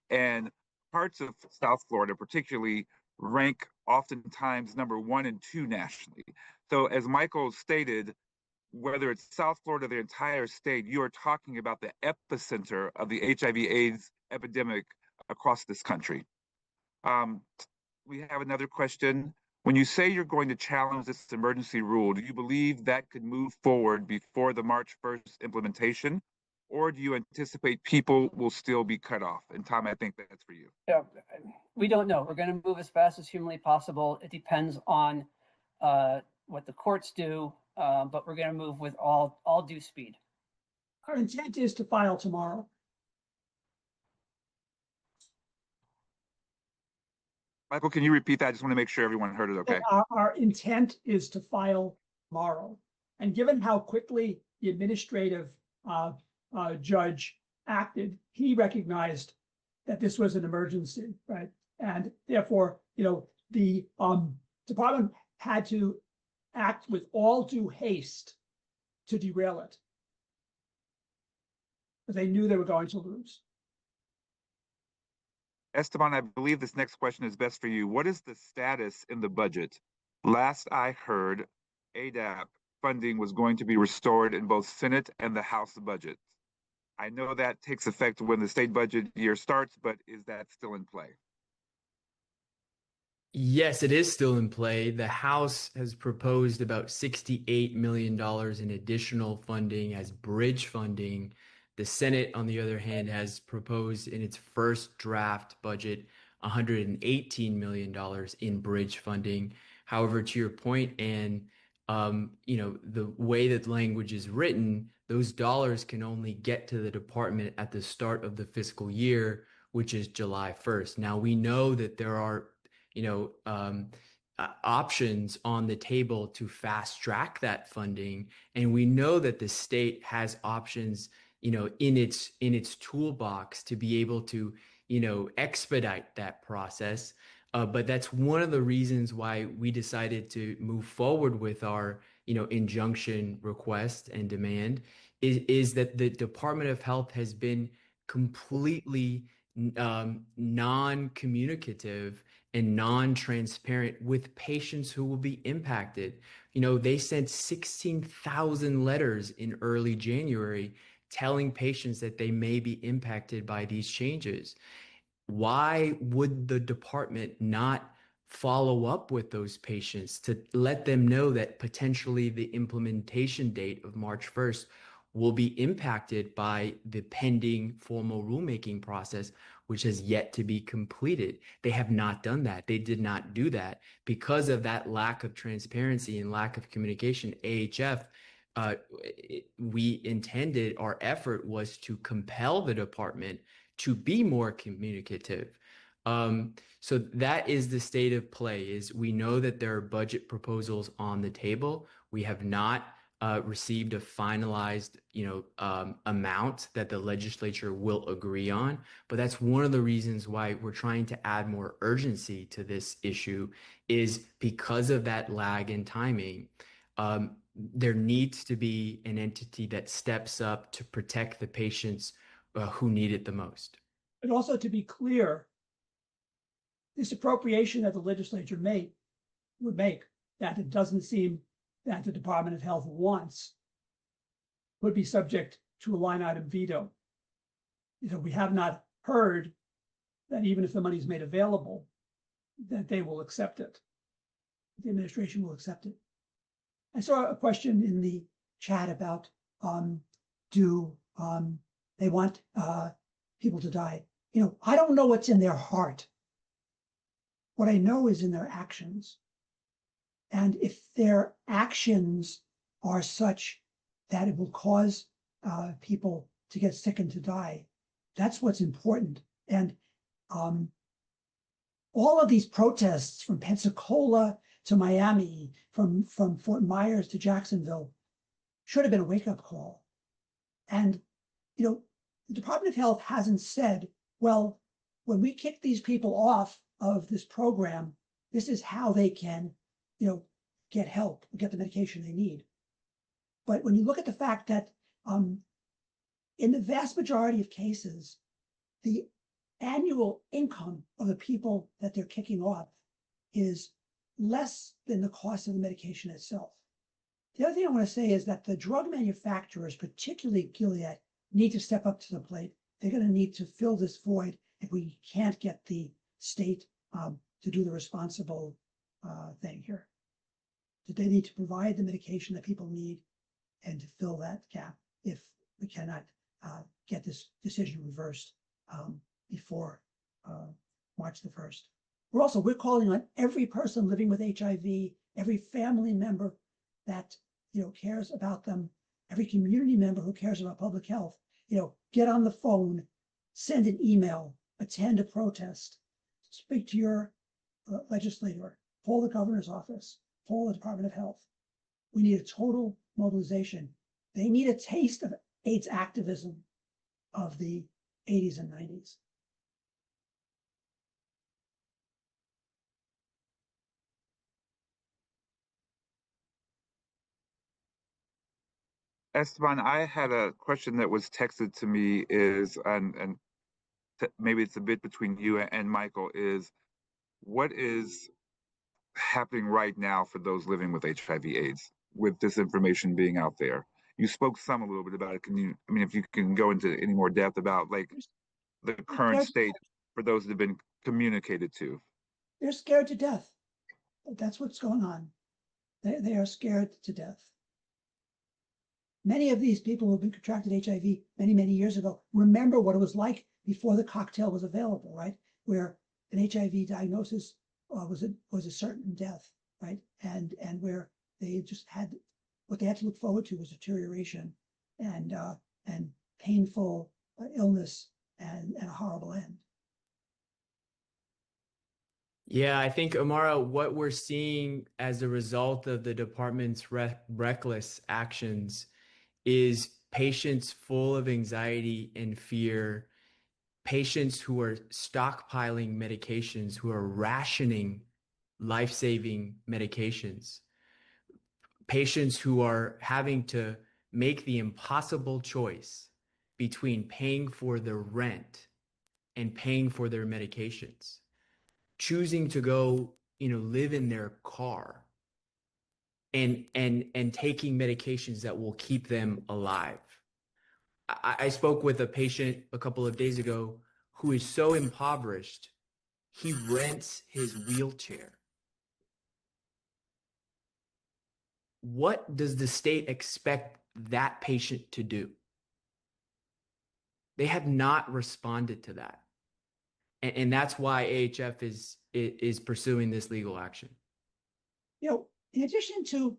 and parts of South Florida, particularly, rank oftentimes number 1 and 2 nationally. So as Michael stated, whether it's South Florida, the entire state, you are talking about the epicenter of the HIV/AIDS epidemic across this country. We have another question. When you say you're going to challenge this emergency rule, do you believe that could move forward before the March 1st implementation? or do you anticipate people will still be cut off? And Tom, I think that's for you. Yeah, we don't know. We're going to move as fast as humanly possible. It depends on what the courts do, but we're going to move with all due speed. Our intent is to file tomorrow. Michael, can you repeat that? I just want to make sure everyone heard it okay. Our intent is to file tomorrow. And given how quickly the administrative judge acted, he recognized that this was an emergency, right? And therefore, the department had to act with all due haste to derail it. But they knew they were going to lose. Esteban, I believe this next question is best for you. What is the status in the budget? Last I heard, ADAP funding was going to be restored in both Senate and the House budget. I know that takes effect when the state budget year starts, but is that still in play? Yes, it is still in play. The House has proposed about $68 million in additional funding as bridge funding. The Senate, on the other hand, has proposed in its first draft budget $118 million in bridge funding. However, to your point, and the way that language is written, those dollars can only get to the department at the start of the fiscal year, which is July 1st. Now, we know that there are options on the table to fast track that funding, and we know that the state has options in its toolbox to be able to expedite that process. But that's one of the reasons why we decided to move forward with our injunction request and demand is that the Department of Health has been completely non-communicative and non-transparent with patients who will be impacted. They sent 16,000 letters in early January telling patients that they may be impacted by these changes. Why would the department not follow up with those patients to let them know that potentially the implementation date of March 1st will be impacted by the pending formal rulemaking process, which has yet to be completed? They have not done that. They did not do that. Because of that lack of transparency and lack of communication, AHF, our effort was to compel the department to be more communicative. So that is the state of play. Is we know that there are budget proposals on the table. We have not received a finalized, amount that the legislature will agree on. But that's one of the reasons why we're trying to add more urgency to this issue, is because of that lag in timing. There needs to be an entity that steps up to protect the patients who need it the most. But also, to be clear, this appropriation that the legislature would make, that it doesn't seem that the Department of Health wants, would be subject to a line item veto. We have not heard that even if the money is made available, that they will accept it. The administration will accept it. I saw a question in the chat about do they want people to die? I don't know what's in their heart. What I know is in their actions. And if their actions are such that it will cause people to get sick and to die, that's what's important. And all of these protests from Pensacola to Miami, from Fort Myers to Jacksonville, should have been a wake-up call. And, the Department of Health hasn't said, well, when we kick these people off of this program, this is how they can, get help, get the medication they need. But when you look at the fact that in the vast majority of cases, the annual income of the people that they're kicking off is less than the cost of the medication itself. The other thing I want to say is that the drug manufacturers, particularly Gilead, need to step up to the plate. They're going to need to fill this void if we can't get the state to do the responsible thing here. That they need to provide the medication that people need and to fill that gap if we cannot get this decision reversed before March the 1st. We're calling on every person living with HIV, every family member that cares about them, every community member who cares about public health. Get on the phone, send an email, attend a protest, speak to your legislator, call the governor's office, call the Department of Health. We need a total mobilization. They need a taste of AIDS activism of the 80s and 90s. Esteban, I had a question that was texted to me and maybe it's a bit between you and Michael, is what is happening right now for those living with HIV/AIDS with this information being out there? You spoke a little bit about it. If you can go into any more depth about the current state for those that have been communicated to? They're scared to death. That's what's going on. They are scared to death. Many of these people who have been contracted HIV many, many years ago remember what it was like before the cocktail was available, right? Where an HIV diagnosis was a certain death, right? And where they just had what they had to look forward to was deterioration and painful illness and a horrible end. Yeah, I think, Amara, what we're seeing as a result of the department's reckless actions is patients full of anxiety and fear, patients who are stockpiling medications, who are rationing life-saving medications, patients who are having to make the impossible choice between paying for their rent and paying for their medications, choosing to go, live in their car and taking medications that will keep them alive. I spoke with a patient a couple of days ago who is so impoverished, he rents his wheelchair. What does the state expect that patient to do? They have not responded to that. And that's why AHF is pursuing this legal action. In addition to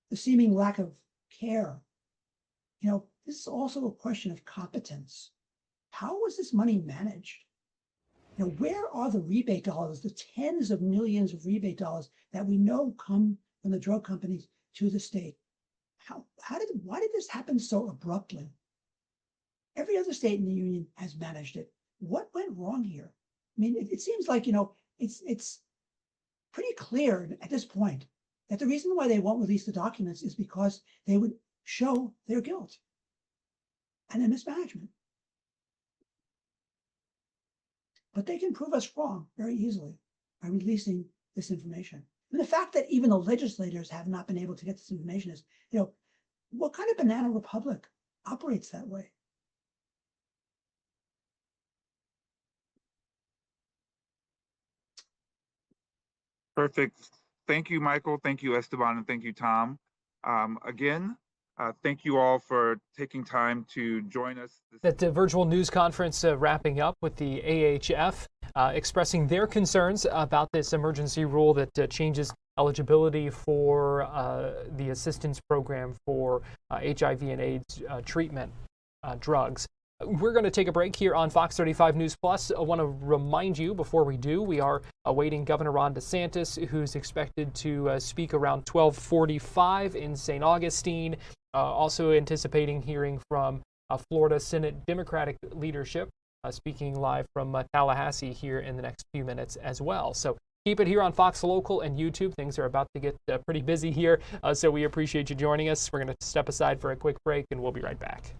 the seeming lack of care, this is also a question of competence. How was this money managed? Where are the rebate dollars, the tens of millions of rebate dollars that we know come from the drug companies to the state? Why did this happen so abruptly? Every other state in the union has managed it. What went wrong here? It seems like, it's pretty clear at this point that the reason why they won't release the documents is because they would show their guilt and their mismanagement. But they can prove us wrong very easily by releasing this information. And the fact that even the legislators have not been able to get this information is, what kind of banana republic operates that way? Perfect. Thank you, Michael. Thank you, Esteban, and thank you, Tom. Again, thank you all for taking time to join us. That virtual news conference wrapping up with the AHF expressing their concerns about this emergency rule that changes eligibility for the assistance program for HIV and AIDS treatment drugs. We're going to take a break here on Fox 35 News Plus. I want to remind you before we do, we are awaiting Governor Ron DeSantis, who's expected to speak around 12:45 in St. Augustine. Also anticipating hearing from Florida Senate Democratic leadership, speaking live from Tallahassee here in the next few minutes as well. So keep it here on Fox Local and YouTube. Things are about to get pretty busy here, so we appreciate you joining us. We're going to step aside for a quick break, and we'll be right back.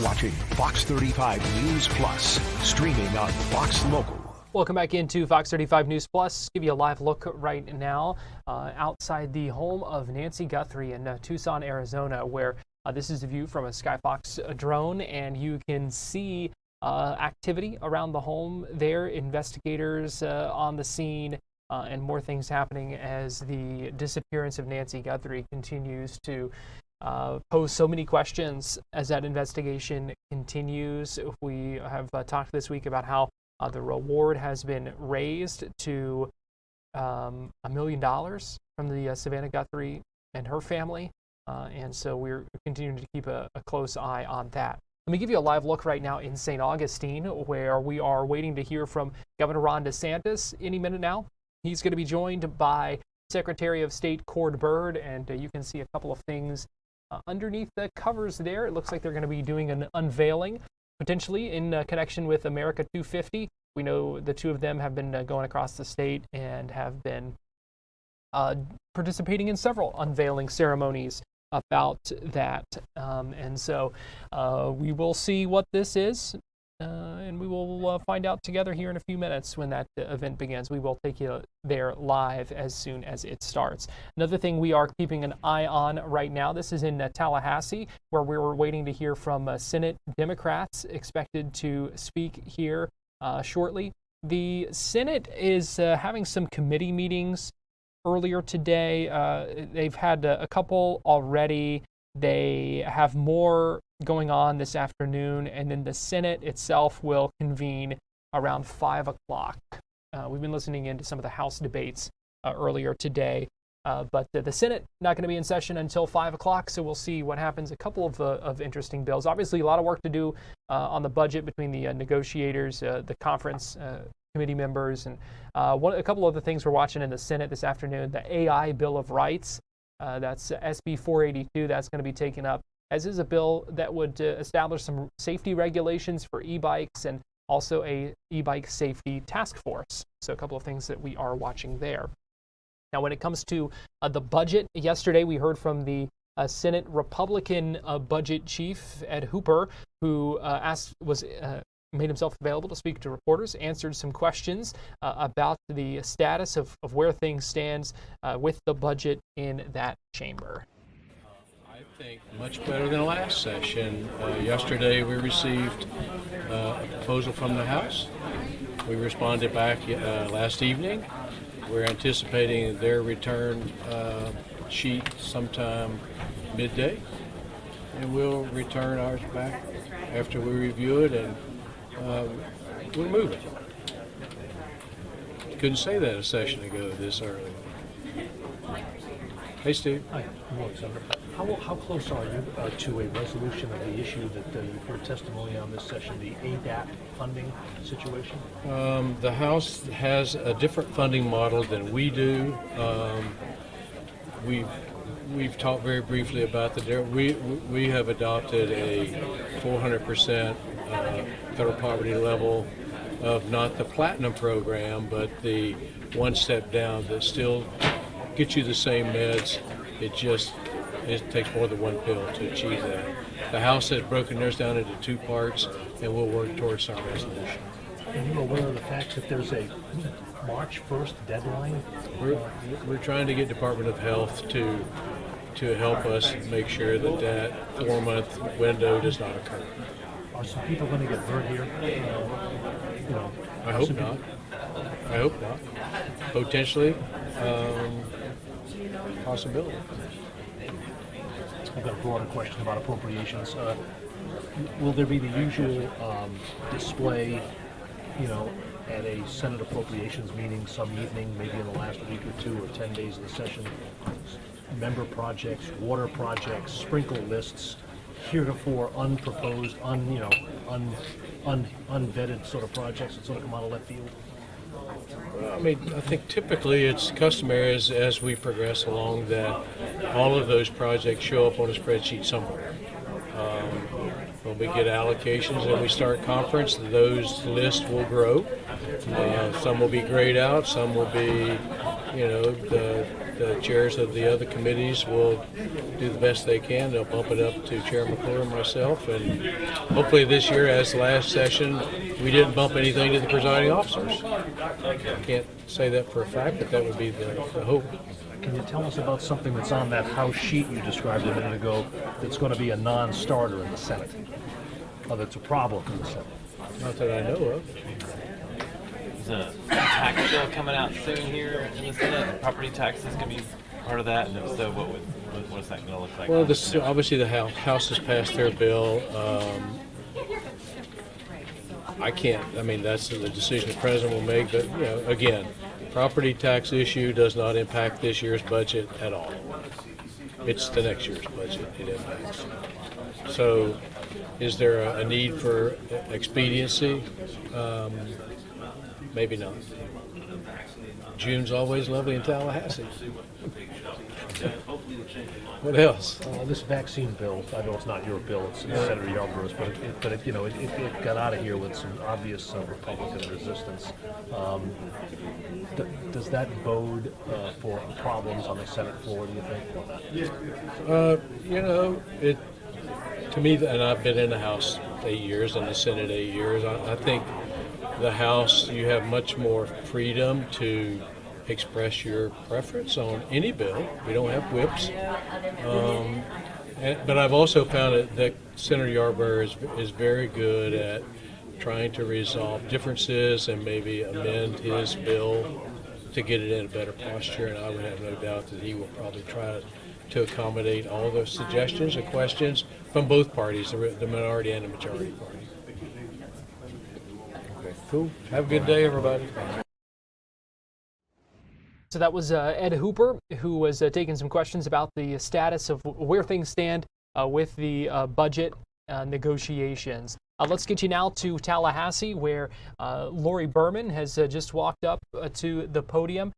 watching Fox 35 News Plus, streaming on Fox Local. Welcome back into Fox 35 News Plus. Give you a live look right now outside the home of Nancy Guthrie in Tucson, Arizona, where this is a view from a Skyfox drone, and you can see activity around the home there, investigators on the scene, and more things happening as the disappearance of Nancy Guthrie continues to pose so many questions as that investigation continues. We have talked this week about how the reward has been raised to $1 million from the Savannah Guthrie and her family, and so we're continuing to keep a close eye on that. Let me give you a live look right now in St. Augustine, where we are waiting to hear from Governor Ron DeSantis any minute now. He's going to be joined by Secretary of State Cord Byrd, and you can see a couple of things underneath the covers there. It looks like they're going to be doing an unveiling, potentially in connection with America 250. We know the two of them have been going across the state and have been participating in several unveiling ceremonies about that. And so we will see what this is, and we will find out together here in a few minutes when that event begins. We will take you there live as soon as it starts. Another thing we are keeping an eye on right now, this is in Tallahassee, where we're waiting to hear from Senate Democrats expected to speak here shortly. The Senate is having some committee meetings earlier today. They've had a couple already. They have more going on this afternoon, and then the Senate itself will convene around 5 o'clock. We've been listening into some of the House debates earlier today, but the Senate not going to be in session until 5 o'clock, so we'll see what happens. A couple of interesting bills. Obviously, a lot of work to do on the budget between the negotiators, the conference committee members, and a couple of the things we're watching in the Senate this afternoon. The AI Bill of Rights, that's SB 482, that's going to be taken up, as is a bill that would establish some safety regulations for e-bikes and also a e-bike safety task force. So a couple of things that we are watching there. Now, when it comes to the budget, yesterday we heard from the Senate Republican budget chief, Ed Hooper, who made himself available to speak to reporters, answered some questions about the status of where things stands with the budget in that chamber. I think much better than last session. Yesterday we received a proposal from the House. We responded back last evening. We're anticipating their return sheet sometime midday, and we'll return ours back after we review it, and we'll move it. Couldn't say that a session ago this early. Hey, Steve. Hi, good morning, Senator. How close are you to a resolution of the issue that you've heard testimony on this session, the ADAP funding situation? The House has a different funding model than we do. We've talked very briefly about we have adopted a 400% federal poverty level of not the platinum program, but the one step down that still gets you the same meds. It takes more than one pill to achieve that. The House has broken theirs down into two parts, and we'll work towards some resolution. And you're aware of the fact that there's a March 1st deadline? We're trying to get Department of Health to help us make sure that 4-month window does not occur. Are some people going to get hurt here? I hope not. I hope not. Potentially, possibility. I've got a broader question about appropriations. Will there be the usual display, at a Senate Appropriations meeting some evening, maybe in the last week or two or 10 days of the session, member projects, water projects, sprinkle lists, heretofore unproposed, unvetted sort of projects that sort of come out of left field? Well, I think typically it's customary as we progress along that all of those projects show up on a spreadsheet somewhere. When we get allocations and we start conference, those lists will grow. Some will be grayed out, some will be the chairs of the other committees will do the best they can. They'll bump it up to Chair McClure and myself, and hopefully this year, as last session, we didn't bump anything to the presiding officers. I can't say that for a fact, but that would be the hope. Can you tell us about something that's on that House sheet you described a minute ago that's going to be a non-starter in the Senate? Oh, that's a problem in the Senate. Not that I know of. There's a tax bill coming out soon here in the Senate. Property taxes going to be part of that, and if so, what's that going to look like? Well, obviously the House has passed their bill. That's the decision the president will make. But again, property tax issue does not impact this year's budget at all. It's the next year's budget it impacts. So, is there a need for expediency? Maybe not. June's always lovely in Tallahassee. What else? This vaccine bill, I know it's not your bill, it's Senator Yarborough's, but it got out of here with some obvious Republican resistance. Does that bode for problems on the Senate floor, do you think? To me, and I've been in the House 8 years and the Senate 8 years, I think the House, you have much more freedom to express your preference on any bill. We don't have whips. But I've also found that Senator Yarborough is very good at trying to resolve differences and maybe amend his bill to get it in a better posture, and I would have no doubt that he will probably try to accommodate all the suggestions and questions from both parties, the minority and the majority party. Okay, cool. Have a good day, everybody. So that was Ed Hooper, who was taking some questions about the status of where things stand with the budget negotiations. Let's get you now to Tallahassee, where Lori Berman has just walked up to the podium.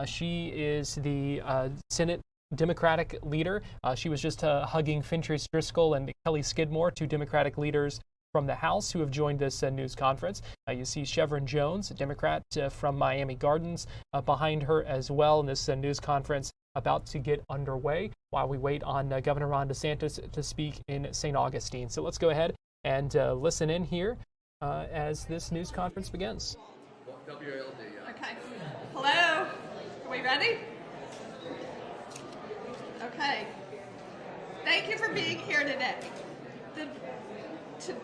She is the Senate Democratic leader. She was just hugging Fentrice Driscoll and Kelly Skidmore, two Democratic leaders from the House who have joined this news conference. You see Chevron Jones, a Democrat from Miami Gardens, behind her as well in this news conference about to get underway while we wait on Governor Ron DeSantis to speak in St. Augustine. So let's go ahead and listen in here as this news conference begins. Okay. Hello. Are we ready? Okay. Thank you for being here today.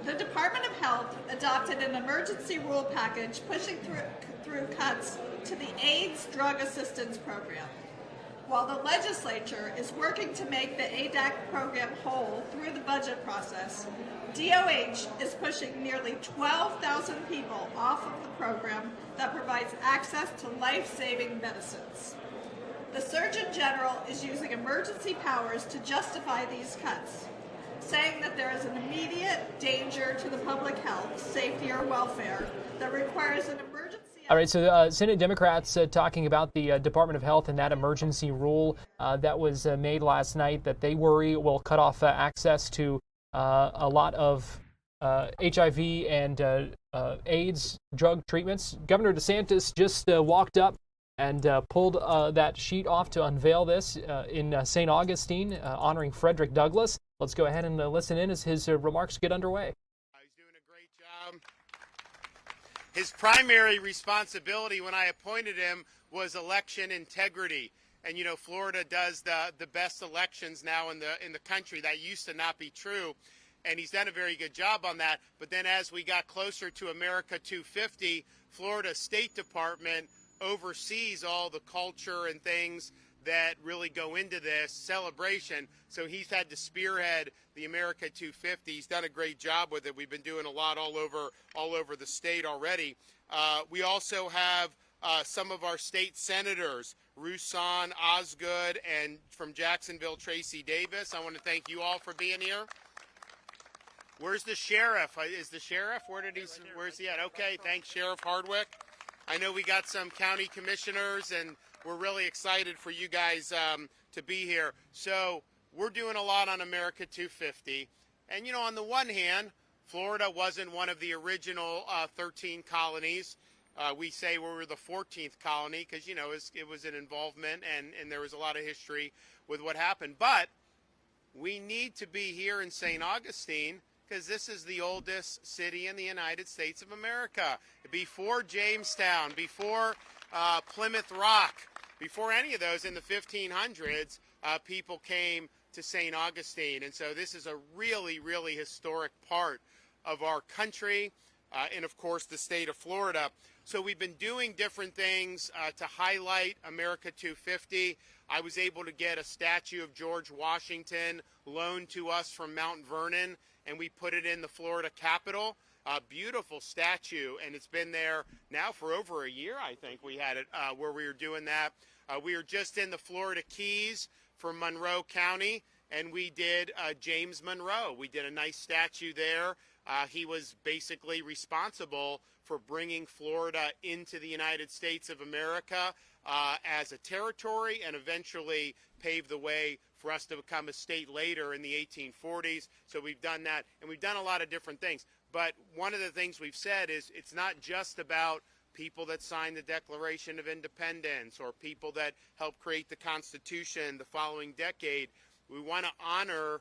The Department of Health adopted an emergency rule package pushing through cuts to the AIDS drug assistance program. While the legislature is working to make the ADAC program whole through the budget process, DOH is pushing nearly 12,000 people off of the program that provides access to life-saving medicines. The Surgeon General is using emergency powers to justify these cuts, saying that there is an immediate danger to the public health, safety, or welfare that requires an emergency. All right, so Senate Democrats talking about the Department of Health and that emergency rule that was made last night that they worry will cut off access to a lot of HIV and AIDS drug treatments. Governor DeSantis just walked up and pulled that sheet off to unveil this in St. Augustine, honoring Frederick Douglass. Let's go ahead and listen in as his remarks get underway. He's doing a great job. His primary responsibility when I appointed him was election integrity. And Florida does the best elections now in the country. That used to not be true. And he's done a very good job on that. But then as we got closer to America 250, Florida State Department oversees all the culture and things that really go into this celebration. So he's had to spearhead the America 250. He's done a great job with it. We've been doing a lot all over the state already. We also have some of our state senators, Rusan Osgood, and from Jacksonville, Tracy Davis. I want to thank you all for being here. Where's the sheriff? Is the sheriff? Where's he at? Okay, thanks, Sheriff Hardwick. I know we got some county commissioners, and we're really excited for you guys to be here. So we're doing a lot on America 250. And, on the one hand, Florida wasn't one of the original 13 colonies. We say we were the 14th colony because, you know, it was an involvement and there was a lot of history with what happened. But we need to be here in St. Augustine because this is the oldest city in the United States of America. Before Jamestown, before Plymouth Rock, before any of those in the 1500s, people came to St. Augustine. And so this is a really, really historic part of our country and, of course, the state of Florida. So we've been doing different things to highlight America 250. I was able to get a statue of George Washington loaned to us from Mount Vernon, and we put it in the Florida Capitol. A beautiful statue, and it's been there now for over a year, I think we had it, where we were doing that. We were just in the Florida Keys for Monroe County, and we did James Monroe. We did a nice statue there. He was basically responsible for bringing Florida into the United States of America as a territory and eventually paved the way for us to become a state later in the 1840s. So we've done that, and we've done a lot of different things. But one of the things we've said is it's not just about people that signed the Declaration of Independence or people that helped create the Constitution the following decade. We want to honor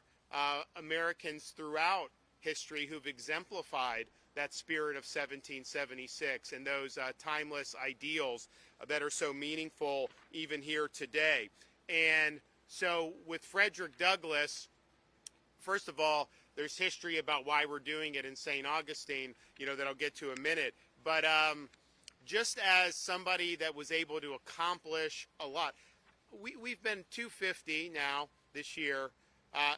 Americans throughout history who've exemplified that spirit of 1776 and those timeless ideals that are so meaningful even here today. And so with Frederick Douglass, first of all, there's history about why we're doing it in St. Augustine, you know, that I'll get to in a minute. But just as somebody that was able to accomplish a lot, we've been 250 now this year.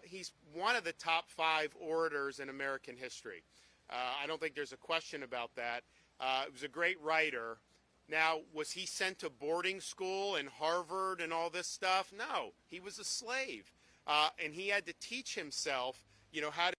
He's one of the top 5 orators in American history. I don't think there's a question about that. He was a great writer. Now, was he sent to boarding school and Harvard and all this stuff? No, he was a slave. And he had to teach himself, you know, how to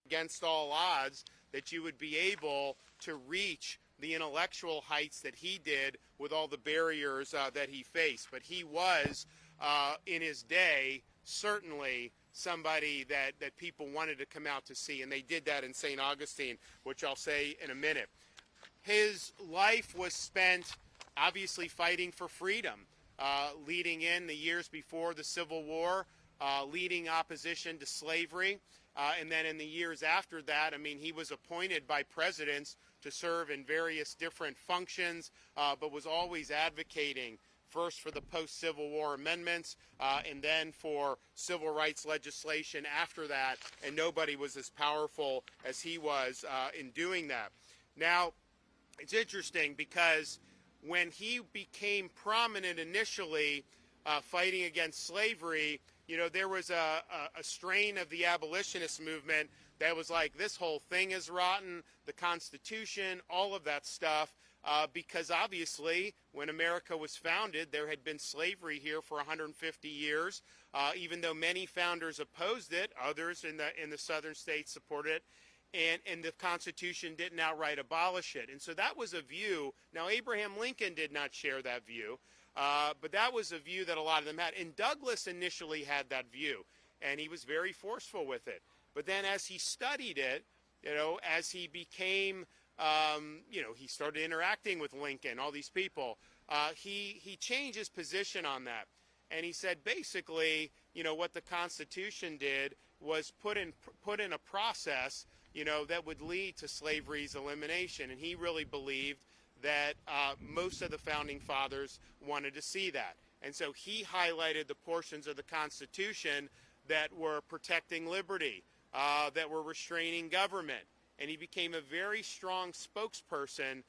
against all odds that you would be able to reach the intellectual heights that he did with all the barriers that he faced. But he was, in his day, certainly somebody that people wanted to come out to see, and they did that in St. Augustine, which I'll say in a minute. His life was spent obviously fighting for freedom, leading in the years before the Civil War, leading opposition to slavery. And then in the years after that, I mean, he was appointed by presidents to serve in various different functions, but was always advocating first for the post-Civil War amendments and then for civil rights legislation after that. And nobody was as powerful as he was in doing that. Now, it's interesting because when he became prominent initially fighting against slavery, you know, there was a strain of the abolitionist movement that was like, this whole thing is rotten, the Constitution, all of that stuff, because obviously when America was founded, there had been slavery here for 150 years. Even though many founders opposed it, others in the southern states supported it, and the Constitution didn't outright abolish it. And so that was a view. Now, Abraham Lincoln did not share that view. But that was a view that a lot of them had. And Douglass initially had that view, and he was very forceful with it. But then as he studied it, you know, as he became, you know, he started interacting with Lincoln, all these people, he changed his position on that. And he said basically, you know, what the Constitution did was put in a process, you know, that would lead to slavery's elimination. And he really believed that most of the founding fathers wanted to see that. And so he highlighted the portions of the Constitution that were protecting liberty, that were restraining government. And he became a very strong spokesperson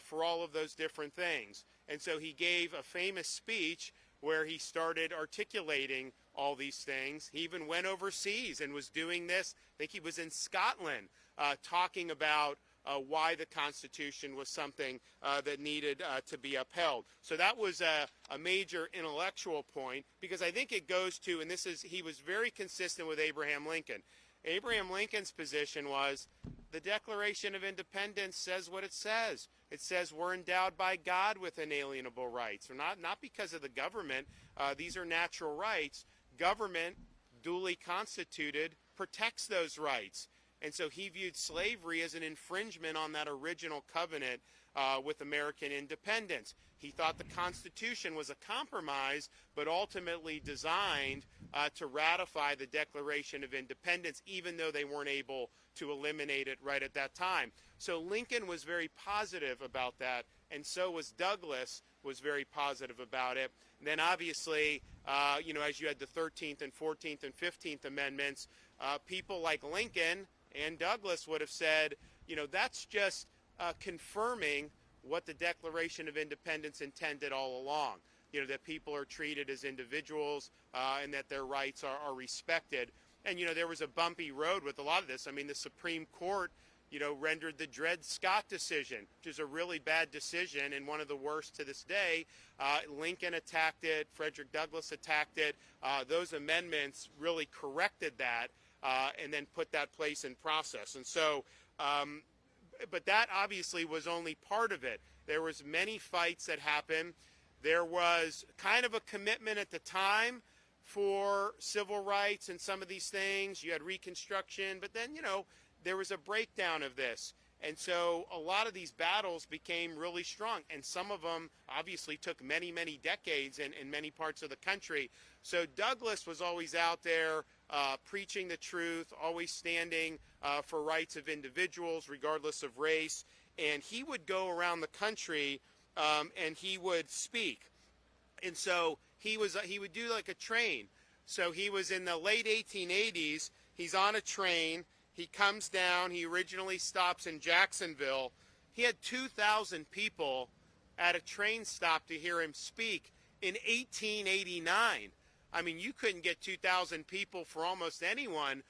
for all of those different things. And so he gave a famous speech where he started articulating all these things. He even went overseas and was doing this. I think he was in Scotland talking about why the Constitution was something that needed to be upheld. So that was a major intellectual point, because I think it goes to, and he was very consistent with Abraham Lincoln. Abraham Lincoln's position was the Declaration of Independence says what it says. It says we're endowed by God with inalienable rights, or not because of the government. These are natural rights. Government, duly constituted, protects those rights. And so he viewed slavery as an infringement on that original covenant with American independence. He thought the Constitution was a compromise, but ultimately designed to ratify the Declaration of Independence, even though they weren't able to eliminate it right at that time. So Lincoln was very positive about that, and so was Douglas was very positive about it. And then obviously, as you had the 13th and 14th and 15th Amendments, people like Lincoln and Douglas would have said, that's just confirming what the Declaration of Independence intended all along, that people are treated as individuals and that their rights are respected. And, there was a bumpy road with a lot of this. I mean, the Supreme Court, rendered the Dred Scott decision, which is a really bad decision and one of the worst to this day. Lincoln attacked it. Frederick Douglass attacked it. Those amendments really corrected that and then put that place in process. And so, but that obviously was only part of it. There was many fights that happened. There was kind of a commitment at the time for civil rights and some of these things. You had Reconstruction, but then, there was a breakdown of this. And so a lot of these battles became really strong, and some of them obviously took many, many decades in many parts of the country. So Douglas was always out there preaching the truth, always standing for rights of individuals regardless of race. And he would go around the country and he would speak. And so he would do like a train. So he was in the late 1880s. He's on a train. He comes down. He originally stops in Jacksonville. He had 2,000 people at a train stop to hear him speak in 1889. I mean, you couldn't get 2,000 people for almost anyone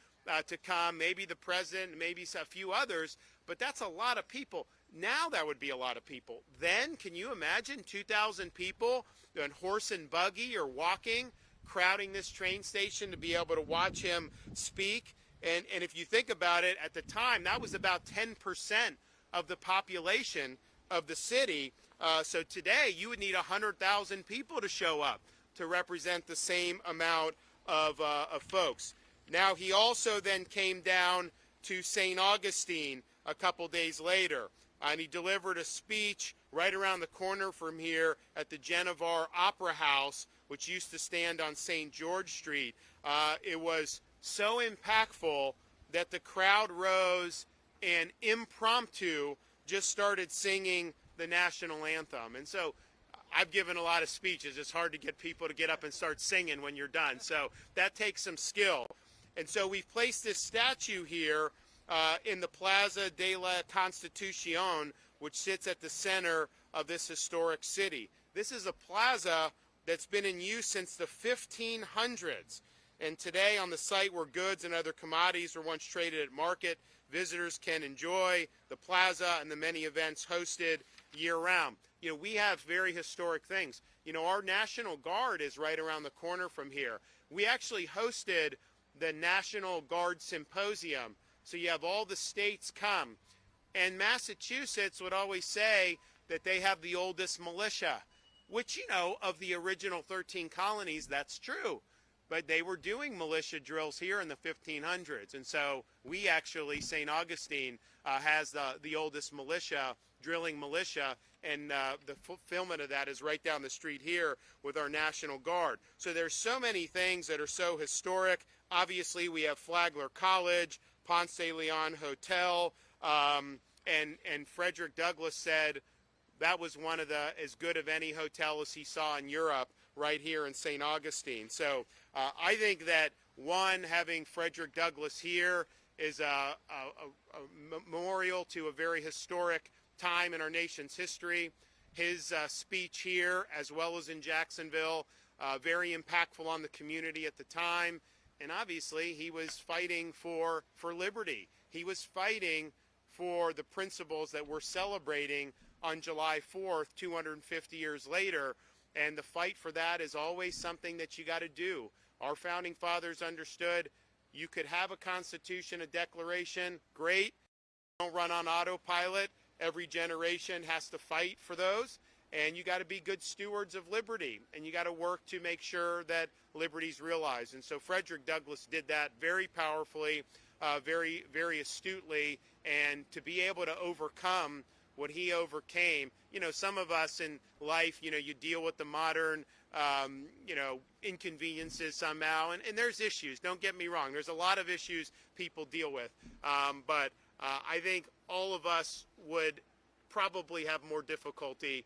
to come, maybe the president, maybe a few others, but that's a lot of people. Now that would be a lot of people. Then, can you imagine 2,000 people on horse and buggy or walking, crowding this train station to be able to watch him speak? And if you think about it, at the time, that was about 10% of the population of the city. So today, you would need 100,000 people to show up to represent the same amount of folks. Now, he also then came down to St. Augustine a couple days later, and he delivered a speech right around the corner from here at the Genevar Opera House, which used to stand on St. George Street. It was so impactful that the crowd rose and impromptu just started singing the national anthem. And so I've given a lot of speeches. It's hard to get people to get up and start singing when you're done. So that takes some skill. And so we've placed this statue here in the Plaza de la Constitución, which sits at the center of this historic city. This is a plaza that's been in use since the 1500s. And today on the site where goods and other commodities were once traded at market, visitors can enjoy the plaza and the many events hosted year-round. We have very historic things. Our National Guard is right around the corner from here. We actually hosted the National Guard Symposium. So you have all the states come. And Massachusetts would always say that they have the oldest militia, which, of the original 13 colonies, that's true. But they were doing militia drills here in the 1500s. And so we actually, St. Augustine, has the oldest militia, drilling militia, and the fulfillment of that is right down the street here with our National Guard. So there's so many things that are so historic. Obviously, we have Flagler College, Ponce de Leon Hotel, and Frederick Douglass said that was one of the as good of any hotel as he saw in Europe right here in St. Augustine. So I think that, one, having Frederick Douglass here is a memorial to a very historic time in our nation's history. His speech here, as well as in Jacksonville, very impactful on the community at the time. And obviously, he was fighting for liberty. He was fighting for the principles that we're celebrating on July 4th, 250 years later. And the fight for that is always something that you got to do. Our founding fathers understood you could have a constitution, a declaration, great. Don't run on autopilot. Every generation has to fight for those. and you got to be good stewards of liberty, and you got to work to make sure that liberty's realized. And so Frederick Douglass did that very powerfully, very, very astutely, and to be able to overcome what he overcame. You know, some of us in life, you know, you deal with the modern, you know, inconveniences somehow, and there's issues. Don't get me wrong. There's a lot of issues people deal with, but I think all of us would probably have more difficulty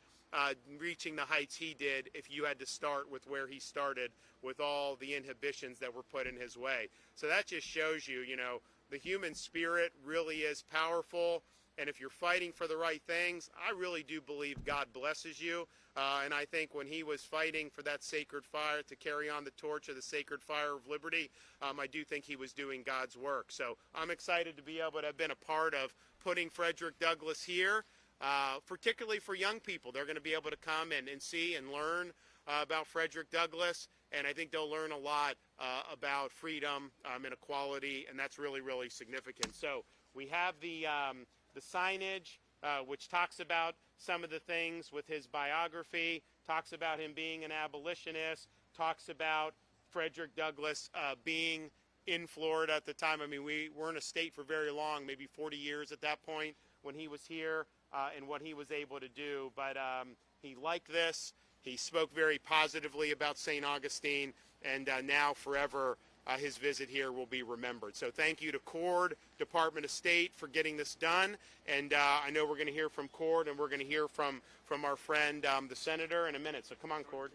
reaching the heights he did if you had to start with where he started, with all the inhibitions that were put in his way. So that just shows you, you know, the human spirit really is powerful. And if you're fighting for the right things, I really do believe God blesses you. And I think when he was fighting for that sacred fire, to carry on the torch of the sacred fire of liberty, I do think he was doing God's work. So I'm excited to be able to have been a part of putting Frederick Douglass here, particularly for young people. They're going to be able to come and see and learn about Frederick Douglass. And I think they'll learn a lot about freedom and equality, and that's really, really significant. So we have the signage, which talks about some of the things with his biography, talks about him being an abolitionist, talks about Frederick Douglass being in Florida at the time. I mean, we weren't a state for very long, maybe 40 years at that point when he was here, and what he was able to do. But he liked this. He spoke very positively about St. Augustine, and now forever his visit here will be remembered. So thank you to Cord, Department of State, for getting this done. And I know we're going to hear from Cord, and we're going to hear from our friend, the Senator, in a minute. So come on, Cord.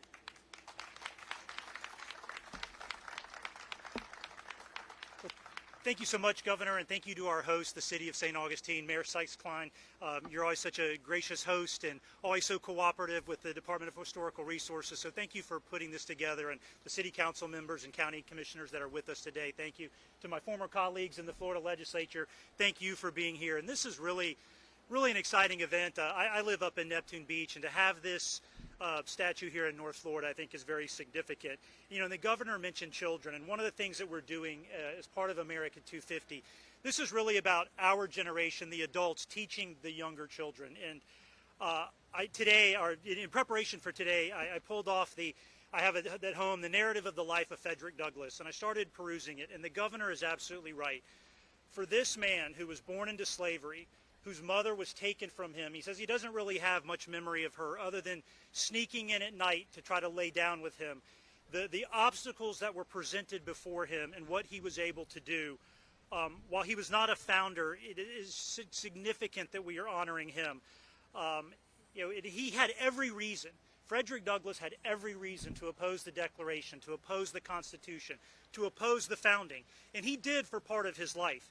Thank you so much, Governor, and thank you to our host, the City of St. Augustine, Mayor Sykes-Klein. You're always such a gracious host and always so cooperative with the Department of Historical Resources. So thank you for putting this together, and the City Council members and County Commissioners that are with us today. Thank you to my former colleagues in the Florida Legislature. Thank you for being here. And this is really an exciting event. I live up in Neptune Beach, and to have this statue here in North Florida, I think, is very significant. You know, the governor mentioned children, and one of the things that we're doing as part of America 250, this is really about our generation, the adults, teaching the younger children. And in preparation for today, I pulled off I have at home the narrative of the life of Frederick Douglass, and I started perusing it, and the governor is absolutely right. For this man who was born into slavery, whose mother was taken from him, he says he doesn't really have much memory of her other than sneaking in at night to try to lay down with him. The obstacles that were presented before him and what he was able to do, while he was not a founder, it is significant that we are honoring him. He had every reason. Frederick Douglass had every reason to oppose the Declaration, to oppose the Constitution, to oppose the founding, and he did for part of his life.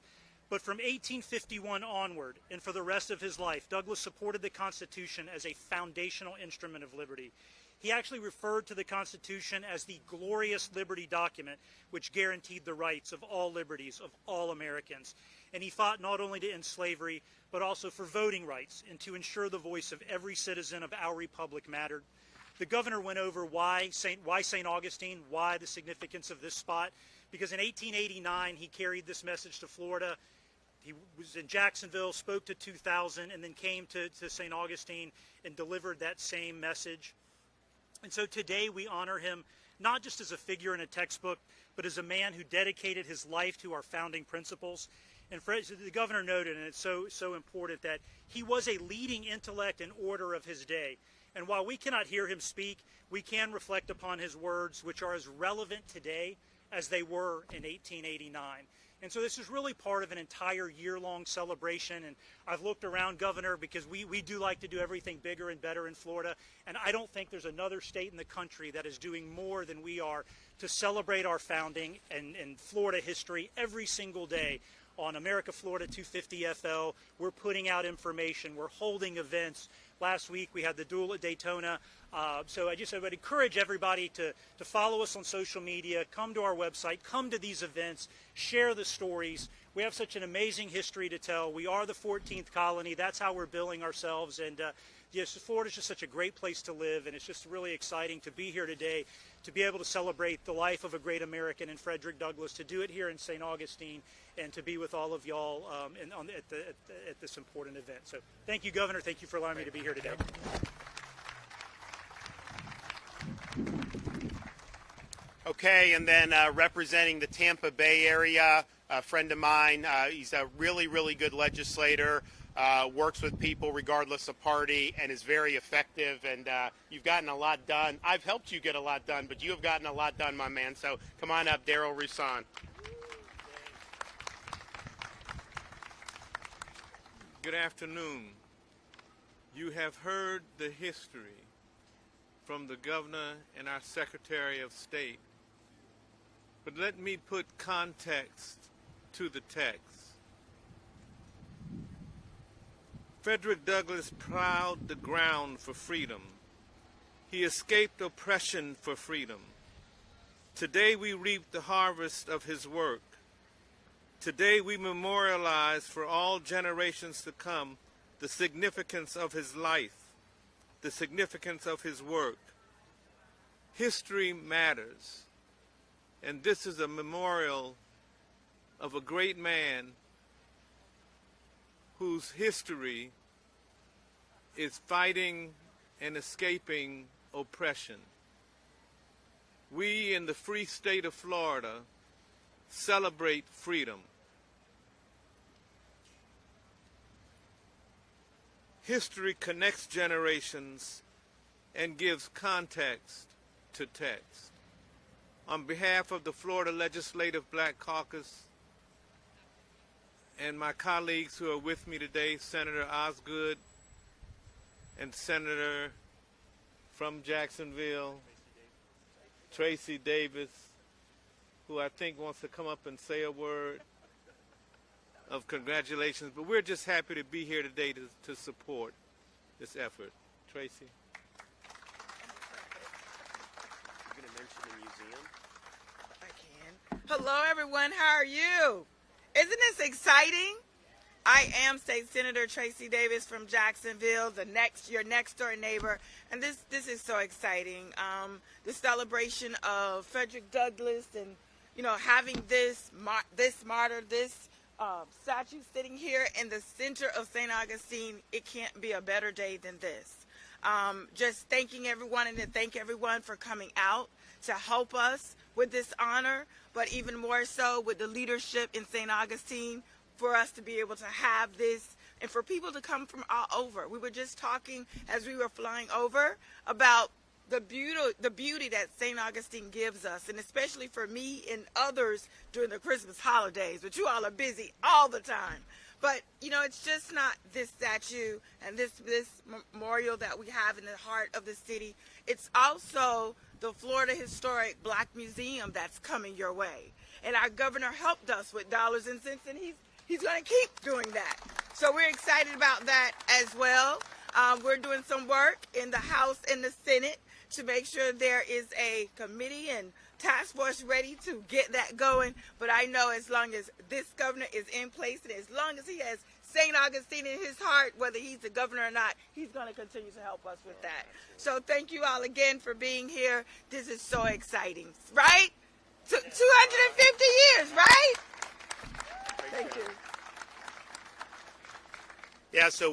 But from 1851 onward, and for the rest of his life, Douglass supported the Constitution as a foundational instrument of liberty. He actually referred to the Constitution as the glorious liberty document, which guaranteed the rights of all liberties of all Americans. And he fought not only to end slavery, but also for voting rights and to ensure the voice of every citizen of our republic mattered. The governor went over why St. Augustine, why the significance of this spot, because in 1889 he carried this message to Florida. He was in Jacksonville, spoke to 2,000, and then came to St. Augustine and delivered that same message. And so today we honor him not just as a figure in a textbook, but as a man who dedicated his life to our founding principles. And the governor noted, and it's so important, that he was a leading intellect and orator of his day. And while we cannot hear him speak, we can reflect upon his words, which are as relevant today as they were in 1889. And so this is really part of an entire year-long celebration. And I've looked around, Governor, because we do like to do everything bigger and better in Florida. And I don't think there's another state in the country that is doing more than we are to celebrate our founding and Florida history every single day. On America Florida 250 FL, we're putting out information, we're holding events. Last week we had the duel at Daytona. So I would encourage everybody to follow us on social media, come to our website, come to these events, share the stories. We have such an amazing history to tell. We are the 14th colony. That's how we're billing ourselves. And yes, Florida's just such a great place to live, and it's just really exciting to be here today, to be able to celebrate the life of a great American in Frederick Douglass, to do it here in St. Augustine, and to be with all of y'all at this important event. So thank you, Governor. Thank you for allowing me to be here today. Okay, and then representing the Tampa Bay area, a friend of mine. He's a really, really good legislator, works with people regardless of party, and is very effective. And you've gotten a lot done. I've helped you get a lot done, but you have gotten a lot done, my man. So come on up, Daryl Roussan. Good afternoon. You have heard the history from the governor and our Secretary of State. But let me put context to the text. Frederick Douglass plowed the ground for freedom. He escaped oppression for freedom. Today we reap the harvest of his work. Today we memorialize for all generations to come the significance of his life, the significance of his work. History matters. And this is a memorial of a great man whose history is fighting and escaping oppression. We in the free state of Florida celebrate freedom. History connects generations and gives context to text. On behalf of the Florida Legislative Black Caucus and my colleagues who are with me today, Senator Osgood and Senator from Jacksonville, Tracy Davis, who I think wants to come up and say a word of congratulations, but we're just happy to be here today to support this effort. Tracy. Hello, everyone. How are you? Isn't this exciting? I am State Senator Tracy Davis from Jacksonville, your next door neighbor, and this is so exciting. The celebration of Frederick Douglass, and having this martyr, this statue sitting here in the center of St. Augustine. It can't be a better day than this. Just thanking everyone, and to thank everyone for coming out to help us with this honor, but even more so with the leadership in St. Augustine for us to be able to have this and for people to come from all over. We were just talking as we were flying over about the beauty that St. Augustine gives us, and especially for me and others during the Christmas holidays, but you all are busy all the time. But, it's just not this statue and this memorial that we have in the heart of the city. It's also the Florida Historic Black Museum that's coming your way. And our governor helped us with dollars and cents, and he's going to keep doing that. So we're excited about that as well. We're doing some work in the House and the Senate to make sure there is a committee and task force ready to get that going. But I know as long as this governor is in place, and as long as he has St. Augustine in his heart, whether he's the governor or not, he's going to continue to help us with that. So thank you all again for being here. This is so exciting, right? 250 years, right? Thank you. Yeah, so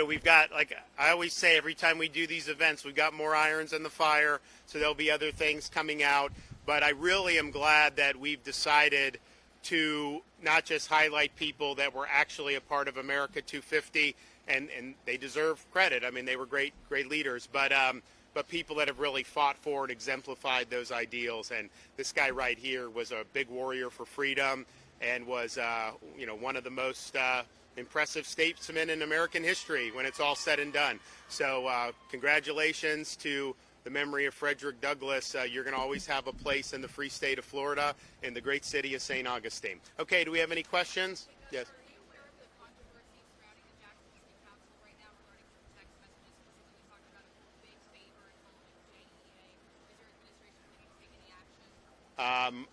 we've got, like I always say, every time we do these events, we've got more irons in the fire, so there'll be other things coming out. But I really am glad that we've decided to not just highlight people that were actually a part of America 250, and they deserve credit. I mean, they were great leaders, but people that have really fought for and exemplified those ideals. And this guy right here was a big warrior for freedom, and was one of the most impressive statesmen in American history when it's all said and done. So congratulations to the memory of Frederick Douglass. You're going to always have a place in the free state of Florida, in the great city of St. Augustine. Okay, do we have any questions? Yes.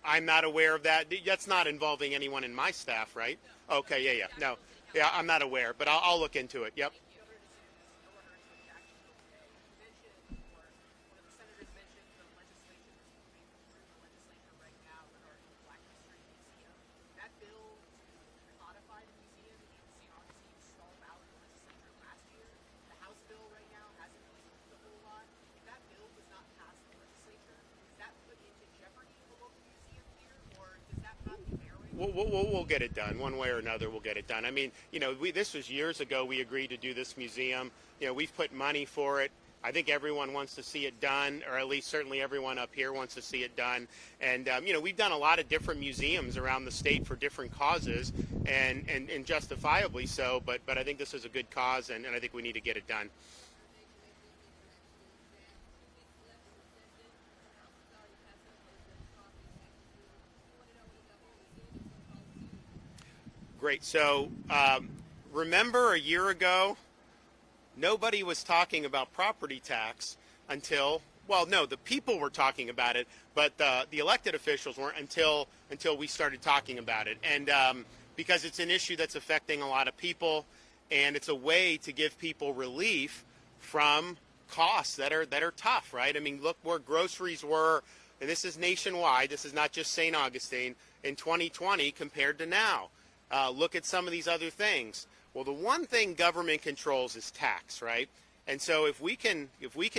I'm not aware of that. That's not involving anyone in my staff, right? Okay, yeah. No. Yeah, I'm not aware, but I'll look into it. Yep. we'll get it done one way or another. We'll get it done. I mean, this was years ago. We agreed to do this museum. We've put money for it. I think everyone wants to see it done, or at least certainly everyone up here wants to see it done. And we've done a lot of different museums around the state for different causes, and justifiably so. But I think this is a good cause, and I think we need to get it done. Great. So remember a year ago, nobody was talking about property tax until, well, no, the people were talking about it, but the elected officials weren't until we started talking about it. And because it's an issue that's affecting a lot of people, and it's a way to give people relief from costs that are tough, right? I mean, look where groceries were, and this is nationwide. This is not just St. Augustine, in 2020 compared to now. Look at some of these other things. Well, the one thing government controls is tax, right? And so if we can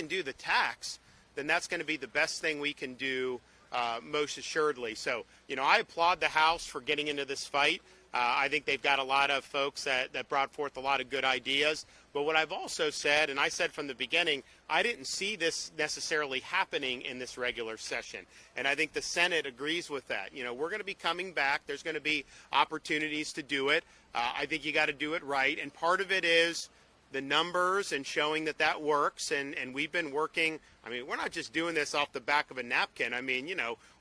do the tax, then that's going to be the best thing we can do, most assuredly. So, I applaud the House for getting into this fight. I think they've got a lot of folks that brought forth a lot of good ideas. But what I've also said, and I said from the beginning, I didn't see this necessarily happening in this regular session. And I think the Senate agrees with that. We're going to be coming back. There's going to be opportunities to do it. I think you got to do it right. And part of it is the numbers and showing that works. And we've been working. I mean, we're not just doing this off the back of a napkin. I mean,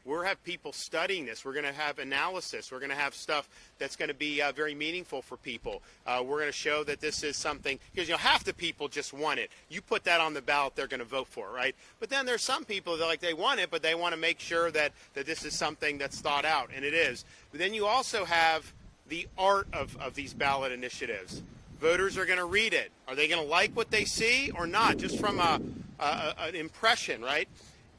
we'll have people studying this. We're going to have analysis. We're going to have stuff that's going to be very meaningful for people. We're going to show that this is something, because half the people just want it. You put that on the ballot, they're going to vote for it, right? But then there's some people that they want it, but they want to make sure that this is something that's thought out, and it is. But then you also have the art of these ballot initiatives. Voters are going to read it. Are they going to like what they see or not? Just from an impression, right?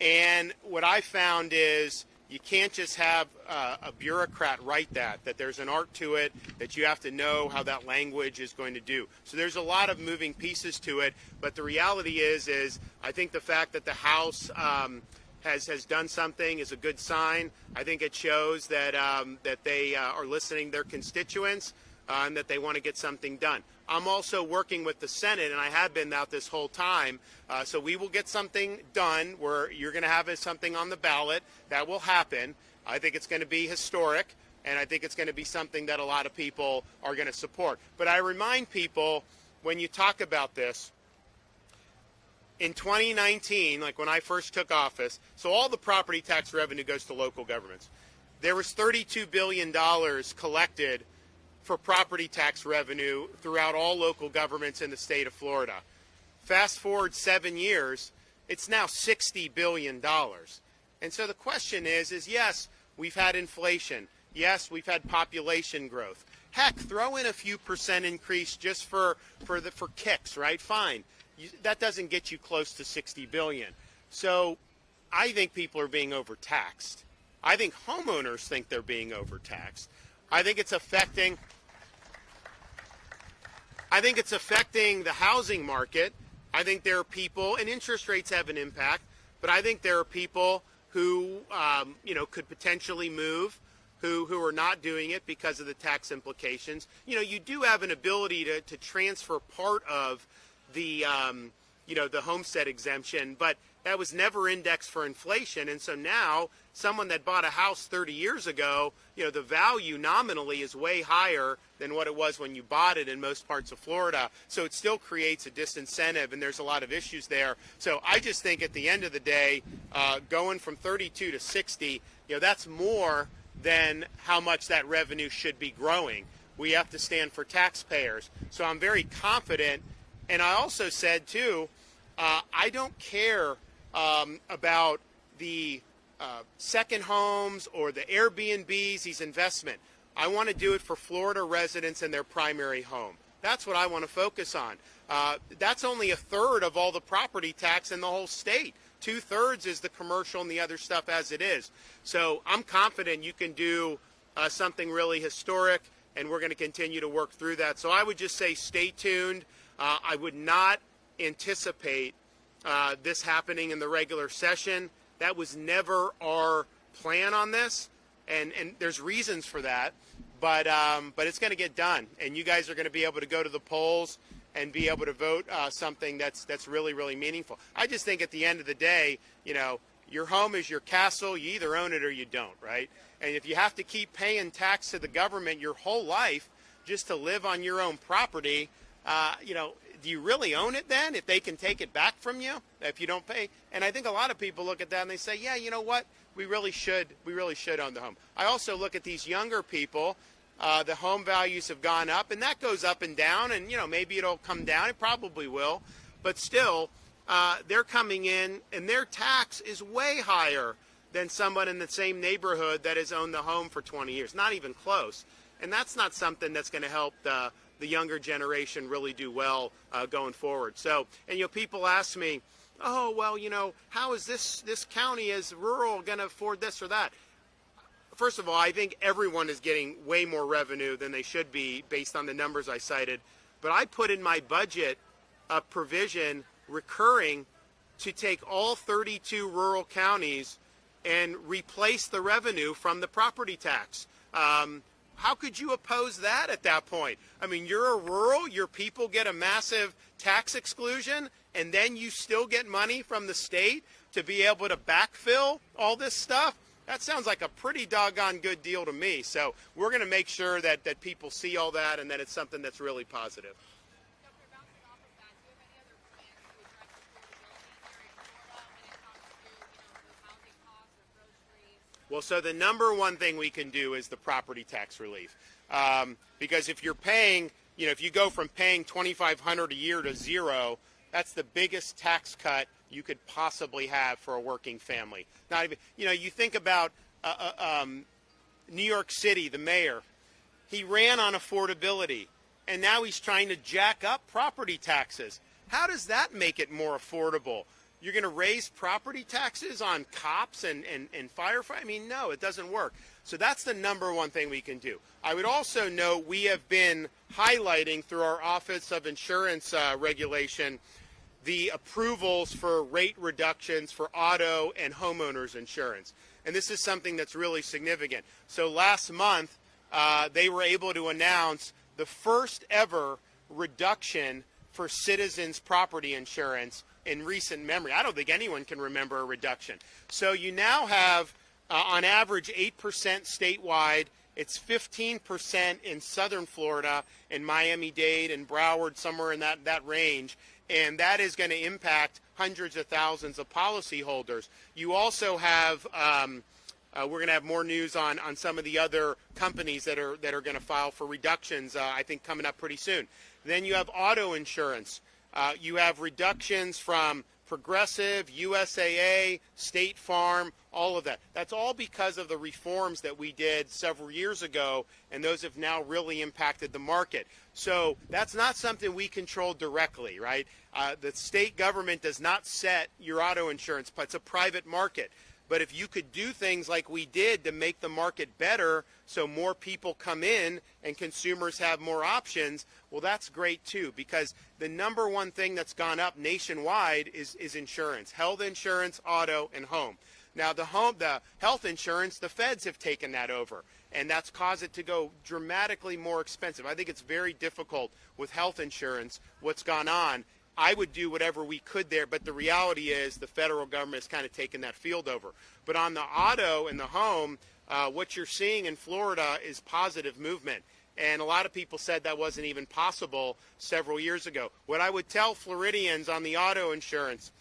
And what I found is you can't just have a bureaucrat write that there's an art to it, that you have to know how that language is going to do. So there's a lot of moving pieces to it, but the reality is I think the fact that the House has done something is a good sign. I think it shows that they are listening to their constituents and that they want to get something done. I'm also working with the Senate, and I have been out this whole time, so we will get something done where you're going to have something on the ballot. That will happen. I think it's going to be historic, and I think it's going to be something that a lot of people are going to support. But I remind people, when you talk about this, in 2019, like when I first took office, so all the property tax revenue goes to local governments. There was $32 billion collected for property tax revenue throughout all local governments in the state of Florida. Fast forward 7 years, it's now $60 billion. And so the question is yes, we've had inflation. Yes, we've had population growth. Heck, throw in a few percent increase just for kicks, right? Fine. That doesn't get you close to $60 billion. So I think people are being overtaxed. I think homeowners think they're being overtaxed. I think it's affecting the housing market. I think there are people, and interest rates have an impact, but I think there are people who, could potentially move, who are not doing it because of the tax implications. You do have an ability to transfer part of the homestead exemption, but that was never indexed for inflation. And so now someone that bought a house 30 years ago, the value nominally is way higher than what it was when you bought it in most parts of Florida. So it still creates a disincentive, and there's a lot of issues there. So I just think at the end of the day, going from 32 to 60, that's more than how much that revenue should be growing. We have to stand for taxpayers. So I'm very confident. And I also said, too, I don't care about the second homes or the Airbnbs, these investment. I want to do it for Florida residents and their primary home. That's what I want to focus on. That's only a third of all the property tax in the whole state. 2/3 is the commercial and the other stuff as it is. So I'm confident you can do something really historic, and we're going to continue to work through that. So I would just say stay tuned. I would not anticipate this happening in the regular session. That was never our plan on this, and there's reasons for that. but it's going to get done, and you guys are going to be able to go to the polls and be able to vote something that's really, really meaningful. I just think at the end of the day, you know, your home is your castle. You either own it or you don't, right? And if you have to keep paying tax to the government your whole life just to live on your own property, you know, do you really own it then if they can take it back from you if you don't pay? And I think a lot of people look at that and they say, yeah, you know what? We really should own the home. I also look at these younger people. The home values have gone up, and that goes up and down, and, you know, maybe it'll come down. It probably will. But still, they're coming in, and their tax is way higher than someone in the same neighborhood that has owned the home for 20 years. Not even close. And that's not something that's going to help the younger generation really do well going forward. So, and, you know, people ask me, oh, well, you know, how is this county as rural going to afford this or that? First of all, I think everyone is getting way more revenue than they should be based on the numbers I cited. But I put in my budget a provision recurring to take all 32 rural counties and replace the revenue from the property tax. How could you oppose that at that point? I mean, you're a rural, your people get a massive tax exclusion, and then you still get money from the state to be able to backfill all this stuff? That sounds like a pretty doggone good deal to me. So we're going to make sure that people see all that and that it's something that's really positive. Well, so the number one thing we can do is the property tax relief. Because if you're paying, you know, if you go from paying $2,500 a year to zero, that's the biggest tax cut you could possibly have for a working family. Not even, you know, you think about New York City, the mayor. He ran on affordability, and now he's trying to jack up property taxes. How does that make it more affordable? You're going to raise property taxes on cops and firefighters? I mean, no, it doesn't work. So that's the number one thing we can do. I would also note we have been highlighting through our Office of Insurance Regulation the approvals for rate reductions for auto and homeowners insurance. And this is something that's really significant. So last month, they were able to announce the first ever reduction for citizens' property insurance in recent memory. I don't think anyone can remember a reduction. So you now have, on average, 8% statewide. It's 15% in southern Florida, in Miami-Dade and Broward, somewhere in that range. And that is going to impact hundreds of thousands of policyholders. You also have, we're going to have more news on some of the other companies that are going to file for reductions, I think, coming up pretty soon. Then you have auto insurance. You have reductions from Progressive, USAA, State Farm, all of that. That's all because of the reforms that we did several years ago, and those have now really impacted the market. So that's not something we control directly, right? The state government does not set your auto insurance, but it's a private market. But if you could do things like we did to make the market better so more people come in and consumers have more options, well, that's great too, because the number one thing that's gone up nationwide is insurance, health insurance, auto, and home. Now, the health insurance, the feds have taken that over, and that's caused it to go dramatically more expensive. I think it's very difficult with health insurance, what's gone on. I would do whatever we could there, but the reality is the federal government has kind of taken that field over. But on the auto and the home, what you're seeing in Florida is positive movement. And a lot of people said that wasn't even possible several years ago. What I would tell Floridians on the auto insurance,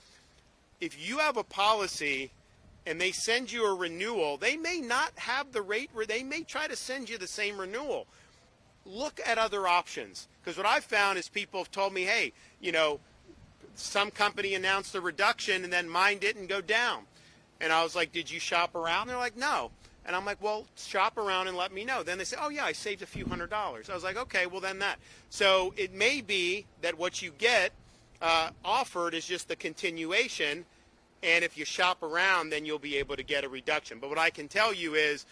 if you have a policy and they send you a renewal, they may not have the rate, they may try to send you the same renewal. Look at other options, because what I've found is people have told me, hey, you know, some company announced a reduction and then mine didn't go down. And I was like, did you shop around? They're like, no. And I'm like, well, shop around and let me know. Then they say, oh, yeah, I saved a few $100s. I was like, okay, well, then that. So it may be that what you get offered is just the continuation, and if you shop around, then you'll be able to get a reduction. But what I can tell you is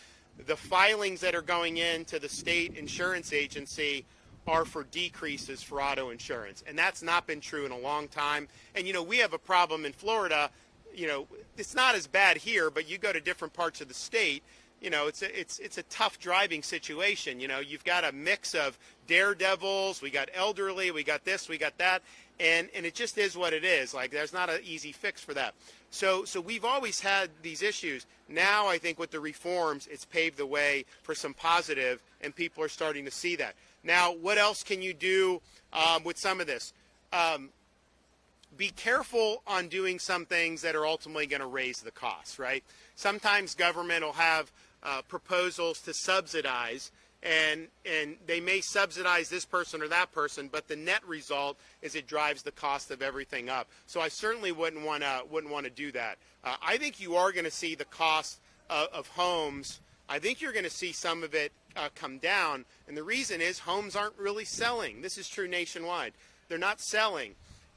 the filings that are going into the state insurance agency are for decreases for auto insurance. And that's not been true in a long time. And, you know, we have a problem in Florida. You know, it's not as bad here, but you go to different parts of the state it's a tough driving situation. You've got a mix of daredevils, we got elderly, we got this, we got that, and it just is what it is. Like, there's not an easy fix for that. So we've always had these issues. Now I think with the reforms, it's paved the way for some positive, and people are starting to see that. Now, what else can you do with some of this? Be careful on doing some things that are ultimately going to raise the costs, right? Sometimes government will have proposals to subsidize, and they may subsidize this person or that person, but the net result is it drives the cost of everything up. So I certainly wouldn't want to do that. I think you are going to see the cost of homes. I think you're going to see some of it come down, and the reason is homes aren't really selling. This is true nationwide. They're not selling.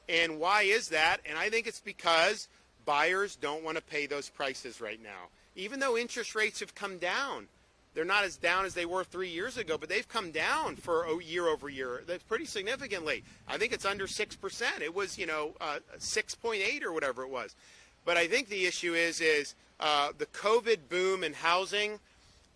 And why is that? And I think it's because buyers don't want to pay those prices right now. Even though interest rates have come down, they're not as down as they were 3 years ago, but they've come down for year over year. That's pretty significantly. I think it's under 6%. It was, 6.8 or whatever it was. But I think the issue is the COVID boom in housing.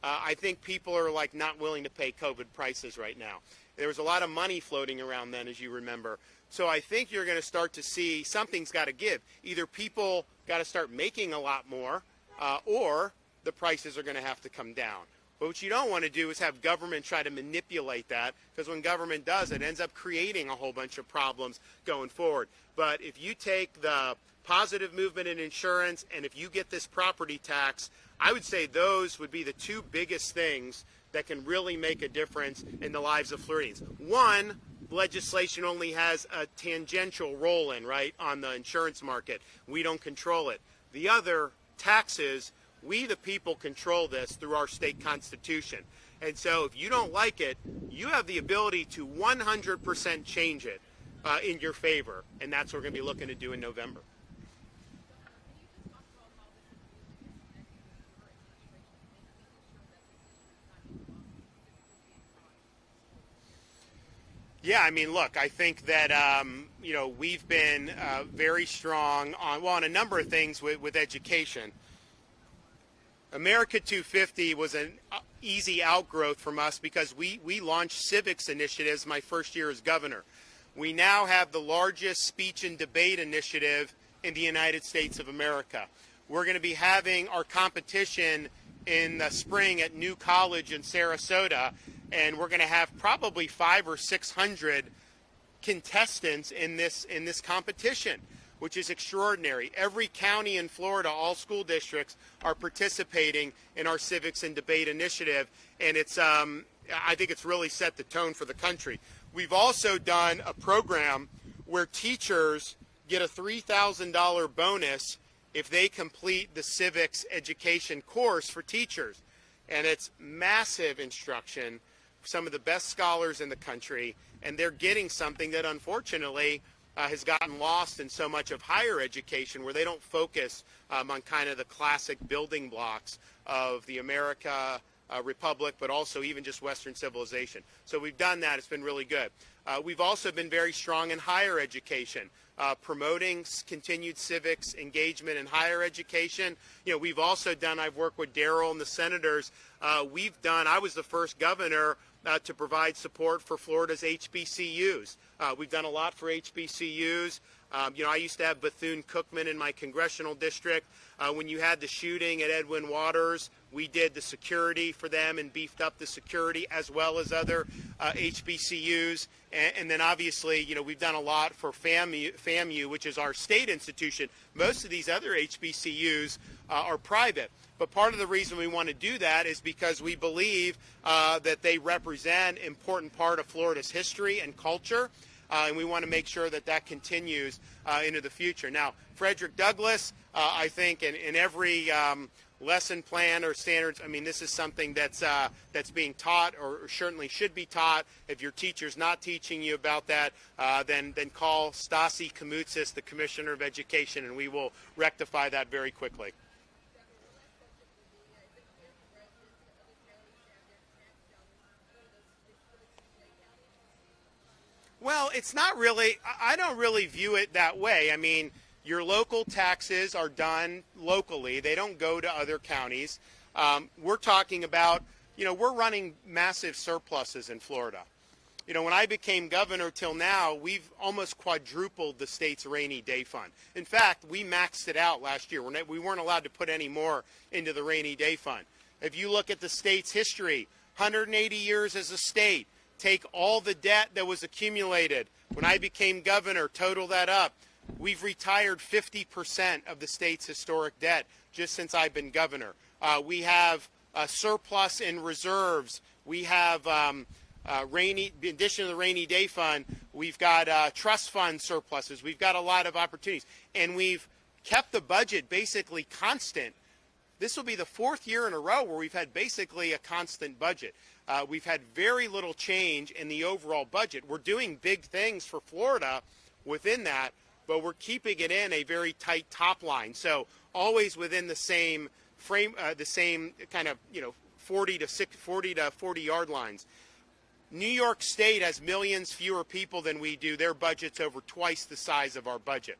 I think people are not willing to pay COVID prices right now. There was a lot of money floating around then, as you remember. So I think you're going to start to see something's got to give. Either people got to start making a lot more, or the prices are going to have to come down. But what you don't want to do is have government try to manipulate that, because when government does, it ends up creating a whole bunch of problems going forward. But if you take the positive movement in insurance, and if you get this property tax, I would say those would be the two biggest things that can really make a difference in the lives of Floridians. One, legislation only has a tangential role in, right, on the insurance market. We don't control it. The other, taxes, we the people control this through our state constitution. And so if you don't like it, you have the ability to 100% change it in your favor. And that's what we're going to be looking to do in November. Yeah, I mean, look, I think that, we've been very strong on a number of things with education. America 250 was an easy outgrowth from us because we launched civics initiatives my first year as governor. We now have the largest speech and debate initiative in the United States of America. We're going to be having our competition in the spring at New College in Sarasota, and we're going to have probably 500 or 600 contestants in this competition, which is extraordinary. Every county in Florida, all school districts, are participating in our civics and debate initiative, and it's I think it's really set the tone for the country. We've also done a program where teachers get a $3,000 bonus if they complete the civics education course for teachers. And it's massive instruction, some of the best scholars in the country, and they're getting something that unfortunately has gotten lost in so much of higher education, where they don't focus on kind of the classic building blocks of the America Republic, but also even just Western civilization. So we've done that. It's been really good. We've also been very strong in higher education, promoting continued civics engagement in higher education. We've also done, I've worked with Darrell and the senators, I was the first governor to provide support for Florida's HBCUs. We've done a lot for HBCUs. I used to have Bethune-Cookman in my congressional district. When you had the shooting at Edwin Waters, we did the security for them and beefed up the security, as well as other HBCUs. And then obviously, we've done a lot for FAMU, which is our state institution. Most of these other HBCUs are private. But part of the reason we want to do that is because we believe that they represent an important part of Florida's history and culture. And we want to make sure that that continues into the future. Now, Frederick Douglass, I think in every lesson plan or standards, I mean, this is something that's being taught, or certainly should be taught. If your teacher's not teaching you about that, then call Stasi Koumoutzis, the Commissioner of Education, and we will rectify that very quickly. Well, it's not really, I don't really view it that way. I mean, your local taxes are done locally. They don't go to other counties. We're talking about, we're running massive surpluses in Florida. When I became governor till now, we've almost quadrupled the state's rainy day fund. In fact, we maxed it out last year. We weren't allowed to put any more into the rainy day fund. If you look at the state's history, 180 years as a state, take all the debt that was accumulated. When I became governor, total that up. We've retired 50% of the state's historic debt just since I've been governor. We have a surplus in reserves. We have in addition to the rainy day fund, we've got trust fund surpluses. We've got a lot of opportunities. And we've kept the budget basically constant. This will be the fourth year in a row where we've had basically a constant budget. We've had very little change in the overall budget. We're doing big things for Florida within that, but we're keeping it in a very tight top line. So always within the same frame, the same kind of 40 to 40 yard lines. New York State has millions fewer people than we do. Their budget's over twice the size of our budget.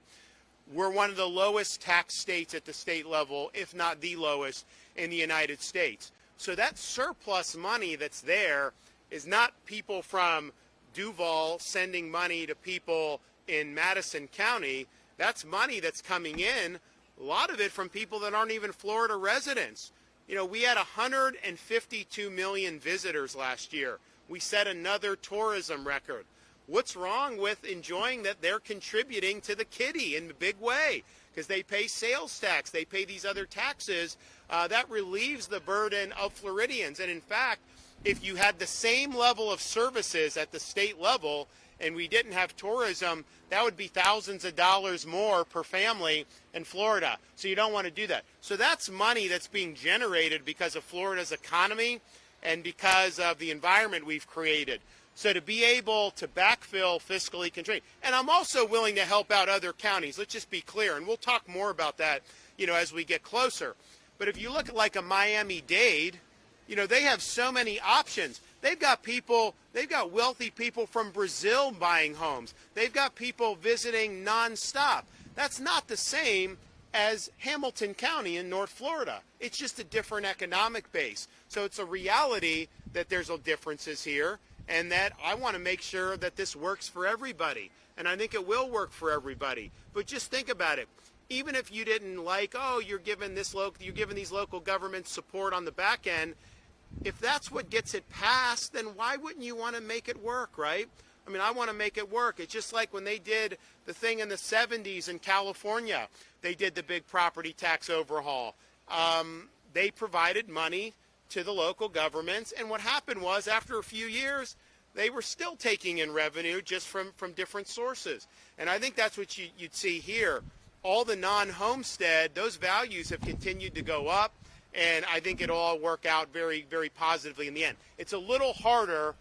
We're one of the lowest tax states at the state level, if not the lowest in the United States. So that surplus money that's there is not people from Duval sending money to people in Madison County. That's money that's coming in, a lot of it from people that aren't even Florida residents. We had 152 million visitors last year. We set another tourism record. What's wrong with enjoying that they're contributing to the kitty in a big way? Because they pay sales tax, they pay these other taxes. That relieves the burden of Floridians. And in fact, if you had the same level of services at the state level and we didn't have tourism, that would be thousands of dollars more per family in Florida. So you don't want to do that. So that's money that's being generated because of Florida's economy and because of the environment we've created. So to be able to backfill fiscally constrained. And I'm also willing to help out other counties. Let's just be clear. And we'll talk more about that, as we get closer. But if you look at like a Miami-Dade, they have so many options. They've got wealthy people from Brazil buying homes. They've got people visiting nonstop. That's not the same as Hamilton County in North Florida. It's just a different economic base. So it's a reality that there's differences here, and that I want to make sure that this works for everybody. And I think it will work for everybody. But just think about it. Even if you didn't like, you're giving these local governments support on the back end, if that's what gets it passed, then why wouldn't you want to make it work, right? I mean, I want to make it work. It's just like when they did the thing in the 70s in California. They did the big property tax overhaul. They provided money to the local governments, and what happened was after a few years, they were still taking in revenue just from different sources. And I think that's what you'd see here. All the non-homestead, those values have continued to go up, and I think it'll all work out very, very positively in the end. It's a little harder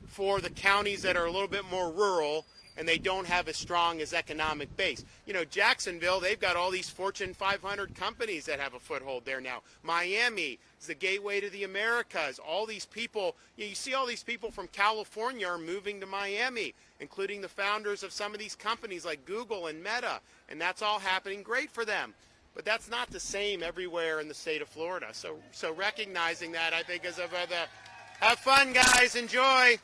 for the counties that are a little bit more rural and they don't have as strong as economic base. Jacksonville, they've got all these Fortune 500 companies that have a foothold there now. Miami is the gateway to the Americas. All these people, you see all these people from California are moving to Miami, including the founders of some of these companies like Google and Meta, and that's all happening great for them. But that's not the same everywhere in the state of Florida. So recognizing that, I think, is have fun, guys. Enjoy.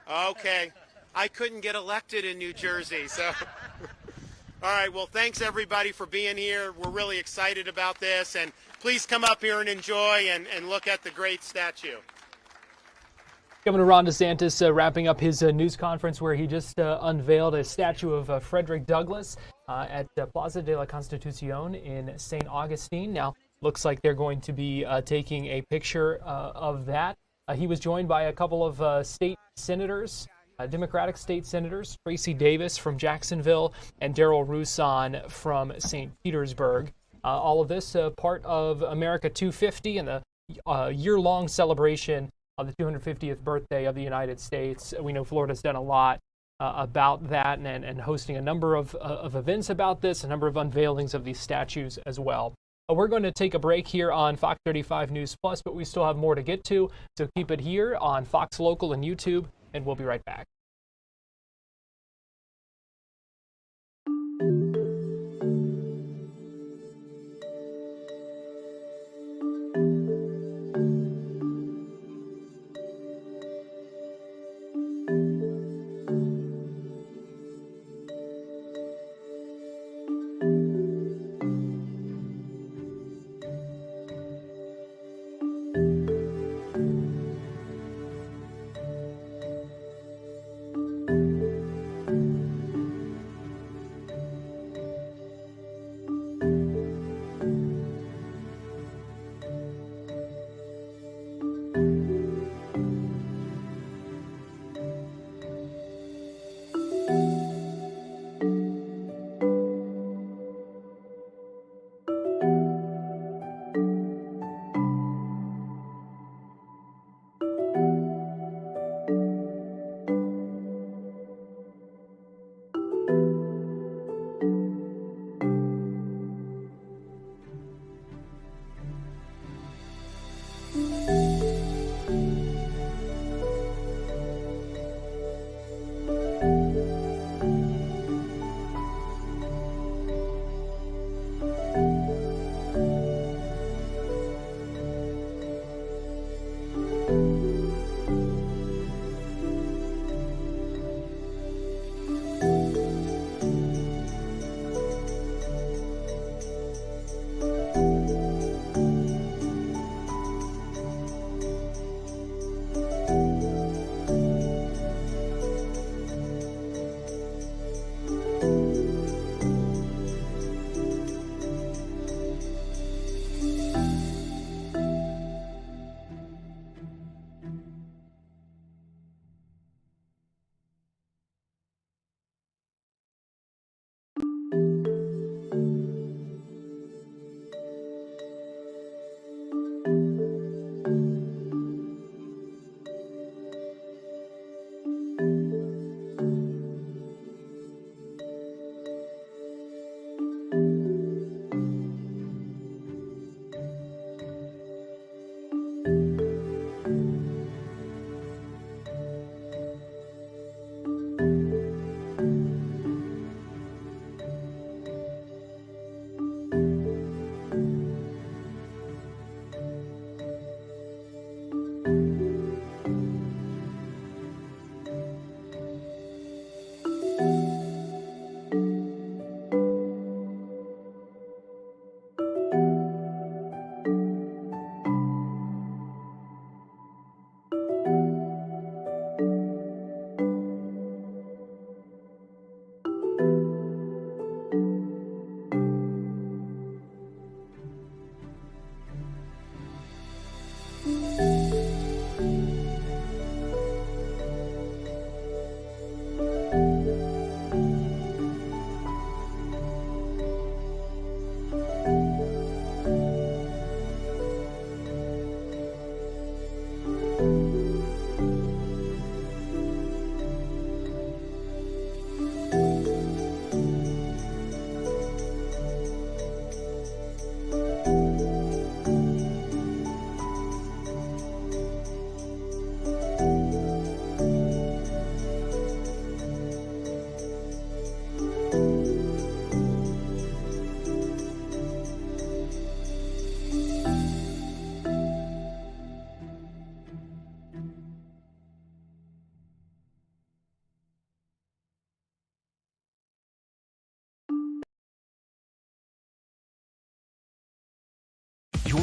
Okay. I couldn't get elected in New Jersey, so. All right, well, thanks, everybody, for being here. We're really excited about this, and please come up here and enjoy and look at the great statue. Governor Ron DeSantis wrapping up his news conference where he just unveiled a statue of Frederick Douglass at Plaza de la Constitucion in St. Augustine. Now, looks like they're going to be taking a picture of that. He was joined by a couple of state senators, Democratic state senators, Tracy Davis from Jacksonville and Darrell Roussan from St. Petersburg. All of this part of America 250 and the year-long celebration of the 250th birthday of the United States. We know Florida's done a lot about that and hosting a number of events about this, a number of unveilings of these statues as well. We're going to take a break here on Fox 35 News Plus, but we still have more to get to, so keep it here on Fox Local and YouTube, and we'll be right back.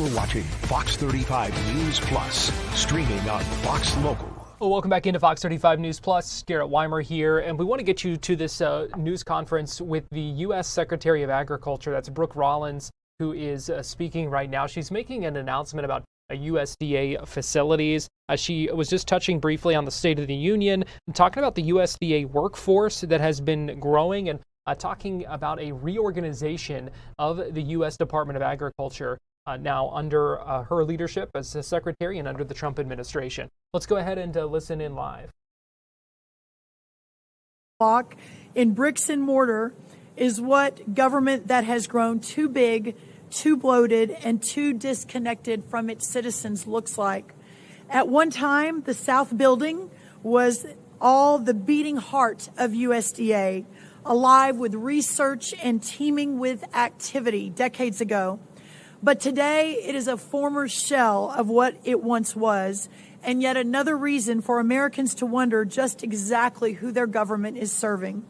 You're watching Fox 35 News Plus, streaming on Fox Local. Well, welcome back into Fox 35 News Plus. Garrett Weimer here, and we want to get you to this news conference with the U.S. Secretary of Agriculture. That's Brooke Rollins, who is speaking right now. She's making an announcement about USDA facilities. She was just touching briefly on the State of the Union, talking about the USDA workforce that has been growing, and talking about a reorganization of the U.S. Department of Agriculture now under her leadership as a secretary and under the Trump administration. Let's go ahead and listen in live. In bricks and mortar is what government that has grown too big, too bloated, and too disconnected from its citizens looks like. At one time, the South Building was all the beating heart of USDA, alive with research and teeming with activity decades ago. But today, it is a former shell of what it once was, and yet another reason for Americans to wonder just exactly who their government is serving.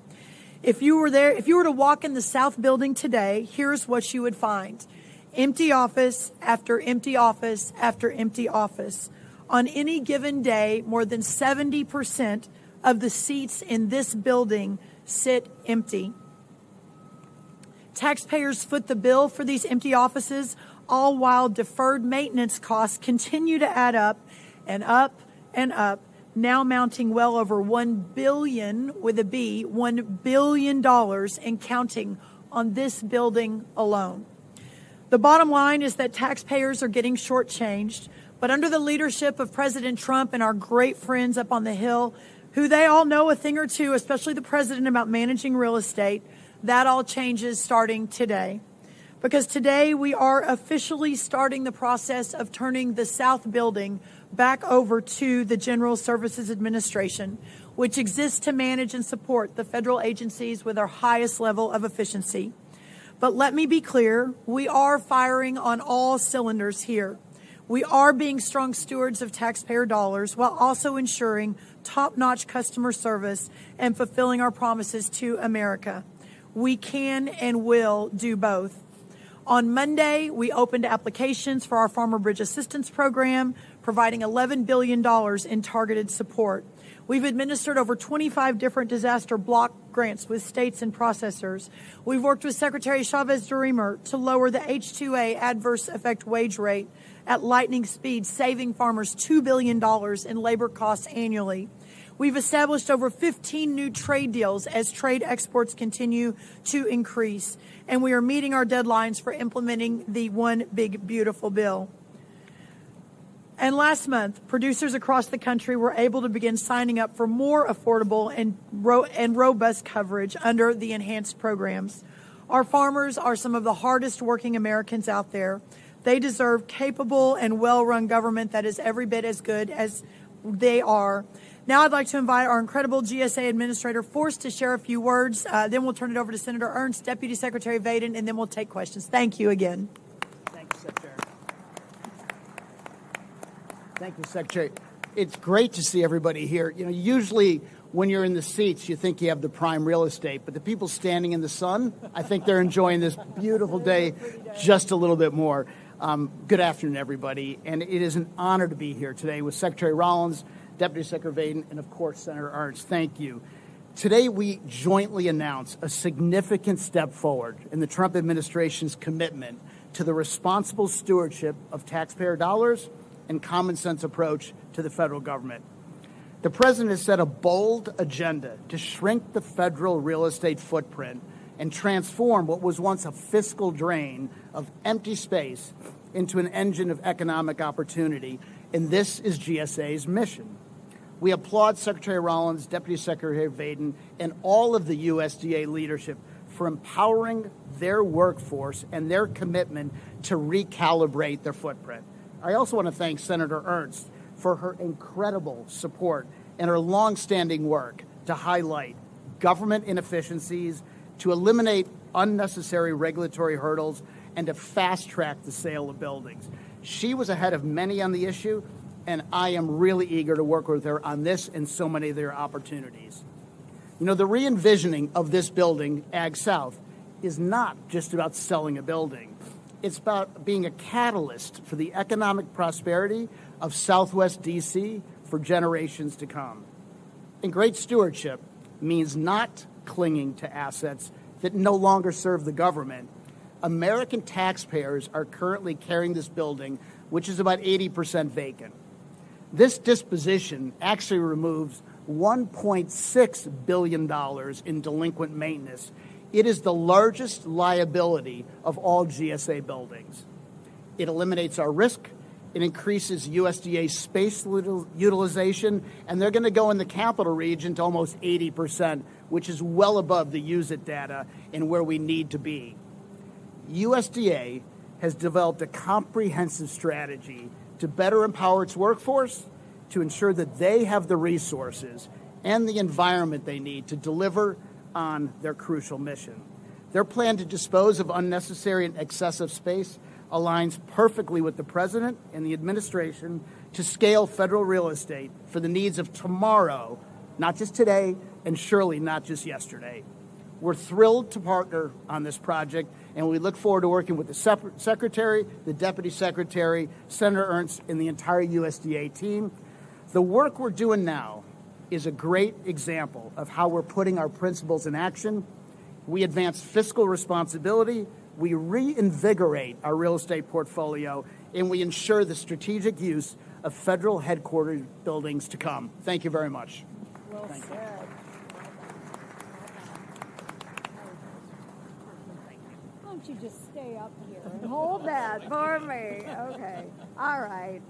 If you were to walk in the South Building today, here's what you would find. Empty office after empty office after empty office. On any given day, more than 70% of the seats in this building sit empty. Taxpayers foot the bill for these empty offices, all while deferred maintenance costs continue to add up and up and up, now mounting well over $1 billion with a B, $1 billion and counting on this building alone. The bottom line is that taxpayers are getting shortchanged, but under the leadership of President Trump and our great friends up on the Hill, who they all know a thing or two, especially the president, about managing real estate, that all changes starting today. Because today we are officially starting the process of turning the South Building back over to the General Services Administration, which exists to manage and support the federal agencies with our highest level of efficiency. But let me be clear, we are firing on all cylinders here. We are being strong stewards of taxpayer dollars while also ensuring top-notch customer service and fulfilling our promises to America. We can and will do both. On Monday, we opened applications for our Farmer Bridge Assistance Program, providing $11 billion in targeted support. We've administered over 25 different disaster block grants with states and processors. We've worked with Secretary Chavez-Durimer to lower the H-2A adverse effect wage rate at lightning speed, saving farmers $2 billion in labor costs annually. We've established over 15 new trade deals as trade exports continue to increase, and we are meeting our deadlines for implementing the One Big Beautiful Bill. And last month, producers across the country were able to begin signing up for more affordable and robust coverage under the enhanced programs. Our farmers are some of the hardest working Americans out there. They deserve capable and well-run government that is every bit as good as they are. Now I'd like to invite our incredible GSA Administrator Force to share a few words. Then we'll turn it over to Senator Ernst, Deputy Secretary Vaden, and then we'll take questions. Thank you again. Thank you, Secretary. Thank you, Secretary. It's great to see everybody here. You know, usually when you're in the seats, you think you have the prime real estate, but the people standing in the sun, I think they're enjoying this beautiful day just a little bit more. Good afternoon, everybody. And it is an honor to be here today with Secretary Rollins, Deputy Secretary Vaden, and of course, Senator Ernst. Thank you. Today, we jointly announce a significant step forward in the Trump administration's commitment to the responsible stewardship of taxpayer dollars and common sense approach to the federal government. The president has set a bold agenda to shrink the federal real estate footprint and transform what was once a fiscal drain of empty space into an engine of economic opportunity. And this is GSA's mission. We applaud Secretary Rollins, Deputy Secretary Vaden, and all of the USDA leadership for empowering their workforce and their commitment to recalibrate their footprint. I also want to thank Senator Ernst for her incredible support and her longstanding work to highlight government inefficiencies, to eliminate unnecessary regulatory hurdles, and to fast-track the sale of buildings. She was ahead of many on the issue, and I am really eager to work with her on this and so many of their opportunities. You know, the re-envisioning of this building, Ag South, is not just about selling a building. It's about being a catalyst for the economic prosperity of Southwest D.C. for generations to come. And great stewardship means not clinging to assets that no longer serve the government. American taxpayers are currently carrying this building, which is about 80% vacant. This disposition actually removes $1.6 billion in delinquent maintenance. It is the largest liability of all GSA buildings. It eliminates our risk. It increases USDA space utilization, and they're going to go in the capital region to almost 80%, which is well above the use it data and where we need to be. USDA has developed a comprehensive strategy to better empower its workforce, to ensure that they have the resources and the environment they need to deliver on their crucial mission. Their plan to dispose of unnecessary and excessive space aligns perfectly with the President and the administration to scale federal real estate for the needs of tomorrow, not just today, and surely not just yesterday. We're thrilled to partner on this project, and we look forward to working with the Secretary, the Deputy Secretary, Senator Ernst, and the entire USDA team. The work we're doing now is a great example of how we're putting our principles in action. We advance fiscal responsibility, we reinvigorate our real estate portfolio, and we ensure the strategic use of federal headquarters buildings to come. Thank you very much. Well said. Why don't you just stay up here and hold that for me? Okay. All right.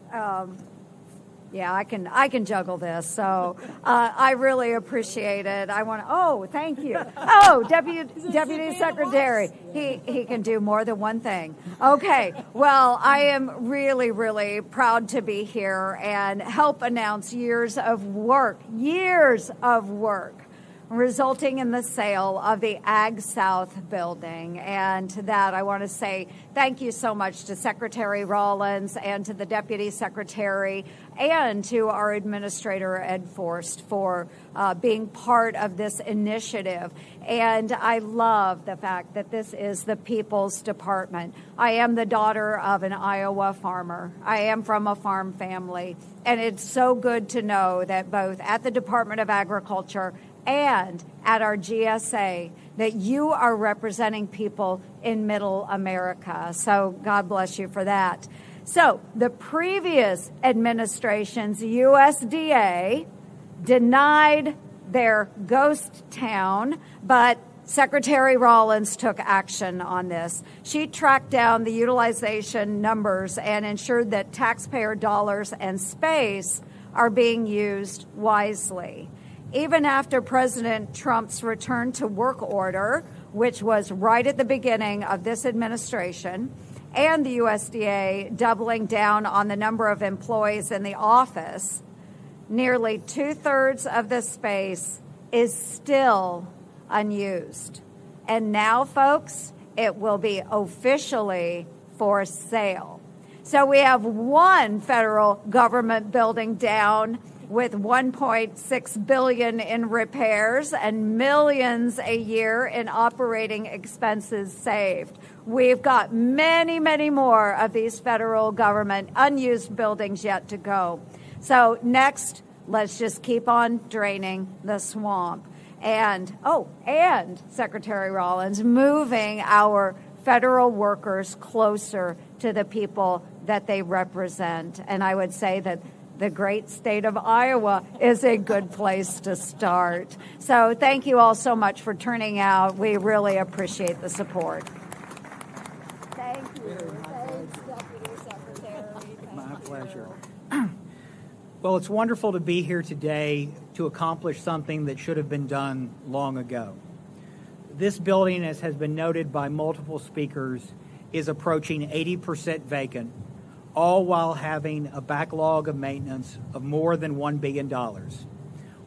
Yeah, I can juggle this, so I really appreciate it. I want to. Oh, thank you. Oh, Deputy Secretary, he can do more than one thing. Okay, well, I am really, really proud to be here and help announce years of work, resulting in the sale of the Ag South building. And to that, I want to say thank you so much to Secretary Rollins and to the Deputy Secretary and to our Administrator, Ed Forst, for being part of this initiative. And I love the fact that this is the People's Department. I am the daughter of an Iowa farmer. I am from a farm family. And it's so good to know that both at the Department of Agriculture and at our GSA, that you are representing people in Middle America. So God bless you for that. So the previous administration's USDA denied their ghost town, but Secretary Rollins took action on this. She tracked down the utilization numbers and ensured that taxpayer dollars and space are being used wisely. Even after President Trump's return to work order, which was right at the beginning of this administration, and the USDA doubling down on the number of employees in the office, nearly 2/3 of the space is still unused. And now, folks, it will be officially for sale. So we have one federal government building down with $1.6 billion in repairs and millions a year in operating expenses saved. We've got many, many more of these federal government unused buildings yet to go. So next, let's just keep on draining the swamp. And Secretary Rollins, moving our federal workers closer to the people that they represent. And I would say that the great state of Iowa is a good place to start. So thank you all so much for turning out. We really appreciate the support. Thank you. Thanks, Deputy Secretary. My pleasure. Well, it's wonderful to be here today to accomplish something that should have been done long ago. This building, as has been noted by multiple speakers, is approaching 80% vacant, all while having a backlog of maintenance of more than $1 billion.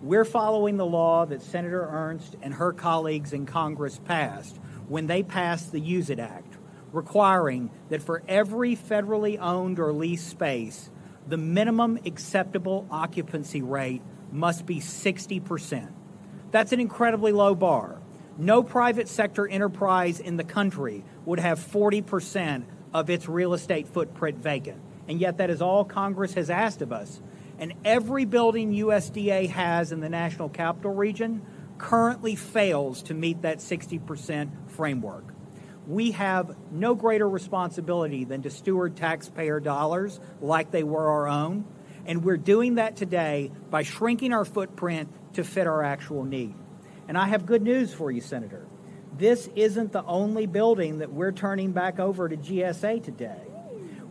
We're following the law that Senator Ernst and her colleagues in Congress passed when they passed the Use It Act, requiring that for every federally owned or leased space, the minimum acceptable occupancy rate must be 60%. That's an incredibly low bar. No private sector enterprise in the country would have 40% of its real estate footprint vacant. And yet that is all Congress has asked of us. And every building USDA has in the National Capital Region currently fails to meet that 60% framework. We have no greater responsibility than to steward taxpayer dollars like they were our own. And we're doing that today by shrinking our footprint to fit our actual need. And I have good news for you, Senator. This isn't the only building that we're turning back over to GSA today.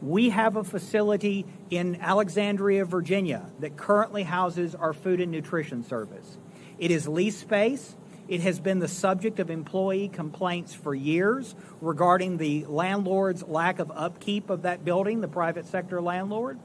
We have a facility in Alexandria, Virginia, that currently houses our food and nutrition service. It is leased space. It has been the subject of employee complaints for years regarding the landlord's lack of upkeep of that building, the private sector landlord.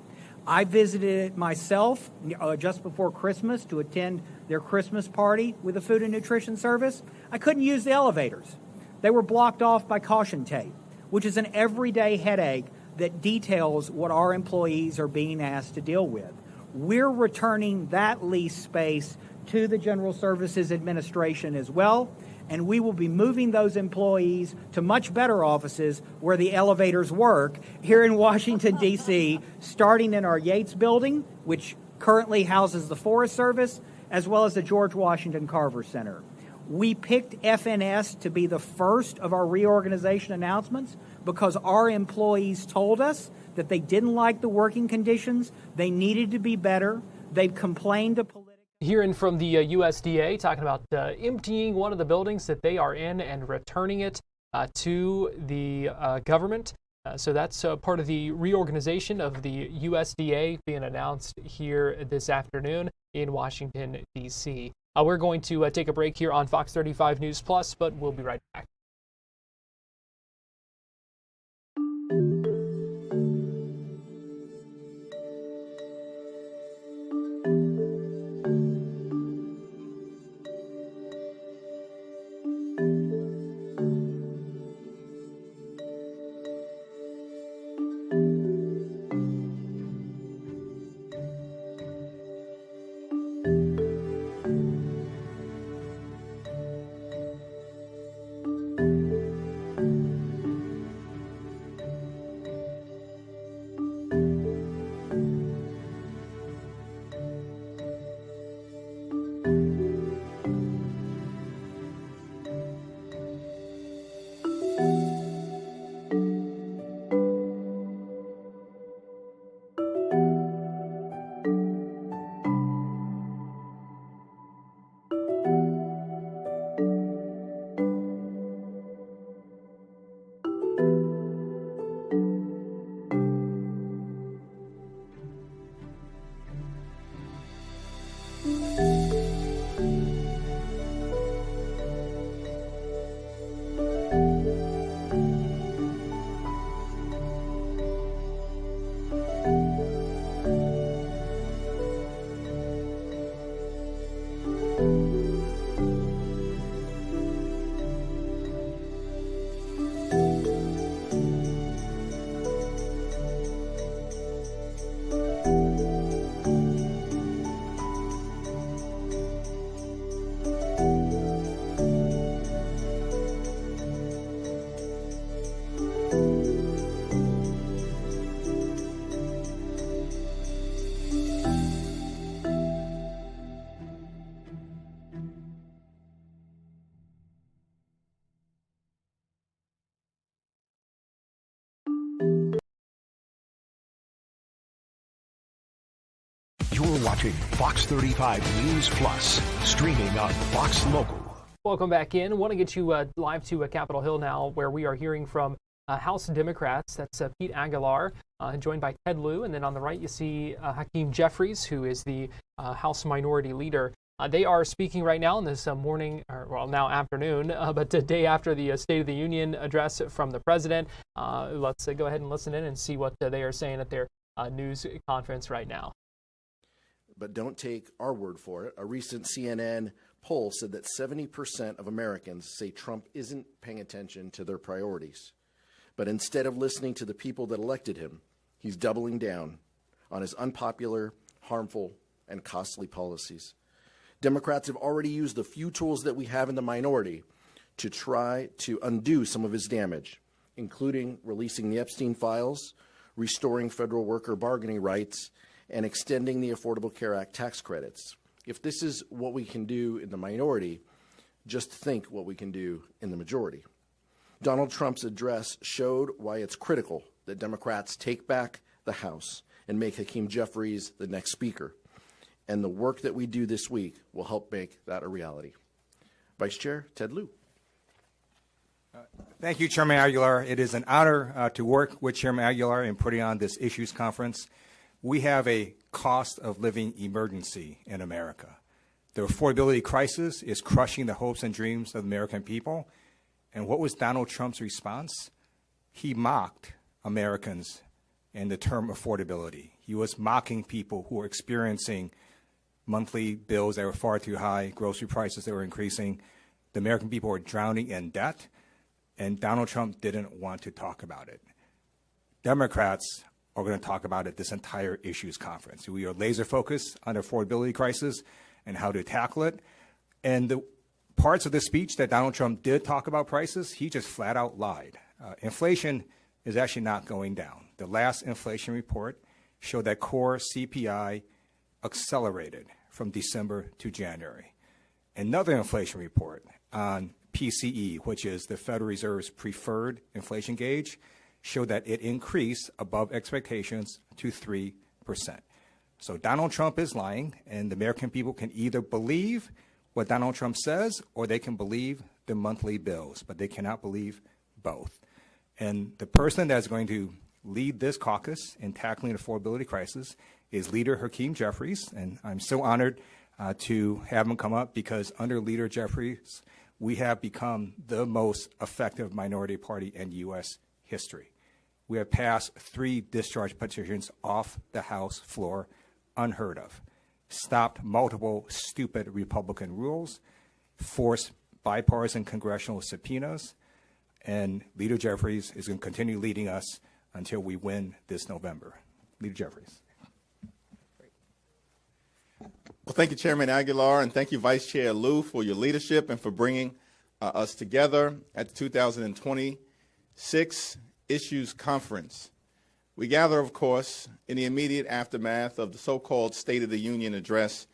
I visited it myself just before Christmas to attend their Christmas party with the food and nutrition service. I couldn't use the elevators. They were blocked off by caution tape, which is an everyday headache that details what our employees are being asked to deal with. We're returning that lease space to the General Services Administration as well, and we will be moving those employees to much better offices where the elevators work here in Washington, D.C., starting in our Yates building, which currently houses the Forest Service, as well as the George Washington Carver Center. We picked FNS to be the first of our reorganization announcements because our employees told us that they didn't like the working conditions. They needed to be better. They've complained to political. Hearing from the USDA talking about emptying one of the buildings that they are in and returning it to the government. So that's part of the reorganization of the USDA being announced here this afternoon in Washington, D.C. We're going to take a break here on Fox 35 News Plus, but we'll be right back. You're watching Fox 35 News Plus, streaming on Fox Local. Welcome back in. I want to get you live to Capitol Hill now, where we are hearing from House Democrats. That's Pete Aguilar, joined by Ted Lieu. And then on the right, you see Hakeem Jeffries, who is the House Minority Leader. They are speaking right now in this morning, or well, now afternoon, but the day after the State of the Union address from the president. Let's go ahead and listen in and see what they are saying at their news conference right now. But don't take our word for it. A recent CNN poll said that 70% of Americans say Trump isn't paying attention to their priorities. But instead of listening to the people that elected him, he's doubling down on his unpopular, harmful, and costly policies. Democrats have already used the few tools that we have in the minority to try to undo some of his damage, including releasing the Epstein files, restoring federal worker bargaining rights, and extending the Affordable Care Act tax credits. If this is what we can do in the minority, just think what we can do in the majority. Donald Trump's address showed why it's critical that Democrats take back the House and make Hakeem Jeffries the next speaker. And the work that we do this week will help make that a reality. Vice Chair Ted Lieu. Thank you, Chairman Aguilar. It is an honor to work with Chairman Aguilar in putting on this issues conference. We have a cost of living emergency in America. The affordability crisis is crushing the hopes and dreams of the American people. And what was Donald Trump's response? He mocked Americans in the term affordability. He was mocking people who were experiencing monthly bills that were far too high, grocery prices that were increasing. The American people were drowning in debt, and Donald Trump didn't want to talk about it. Democrats are going to talk about it this entire issues conference. We are laser focused on the affordability crisis and how to tackle it. And the parts of the speech that Donald Trump did talk about prices, he just flat out lied. Inflation is actually not going down. The last inflation report showed that core CPI accelerated from December to January. Another inflation report on PCE, which is the Federal Reserve's preferred inflation gauge, showed that it increased above expectations to 3%. So Donald Trump is lying, and the American people can either believe what Donald Trump says, or they can believe the monthly bills, but they cannot believe both. And the person that's going to lead this caucus in tackling the affordability crisis is Leader Hakeem Jeffries, and I'm so honored to have him come up because under Leader Jeffries, we have become the most effective minority party in U.S. history. We have passed 3 discharge petitions off the House floor, unheard of, stopped multiple stupid Republican rules, forced bipartisan congressional subpoenas, and Leader Jeffries is going to continue leading us until we win this November. Leader Jeffries. Well, thank you, Chairman Aguilar, and thank you, Vice Chair Lieu, for your leadership and for bringing us together at the 2026 Issues Conference. We gather, of course, in the immediate aftermath of the so-called State of the Union address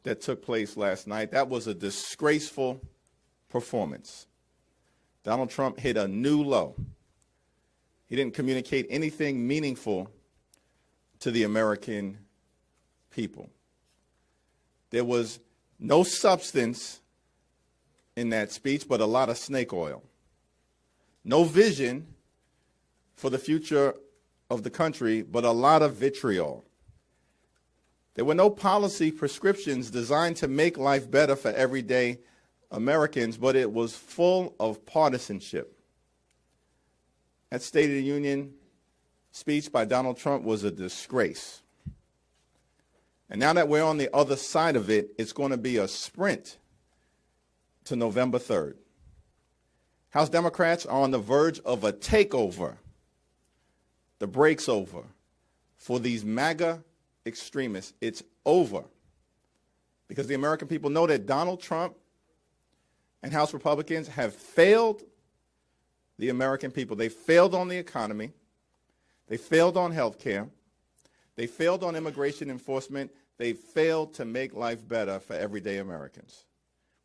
that took place last night. That was a disgraceful performance. Donald Trump hit a new low. He didn't communicate anything meaningful to the American people. There was no substance in that speech, but a lot of snake oil. No vision for the future of the country, but a lot of vitriol. There were no policy prescriptions designed to make life better for everyday Americans, but it was full of partisanship. That State of the Union speech by Donald Trump was a disgrace. And now that we're on the other side of it, it's going to be a sprint to November 3rd. House Democrats are on the verge of a takeover. The break's over. For these MAGA extremists, it's over. Because the American people know that Donald Trump and House Republicans have failed the American people. They failed on the economy. They failed on health care. They failed on immigration enforcement. They failed to make life better for everyday Americans,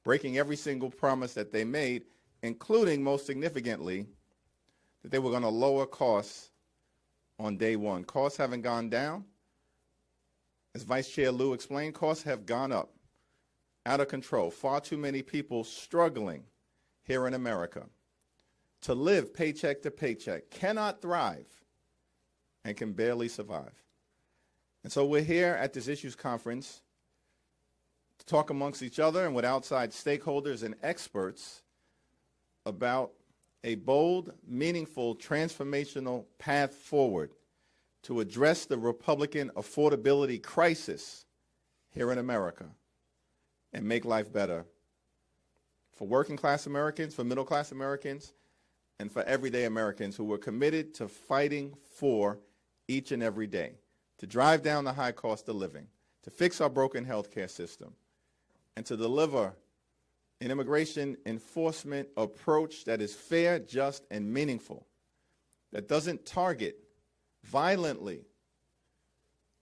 breaking every single promise that they made, including, most significantly, that they were going to lower costs on day one. Costs haven't gone down. As Vice Chair Lieu explained, costs have gone up, out of control. Far too many people struggling here in America to live paycheck to paycheck, cannot thrive, and can barely survive. And so we're here at this issues conference to talk amongst each other and with outside stakeholders and experts about a bold, meaningful, transformational path forward to address the Republican affordability crisis here in America and make life better for working class Americans, for middle class Americans, and for everyday Americans who were committed to fighting for each and every day, to drive down the high cost of living, to fix our broken health care system, and to deliver an immigration enforcement approach that is fair, just, and meaningful that doesn't target violently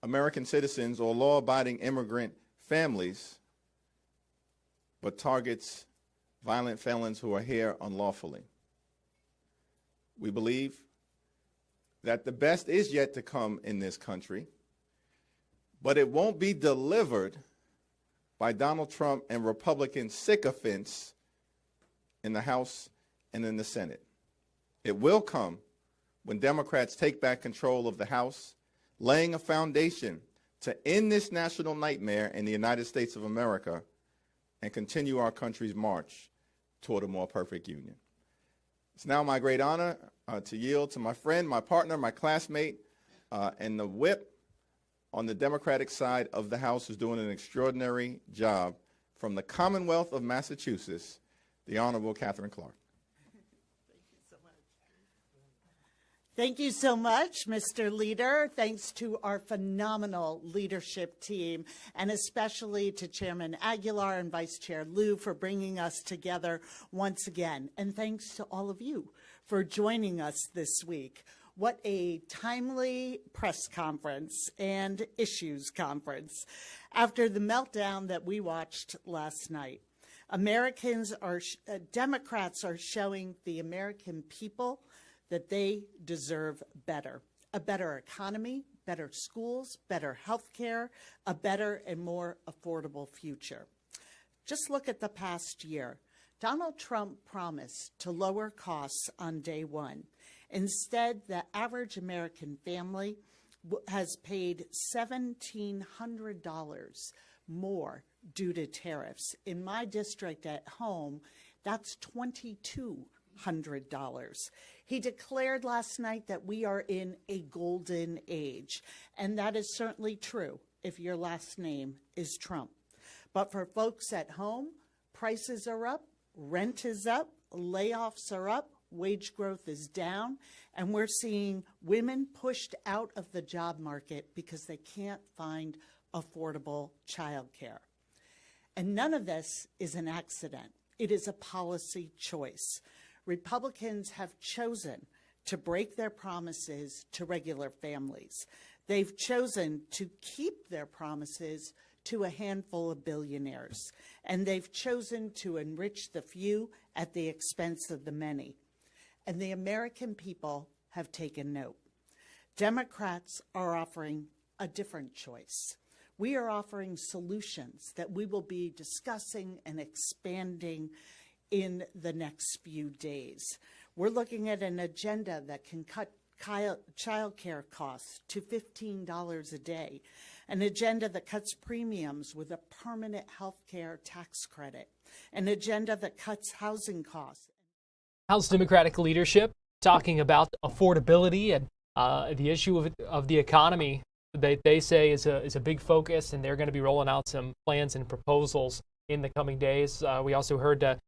American citizens or law-abiding immigrant families, but targets violent felons who are here unlawfully. We believe that the best is yet to come in this country, but it won't be delivered by Donald Trump and Republican sycophants in the House and in the Senate. It will come when Democrats take back control of the House, laying a foundation to end this national nightmare in the United States of America and continue our country's march toward a more perfect union. It's now my great honor to yield to my friend, my partner, my classmate, and the whip on the Democratic side of the House who's doing an extraordinary job, from the Commonwealth of Massachusetts, the Honorable Catherine Clark. Thank you so much, Mr. Leader. Thanks to our phenomenal leadership team, and especially to Chairman Aguilar and Vice Chair Liu for bringing us together once again. And thanks to all of you for joining us this week. What a timely press conference and issues conference. After the meltdown that we watched last night, Democrats are showing the American people that they deserve better. A better economy, better schools, better health care, a better and more affordable future. Just look at the past year. Donald Trump promised to lower costs on day one. Instead, the average American family has paid $1,700 more due to tariffs. In my district at home, that's $2,200. He declared last night that we are in a golden age, and that is certainly true if your last name is Trump. But for folks at home, prices are up, rent is up, layoffs are up, wage growth is down, and we're seeing women pushed out of the job market because they can't find affordable childcare. And none of this is an accident. It is a policy choice. Republicans have chosen to break their promises to regular families. They've chosen to keep their promises to a handful of billionaires, and they've chosen to enrich the few at the expense of the many. And the American people have taken note. Democrats are offering a different choice. We are offering solutions that we will be discussing and expanding in the next few days. We're looking at an agenda that can cut child care costs to $15 a day, an agenda that cuts premiums with a permanent health care tax credit, an agenda that cuts housing costs. House Democratic leadership talking about affordability and the issue of the economy that they say is a big focus, and they're going to be rolling out some plans and proposals in the coming days. We also heard that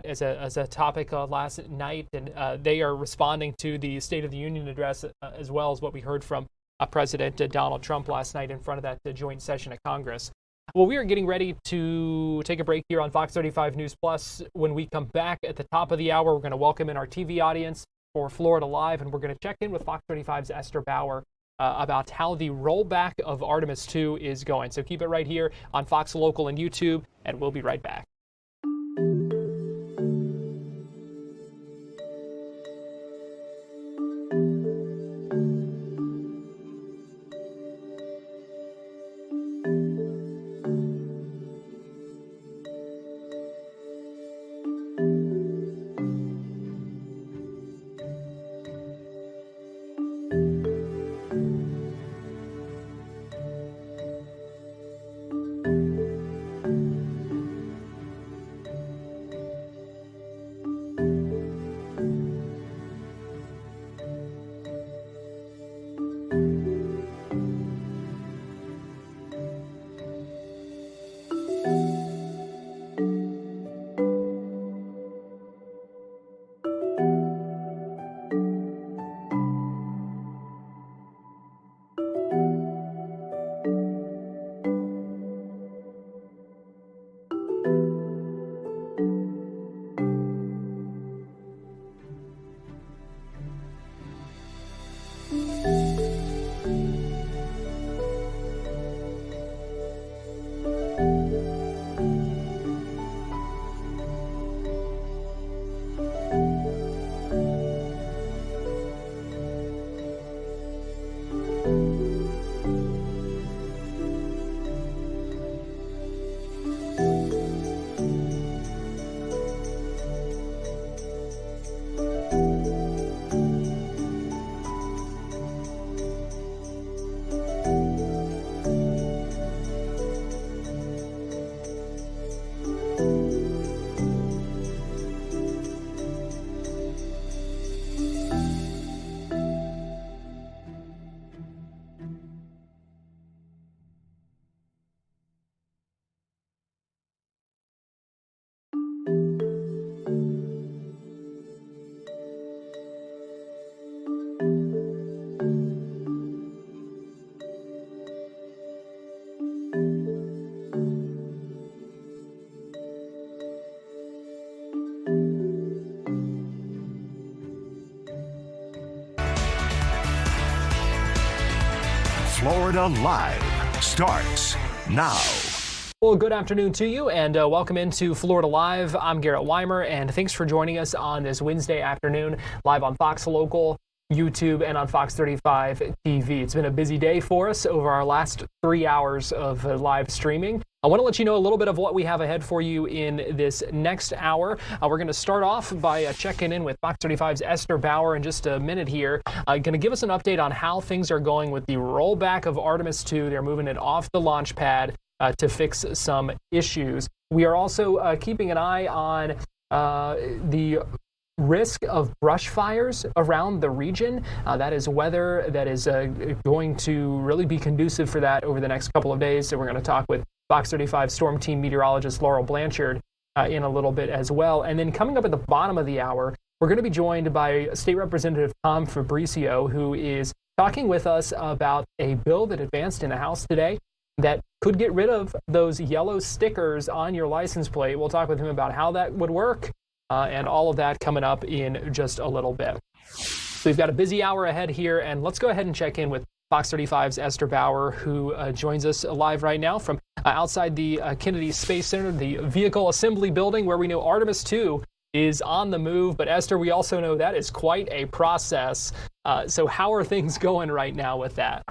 as a topic last night, and they are responding to the State of the Union address as well as what we heard from President Donald Trump last night in front of that joint session of Congress. Well, we are getting ready to take a break here on Fox 35 News Plus. When we come back at the top of the hour, we're going to welcome in our TV audience for Florida Live, and we're going to check in with Fox 35's Esther Bauer about how the rollback of Artemis II is going. So keep it right here on Fox Local and YouTube, and we'll be right back. Florida Live starts now. Well, good afternoon to you, and welcome into Florida Live. I'm Garrett Weimer, and thanks for joining us on this Wednesday afternoon, live on Fox Local, YouTube, and on Fox 35 TV. It's been a busy day for us over our last 3 hours of live streaming. I want to let you know a little bit of what we have ahead for you in this next hour. We're going to start off by checking in with Fox 35's Esther Bauer in just a minute here. Going to give us an update on how things are going with the rollback of Artemis 2. They're moving it off the launch pad to fix some issues. We are also keeping an eye on the risk of brush fires around the region. That is weather that is going to really be conducive for that over the next couple of days. So we're going to talk with Fox 35 Storm Team meteorologist Laurel Blanchard in a little bit as well. And then coming up at the bottom of the hour, we're going to be joined by State Representative Tom Fabricio, who is talking with us about a bill that advanced in the House today that could get rid of those yellow stickers on your license plate. We'll talk with him about how that would work and all of that coming up in just a little bit. So we've got a busy hour ahead here, and let's go ahead and check in with Fox 35's Esther Bauer, who joins us live right now from outside the Kennedy Space Center, the vehicle assembly building where we know Artemis 2 is on the move. But Esther, we also know that is quite a process. So how are things going right now with that?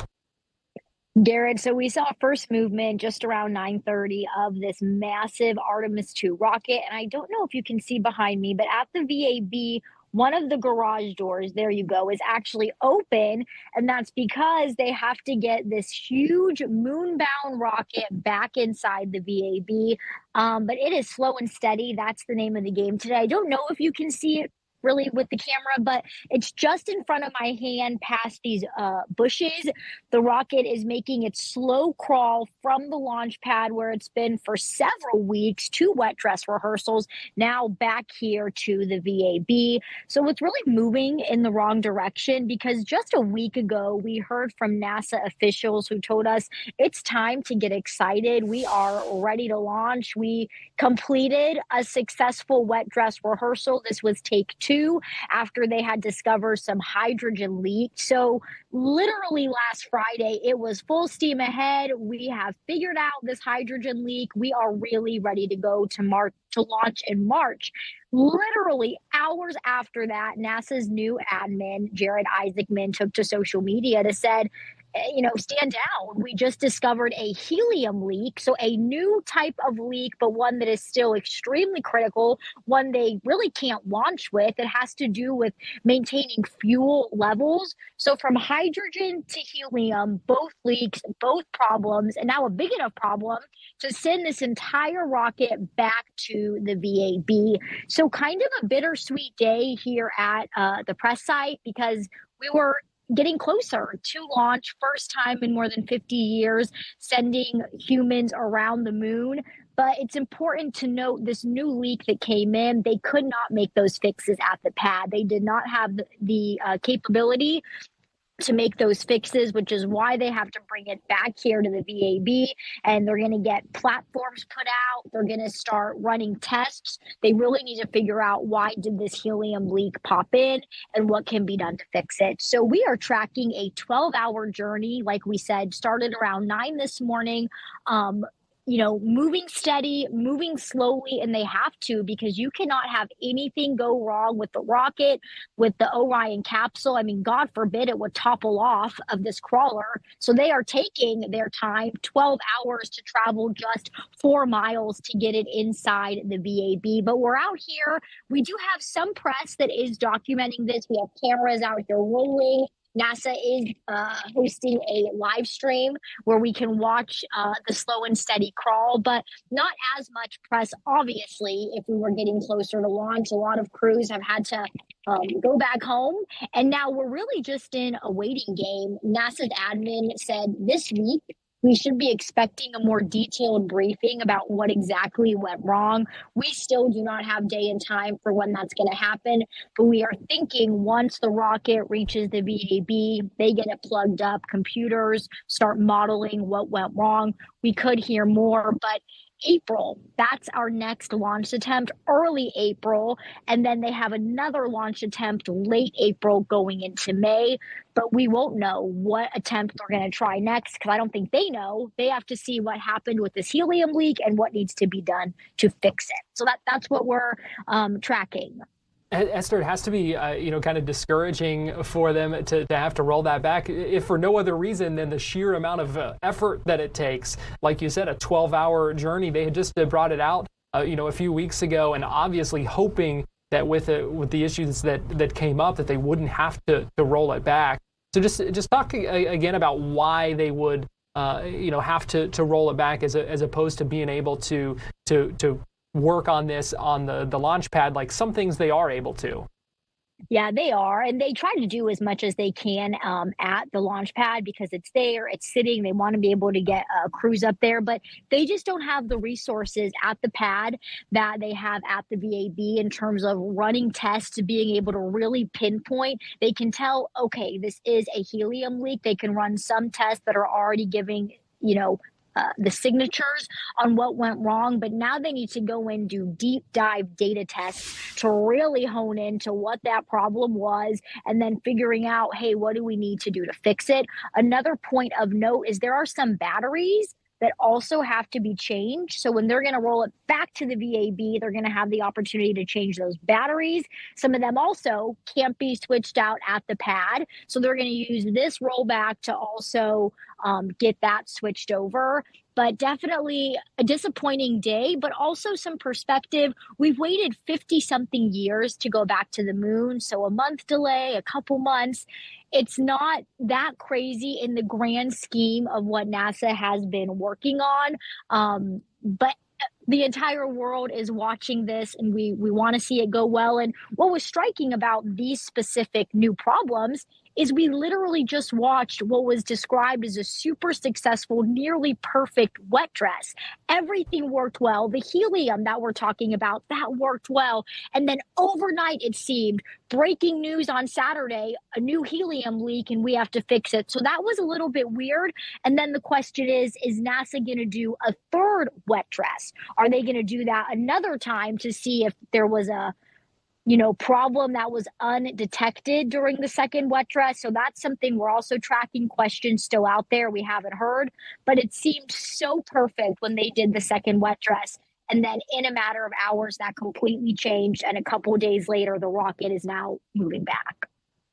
Garrett, so we saw first movement just around 9:30 of this massive Artemis 2 rocket. And I don't know if you can see behind me, but at the VAB, one of the garage doors, there you go, is actually open. And that's because they have to get this huge moon-bound rocket back inside the VAB. But it is slow and steady. That's the name of the game today. I don't know if you can see it really with the camera, but it's just in front of my hand past these bushes. The rocket is making its slow crawl from the launch pad where it's been for several weeks to wet dress rehearsals, now back here to the VAB. So it's really moving in the wrong direction because just a week ago, we heard from NASA officials who told us it's time to get excited. We are ready to launch. We completed a successful wet dress rehearsal. This was take 2 after they had discovered some hydrogen leak. So literally last Friday, it was full steam ahead. We have figured out this hydrogen leak. We are really ready to go to launch in March. Literally hours after that, NASA's new admin, Jared Isaacman, took to social media to said, stand down. We just discovered a helium leak. So a new type of leak, but one that is still extremely critical, one they really can't launch with. It has to do with maintaining fuel levels. So from hydrogen to helium, both leaks, both problems, and now a big enough problem to send this entire rocket back to the VAB. So kind of a bittersweet day here at the press site because we were getting closer to launch, first time in more than 50 years, sending humans around the moon. But it's important to note this new leak that came in, they could not make those fixes at the pad. They did not have the capability to make those fixes, which is why they have to bring it back here to the VAB, and they're going to get platforms put out. They're going to start running tests. They really need to figure out why did this helium leak pop in and what can be done to fix it. So we are tracking a 12-hour journey, like we said, started around 9 this morning. Moving steady, moving slowly, and they have to because you cannot have anything go wrong with the rocket, with the Orion capsule. I mean, God forbid it would topple off of this crawler. So they are taking their time, 12 hours to travel just 4 miles to get it inside the VAB. But we're out here. We do have some press that is documenting this. We have cameras out here rolling. NASA is hosting a live stream where we can watch the slow and steady crawl, but not as much press, obviously, if we were getting closer to launch. A lot of crews have had to go back home, and now we're really just in a waiting game. NASA's admin said this week we should be expecting a more detailed briefing about what exactly went wrong. We still do not have day and time for when that's going to happen, but we are thinking once the rocket reaches the VAB, they get it plugged up, computers start modeling what went wrong. We could hear more, but April. That's our next launch attempt, early April. And then they have another launch attempt late April going into May. But we won't know what attempt they're going to try next because I don't think they know. They have to see what happened with this helium leak and what needs to be done to fix it. So that's what we're tracking. Esther, it has to be, kind of discouraging for them to have to roll that back, if for no other reason than the sheer amount of effort that it takes. Like you said, a 12-hour journey. They had just brought it out, a few weeks ago, and obviously hoping that with the issues that came up, that they wouldn't have to roll it back. So just talk again about why they would, have to roll it back as opposed to being able to work on this on the launch pad, like some things they are able to. Yeah, they are. And they try to do as much as they can at the launch pad because it's there, it's sitting. They want to be able to get crews up there, but they just don't have the resources at the pad that they have at the VAB in terms of running tests, being able to really pinpoint. They can tell, okay, this is a helium leak. They can run some tests that are already giving, the signatures on what went wrong, but now they need to go and do deep dive data tests to really hone into what that problem was and then figuring out, hey, what do we need to do to fix it? Another point of note is there are some batteries that also have to be changed. So when they're going to roll it back to the VAB, they're going to have the opportunity to change those batteries. Some of them also can't be switched out at the pad. So they're going to use this rollback to also get that switched over. But definitely a disappointing day, but also some perspective. We've waited 50-something years to go back to the moon. So a month delay, a couple months. It's not that crazy in the grand scheme of what NASA has been working on. But the entire world is watching this and we want to see it go well. And what was striking about these specific new problems is we literally just watched what was described as a super successful, nearly perfect wet dress. Everything worked well. The helium that we're talking about, that worked well. And then overnight, it seemed, breaking news on Saturday, a new helium leak and we have to fix it. So that was a little bit weird. And then the question is NASA going to do a third wet dress? Are they going to do that another time to see if there was a problem that was undetected during the second wet dress? So that's something we're also tracking. Questions still out there. We haven't heard, but it seemed so perfect when they did the second wet dress. And then in a matter of hours, that completely changed. And a couple of days later, the rocket is now moving back.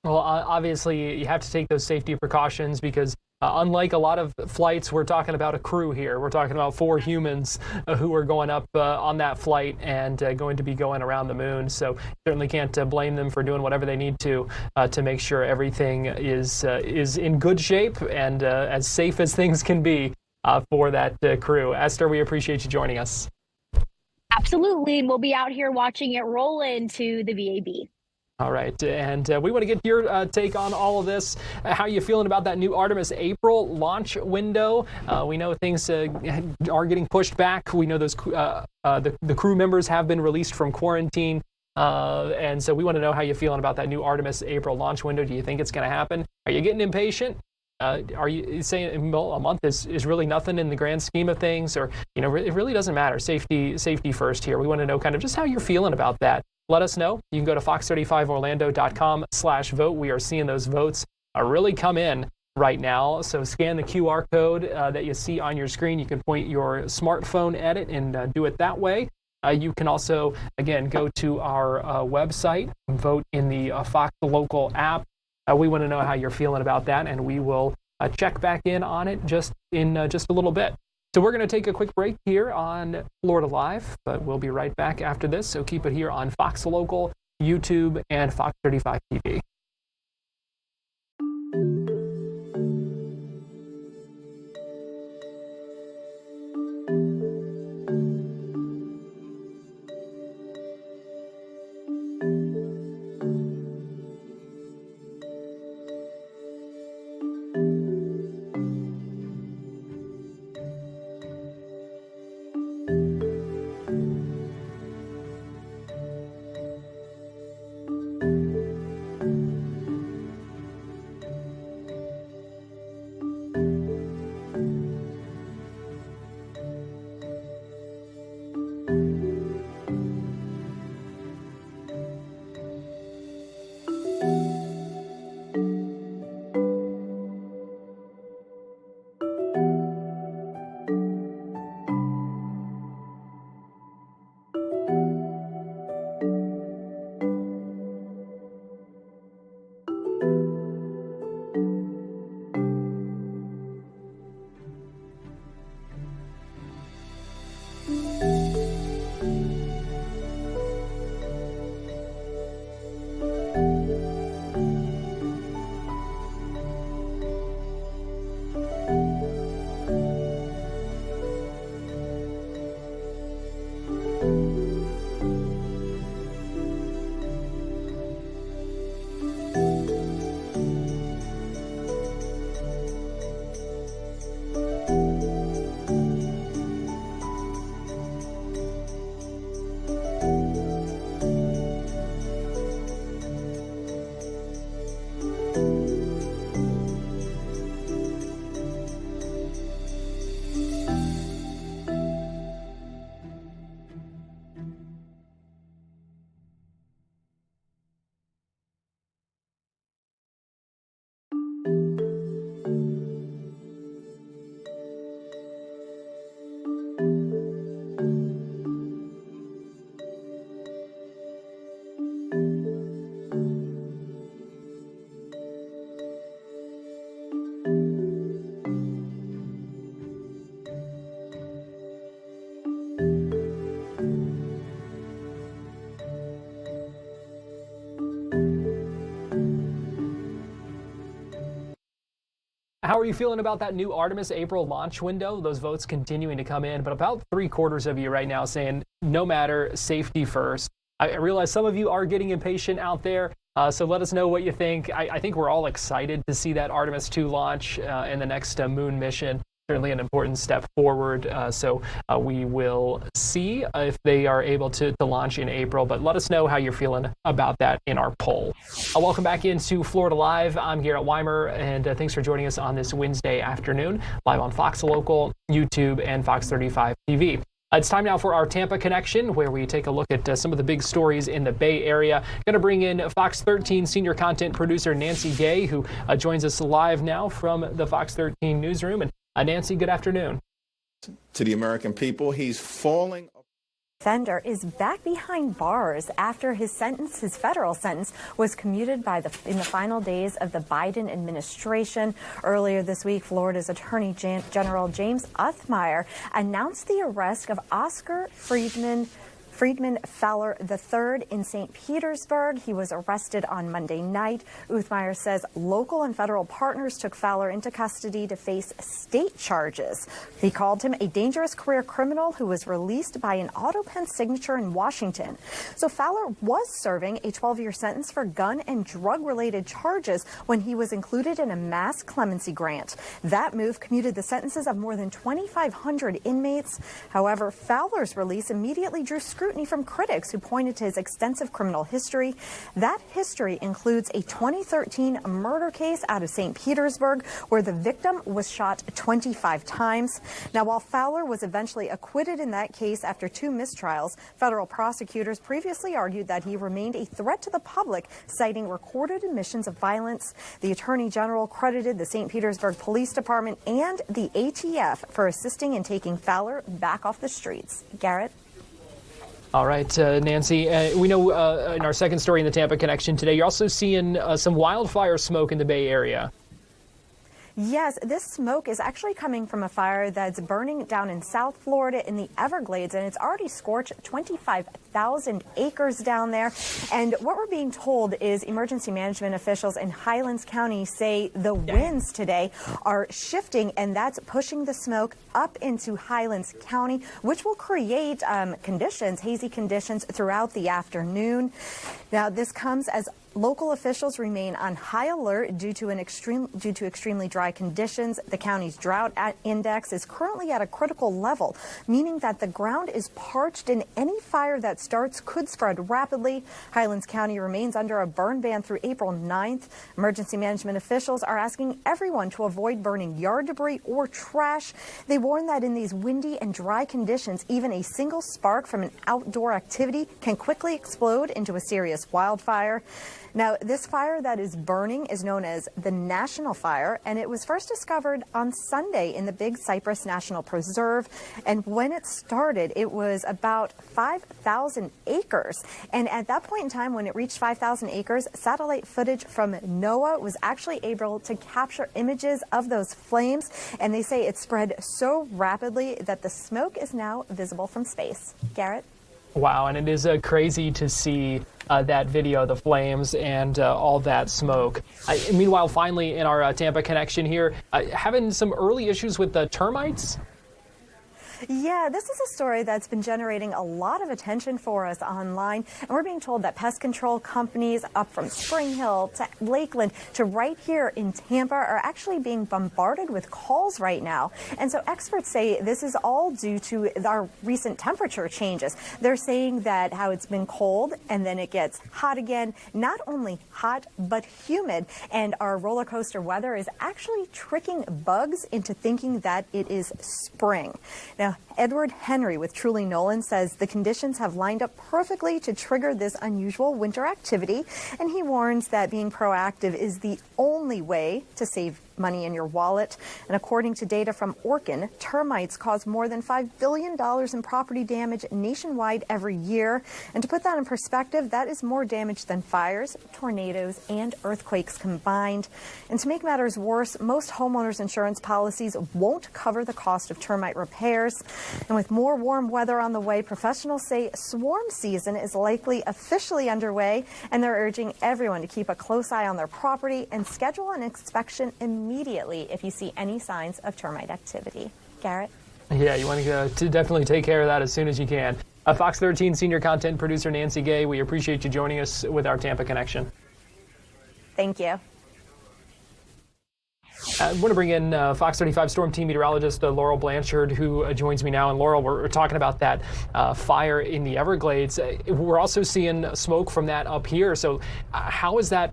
Well, obviously, you have to take those safety precautions because unlike a lot of flights, we're talking about a crew here. We're talking about 4 humans who are going up on that flight and going to be going around the moon. So certainly can't blame them for doing whatever they need to make sure everything is in good shape and as safe as things can be for that crew. Esther, we appreciate you joining us. Absolutely. And we'll be out here watching it roll into the VAB. All right, and we want to get your take on all of this. How are you feeling about that new Artemis April launch window? We know things are getting pushed back. We know those the crew members have been released from quarantine, and so we want to know how you're feeling about that new Artemis April launch window. Do you think it's going to happen? Are you getting impatient? Are you saying a month is really nothing in the grand scheme of things, or it really doesn't matter? Safety first here. We want to know kind of just how you're feeling about that. Let us know. You can go to fox35orlando.com/vote. We are seeing those votes really come in right now. So scan the QR code that you see on your screen. You can point your smartphone at it and do it that way. You can also, again, go to our website, vote in the Fox Local app. We want to know how you're feeling about that, and we will check back in on it just in just a little bit. So we're going to take a quick break here on Florida Live, but we'll be right back after this. So keep it here on Fox Local, YouTube, and Fox 35 TV. How are you feeling about that new Artemis April launch window? Those votes continuing to come in, but about 3/4 of you right now saying no matter, safety first. I realize some of you are getting impatient out there, so let us know what you think. I think we're all excited to see that Artemis 2 launch and the next moon mission. Certainly an important step forward, so we will see if they are able to launch in April, but let us know how you're feeling about that in our poll. Welcome back into Florida Live. I'm Garrett Weimer, and thanks for joining us on this Wednesday afternoon, live on Fox Local, YouTube, and Fox 35 TV. It's time now for our Tampa Connection, where we take a look at some of the big stories in the Bay Area. Going to bring in Fox 13 senior content producer Nancy Gay, who joins us live now from the Fox 13 newsroom. And Nancy, good afternoon. To the American people, he's falling. Offender is back behind bars after his federal sentence, was commuted in the final days of the Biden administration. Earlier this week, Florida's Attorney General James Uthmire announced the arrest of Oscar Friedman Fowler III in St. Petersburg. He was arrested on Monday night. Uthmire says local and federal partners took Fowler into custody to face state charges. He called him a dangerous career criminal who was released by an auto pen signature in Washington. So Fowler was serving a 12-year sentence for gun and drug-related charges when he was included in a mass clemency grant. That move commuted the sentences of more than 2,500 inmates. However, Fowler's release immediately drew scrutiny from critics who pointed to his extensive criminal history. That history includes a 2013 murder case out of St. Petersburg where the victim was shot 25 times. Now, while Fowler was eventually acquitted in that case after 2 mistrials, federal prosecutors previously argued that he remained a threat to the public, citing recorded admissions of violence. The Attorney General credited the St. Petersburg Police Department and the ATF for assisting in taking Fowler back off the streets. Garrett? All right, Nancy, we know in our second story in the Tampa Connection today, you're also seeing some wildfire smoke in the Bay Area. Yes, this smoke is actually coming from a fire that's burning down in South Florida in the Everglades, and it's already scorched 25,000 acres down there. And what we're being told is emergency management officials in Highlands County say the winds today are shifting, and that's pushing the smoke up into Highlands County, which will create hazy conditions throughout the afternoon. Now, this comes as local officials remain on high alert due to extremely dry conditions. The county's drought index is currently at a critical level, meaning that the ground is parched and any fire that starts could spread rapidly. Highlands County remains under a burn ban through April 9th. Emergency management officials are asking everyone to avoid burning yard debris or trash. They warn that in these windy and dry conditions, even a single spark from an outdoor activity can quickly explode into a serious wildfire. Now, this fire that is burning is known as the National Fire, and it was first discovered on Sunday in the Big Cypress National Preserve. And when it started, it was about 5,000 acres. And at that point in time, when it reached 5,000 acres, satellite footage from NOAA was actually able to capture images of those flames. And they say it spread so rapidly that the smoke is now visible from space. Garrett? Wow, and it is crazy to see that video, the flames and all that smoke. Meanwhile, finally, in our Tampa Connection here, having some early issues with the termites. Yeah, this is a story that's been generating a lot of attention for us online, and we're being told that pest control companies up from Spring Hill to Lakeland to right here in Tampa are actually being bombarded with calls right now. And so experts say this is all due to our recent temperature changes. They're saying that how it's been cold and then it gets hot again, not only hot but humid, and our roller coaster weather is actually tricking bugs into thinking that it is spring. Now, Edward Henry with Truly Nolan says the conditions have lined up perfectly to trigger this unusual winter activity, and he warns that being proactive is the only way to save money in your wallet. And according to data from Orkin, termites cause more than $5 billion in property damage nationwide every year. And to put that in perspective, that is more damage than fires, tornadoes, and earthquakes combined. And to make matters worse, most homeowners insurance policies won't cover the cost of termite repairs. And with more warm weather on the way, professionals say swarm season is likely officially underway, and they're urging everyone to keep a close eye on their property and schedule an inspection immediately if you see any signs of termite activity. Garrett? Yeah, you want to definitely take care of that as soon as you can. Fox 13 senior content producer Nancy Gay, we appreciate you joining us with our Tampa Connection. Thank you. I want to bring in Fox 35 storm team meteorologist Laurel Blanchard, who joins me now. And Laurel, we're talking about that fire in the Everglades. We're also seeing smoke from that up here. So how is that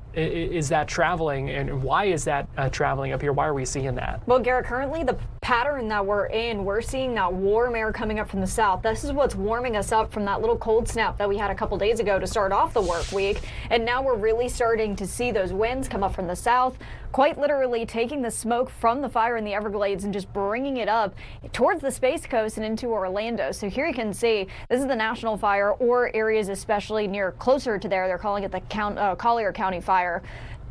traveling, and why is that traveling up here? Why are we seeing that? Well, Garrett, currently the pattern that we're seeing that warm air coming up from the south. This is what's warming us up from that little cold snap that we had a couple days ago to start off the work week. And now we're really starting to see those winds come up from the south, quite literally taking the smoke from the fire in the Everglades and just bringing it up towards the Space Coast and into Orlando. So here you can see this is the national fire, or areas especially near closer to there. They're calling it the Collier County fire.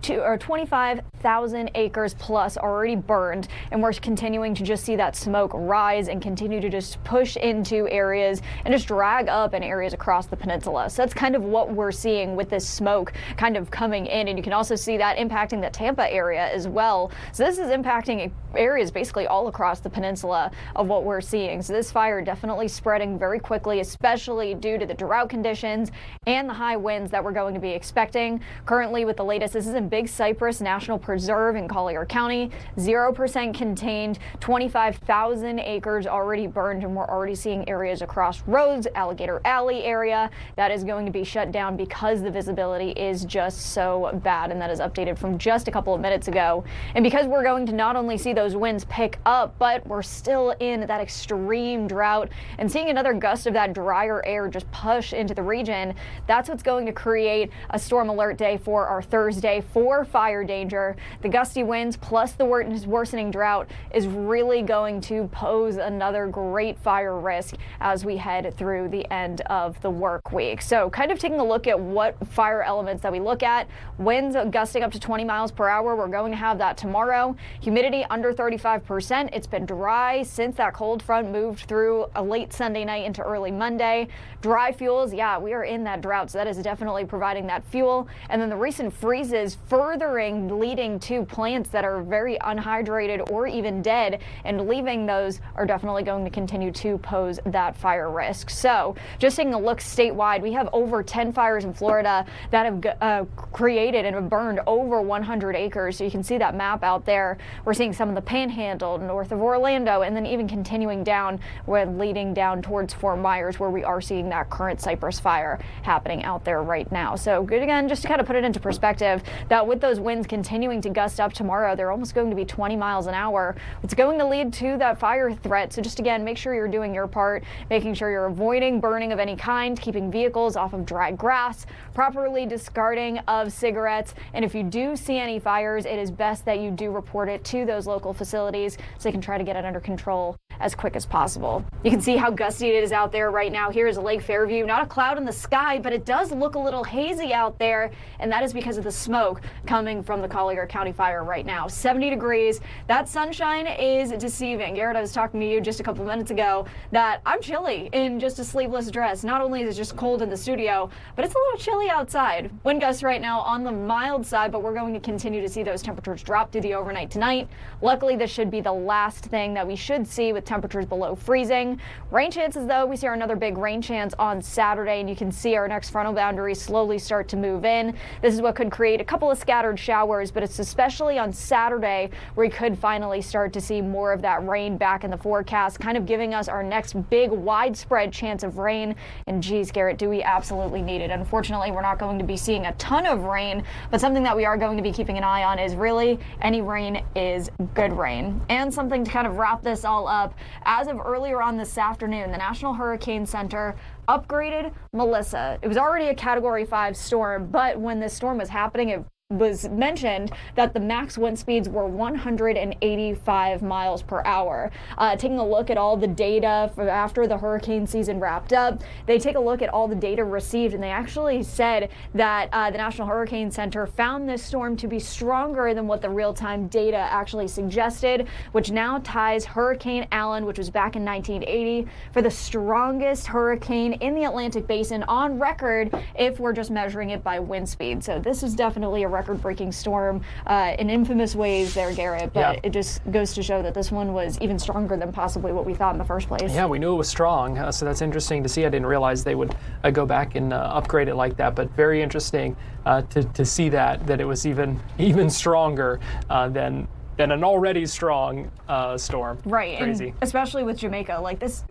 25,000 acres plus already burned, and we're continuing to just see that smoke rise and continue to just push into areas and just drag up in areas across the peninsula. So that's kind of what we're seeing with this smoke kind of coming in, and you can also see that impacting the Tampa area as well. So this is impacting areas basically all across the peninsula of what we're seeing. So this fire definitely spreading very quickly, especially due to the drought conditions and the high winds that we're going to be expecting. Currently with the latest, this is in Big Cypress National Preserve in Collier County, 0% contained, 25,000 acres already burned, and we're already seeing areas across roads, Alligator Alley area, that is going to be shut down because the visibility is just so bad, and that is updated from just a couple of minutes ago. And because we're going to not only see those winds pick up, but we're still in that extreme drought and seeing another gust of that drier air just push into the region, that's what's going to create a storm alert day for our Thursday for fire danger. The gusty winds plus the worsening drought is really going to pose another great fire risk as we head through the end of the work week. So kind of taking a look at what fire elements that we look at. Winds gusting up to 20 miles per hour. We're going to have that tomorrow. Humidity under 35%. It's been dry since that cold front moved through a late Sunday night into early Monday. Dry fuels, yeah, we are in that drought, so that is definitely providing that fuel. And then the recent freezes furthering leading to plants that are very unhydrated or even dead, and leaving those are definitely going to continue to pose that fire risk. So just taking a look statewide, we have over 10 fires in Florida that have created and have burned over 100 acres. So you can see that map out there. We're seeing some of the Panhandle north of Orlando, and then even continuing down, leading down towards Fort Myers, where we are seeing that current cypress fire happening out there right now. So good, again, just to kind of put it into perspective, that with those winds continuing to gust up tomorrow, they're almost going to be 20 miles an hour. It's going to lead to that fire threat. So just again, make sure you're doing your part, making sure you're avoiding burning of any kind, keeping vehicles off of dry grass, properly discarding of cigarettes. And if you do see any fires, it is best that you do report it to those local facilities so they can try to get it under control as quick as possible. You can see how gusty it is out there right now. Here is Lake Fairview. Not a cloud in the sky, but it does look a little hazy out there, and that is because of the smoke coming from the Collier County fire right now. 70 degrees. That sunshine is deceiving. Garrett, I was talking to you just a couple minutes ago that I'm chilly in just a sleeveless dress. Not only is it just cold in the studio, but it's a little chilly outside. Wind gusts right now on the mild side, but we're going to continue to see those temperatures drop through the overnight tonight. Luckily, this should be the last thing that we should see with temperatures below freezing. Rain chances, though, we see another big rain chance on Saturday, and you can see our next frontal boundaries slowly start to move in. This is what could create a couple of scattered showers, but it's especially on Saturday where we could finally start to see more of that rain back in the forecast, kind of giving us our next big widespread chance of rain. And geez, Garrett, do we absolutely need it? Unfortunately, we're not going to be seeing a ton of rain, but something that we are going to be keeping an eye on is really any rain is good rain. And something to kind of wrap this all up, as of earlier on this afternoon, the National Hurricane Center upgraded Melissa. It was already a Category 5 storm, but when this storm was happening, it was mentioned that the max wind speeds were 185 miles per hour. Taking a look at all the data for after the hurricane season wrapped up, they take a look at all the data received, and they actually said that the National Hurricane Center found this storm to be stronger than what the real-time data actually suggested, which now ties Hurricane Allen, which was back in 1980, for the strongest hurricane in the Atlantic Basin on record if we're just measuring it by wind speed. So this is definitely a record-breaking storm in infamous ways there, Garrett, but it just goes to show that this one was even stronger than possibly what we thought in the first place. Yeah, we knew it was strong, so that's interesting to see. I didn't realize they would go back and upgrade it like that, but very interesting to see that it was even stronger than an already strong storm. Right, Crazy. And especially with Jamaica, like this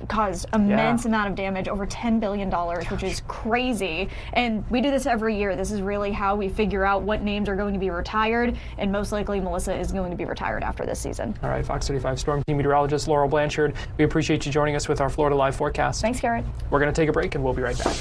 caused immense amount of damage, over $10 billion, which is crazy. And we do this every year. This is really how we figure out what names are going to be retired, and most likely Melissa is going to be retired after this season. All right, Fox 35 Storm Team meteorologist Laurel Blanchard, we appreciate you joining us with our Florida Live forecast. Thanks, Garrett. We're going to take a break, and we'll be right back.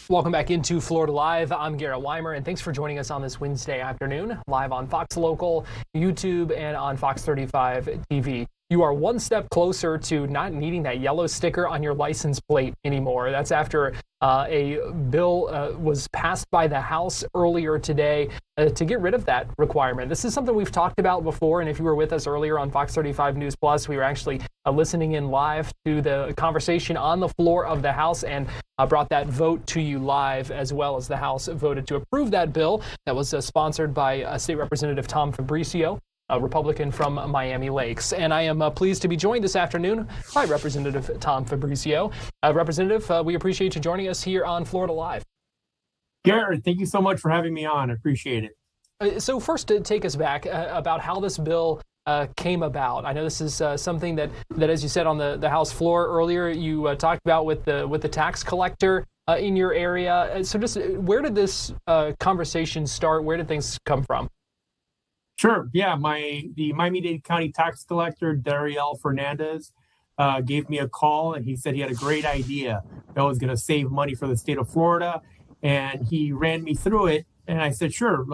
Welcome back into Florida Live. I'm Garrett Weimer, and thanks for joining us on this Wednesday afternoon, live on Fox Local, YouTube, and on Fox 35 TV. You are one step closer to not needing that yellow sticker on your license plate anymore. That's after a bill was passed by the House earlier today to get rid of that requirement. This is something we've talked about before, and if you were with us earlier on Fox 35 News Plus, we were actually listening in live to the conversation on the floor of the House and brought that vote to you live, as well as the House voted to approve that bill that was sponsored by State Representative Tom Fabricio, a Republican from Miami Lakes. And I am pleased to be joined this afternoon by Representative Tom Fabricio. Representative, we appreciate you joining us here on Florida Live. Garrett, thank you so much for having me on. I appreciate it. So first, to take us back about how this bill came about. I know this is something that, as you said on the House floor earlier, you talked about with the tax collector in your area. So just where did this conversation start? Where did things come from? Sure. Yeah, the Miami-Dade County tax collector, Dariel Fernandez, gave me a call, and he said he had a great idea that was going to save money for the state of Florida. And he ran me through it, and I said, sure,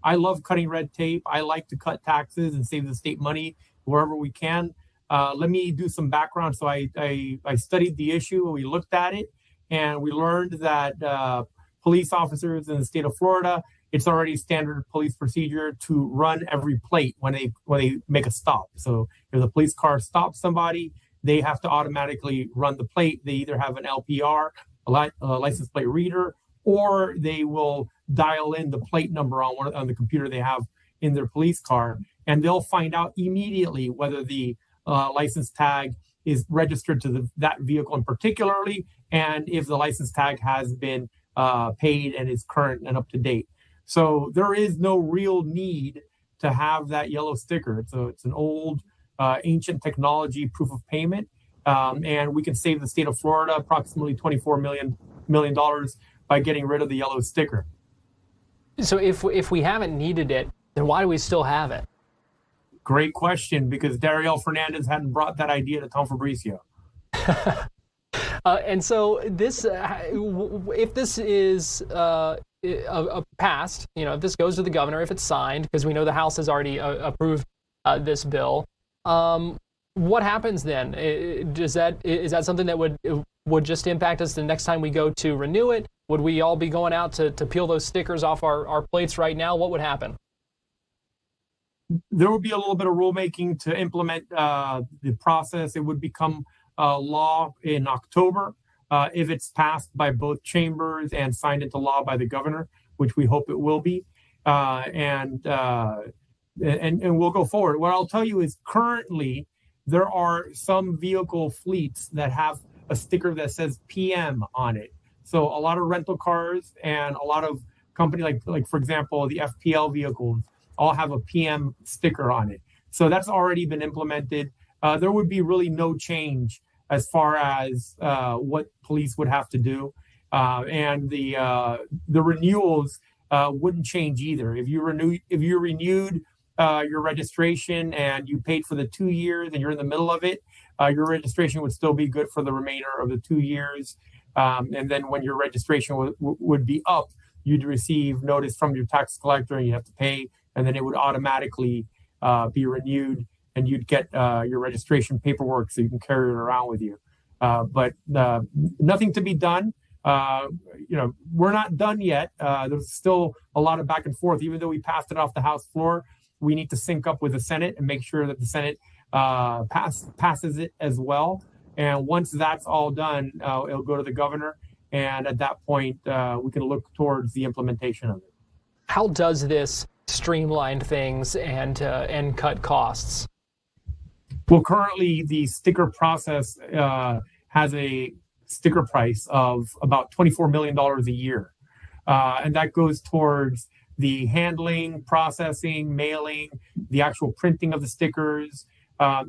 I love cutting red tape. I like to cut taxes and save the state money wherever we can. Let me do some background. So I studied the issue, we looked at it, and we learned that police officers in the state of Florida, it's already standard police procedure to run every plate when they make a stop. So if the police car stops somebody, they have to automatically run the plate. They either have an LPR, a license plate reader, or they will dial in the plate number on the computer they have in their police car, and they'll find out immediately whether the license tag is registered to that vehicle in particularly, and if the license tag has been paid and is current and up to date. So there is no real need to have that yellow sticker. It's an old, ancient technology proof of payment, and we can save the state of Florida approximately $24 million by getting rid of the yellow sticker. So if we haven't needed it, then why do we still have it? Great question, because Dariel Fernandez hadn't brought that idea to Tom Fabricio. And so this, if this is passed, if this goes to the governor, if it's signed, because we know the House has already approved this bill, what happens then? Is that something that would just impact us the next time we go to renew it? Would we all be going out to peel those stickers off our plates right now? What would happen? There would be a little bit of rulemaking to implement the process. It would become law in October if it's passed by both chambers and signed into law by the governor, which we hope it will be. And we'll go forward. What I'll tell you is currently there are some vehicle fleets that have a sticker that says PM on it. So a lot of rental cars and a lot of companies, like for example, the FPL vehicles, all have a PM sticker on it. So that's already been implemented. There would be really no change as far as what police would have to do. And the renewals wouldn't change either. If you renewed your registration and you paid for the 2 years and you're in the middle of it, your registration would still be good for the remainder of the 2 years. And then when your registration would be up, you'd receive notice from your tax collector and you have to pay, and then it would automatically be renewed, and you'd get your registration paperwork so you can carry it around with you. But nothing to be done. We're not done yet. There's still a lot of back and forth. Even though we passed it off the House floor, we need to sync up with the Senate and make sure that the Senate passes it as well. And once that's all done, it'll go to the governor. And at that point, we can look towards the implementation of it. How does this streamline things and cut costs? Well, currently the sticker process has a sticker price of about $24 million a year. And that goes towards the handling, processing, mailing, the actual printing of the stickers.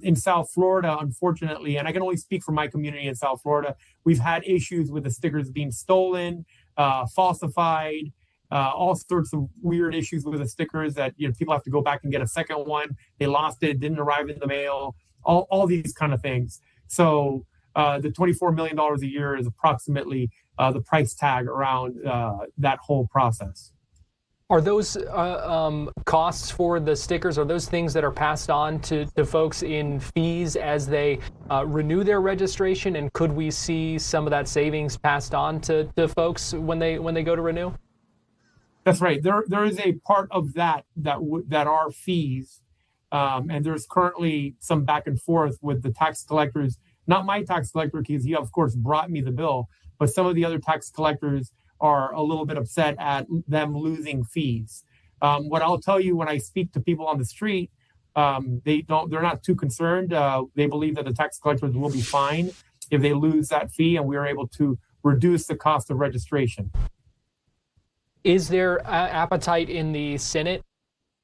In South Florida, unfortunately, and I can only speak for my community in South Florida, we've had issues with the stickers being stolen, falsified, all sorts of weird issues with the stickers that people have to go back and get a second one. They lost it, didn't arrive in the mail, all these kind of things. So the $24 million a year is approximately the price tag around that whole process. Are those costs for the stickers, are those things that are passed on to folks in fees as they renew their registration? And could we see some of that savings passed on to folks when they go to renew? That's right. There is a part of that are fees. And there's currently some back and forth with the tax collectors. Not my tax collector, because he, of course, brought me the bill, but some of the other tax collectors are a little bit upset at them losing fees. What I'll tell you when I speak to people on the street, they're not too concerned. They believe that the tax collectors will be fine if they lose that fee, and we are able to reduce the cost of registration. Is there appetite in the Senate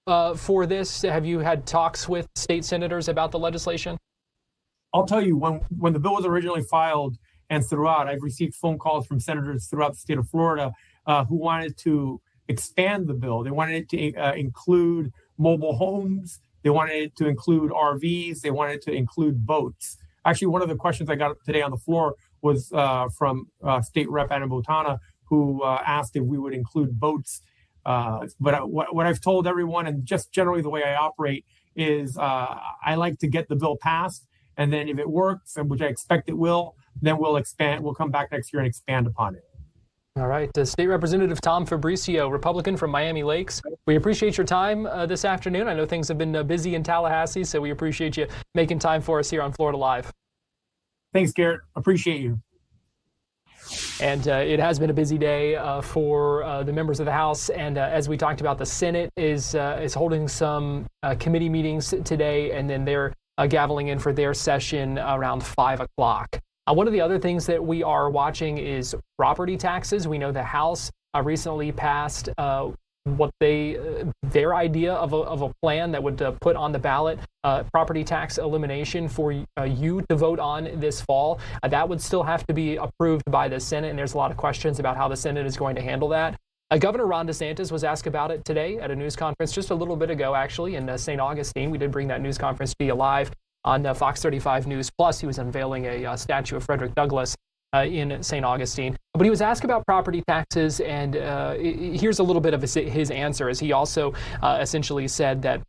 for this? Have you had talks with state senators about the legislation? I'll tell you, when the bill was originally filed, and throughout, I've received phone calls from senators throughout the state of Florida who wanted to expand the bill. They wanted it to include mobile homes. They wanted it to include RVs. They wanted it to include boats. Actually, one of the questions I got today on the floor was from State Rep Anna Botana, who asked if we would include boats. But what I've told everyone, and just generally the way I operate, is I like to get the bill passed, and then if it works, which I expect it will, then we'll expand. We'll come back next year and expand upon it. All right. State Representative Tom Fabricio, Republican from Miami Lakes. We appreciate your time this afternoon. I know things have been busy in Tallahassee, so we appreciate you making time for us here on Florida Live. Thanks, Garrett. Appreciate you. And it has been a busy day for the members of the House. And as we talked about, the Senate is holding some committee meetings today, and then they're gaveling in for their session around 5 o'clock. One of the other things that we are watching is property taxes. We know the House recently passed their idea of a plan that would put on the ballot property tax elimination for you to vote on this fall. That would still have to be approved by the Senate, and there's a lot of questions about how the Senate is going to handle that. Governor Ron DeSantis was asked about it today at a news conference just a little bit ago, actually, in St. Augustine. We did bring that news conference to you live on Fox 35 News Plus. He was unveiling a statue of Frederick Douglass in St. Augustine. But he was asked about property taxes, and here's a little bit of his answer, as he also essentially said that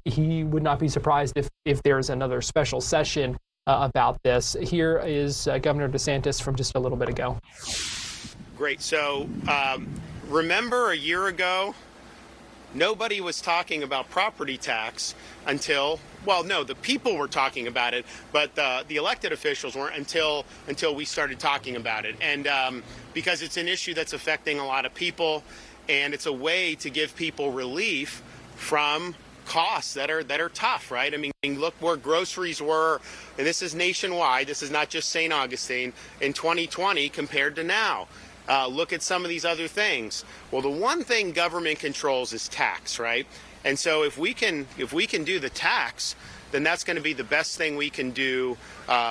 he would not be surprised if there's another special session about this. Here is Governor DeSantis from just a little bit ago. Great. So remember a year ago, nobody was talking about property tax until, well, no, the people were talking about it, but the elected officials weren't until we started talking about it. And because it's an issue that's affecting a lot of people, and it's a way to give people relief from costs that are tough, right? I mean, look where groceries were, and this is nationwide, this is not just St. Augustine, in 2020 compared to now. Look at some of these other things. Well, the one thing government controls is tax, right? And so if we can do the tax, then that's going to be the best thing we can do,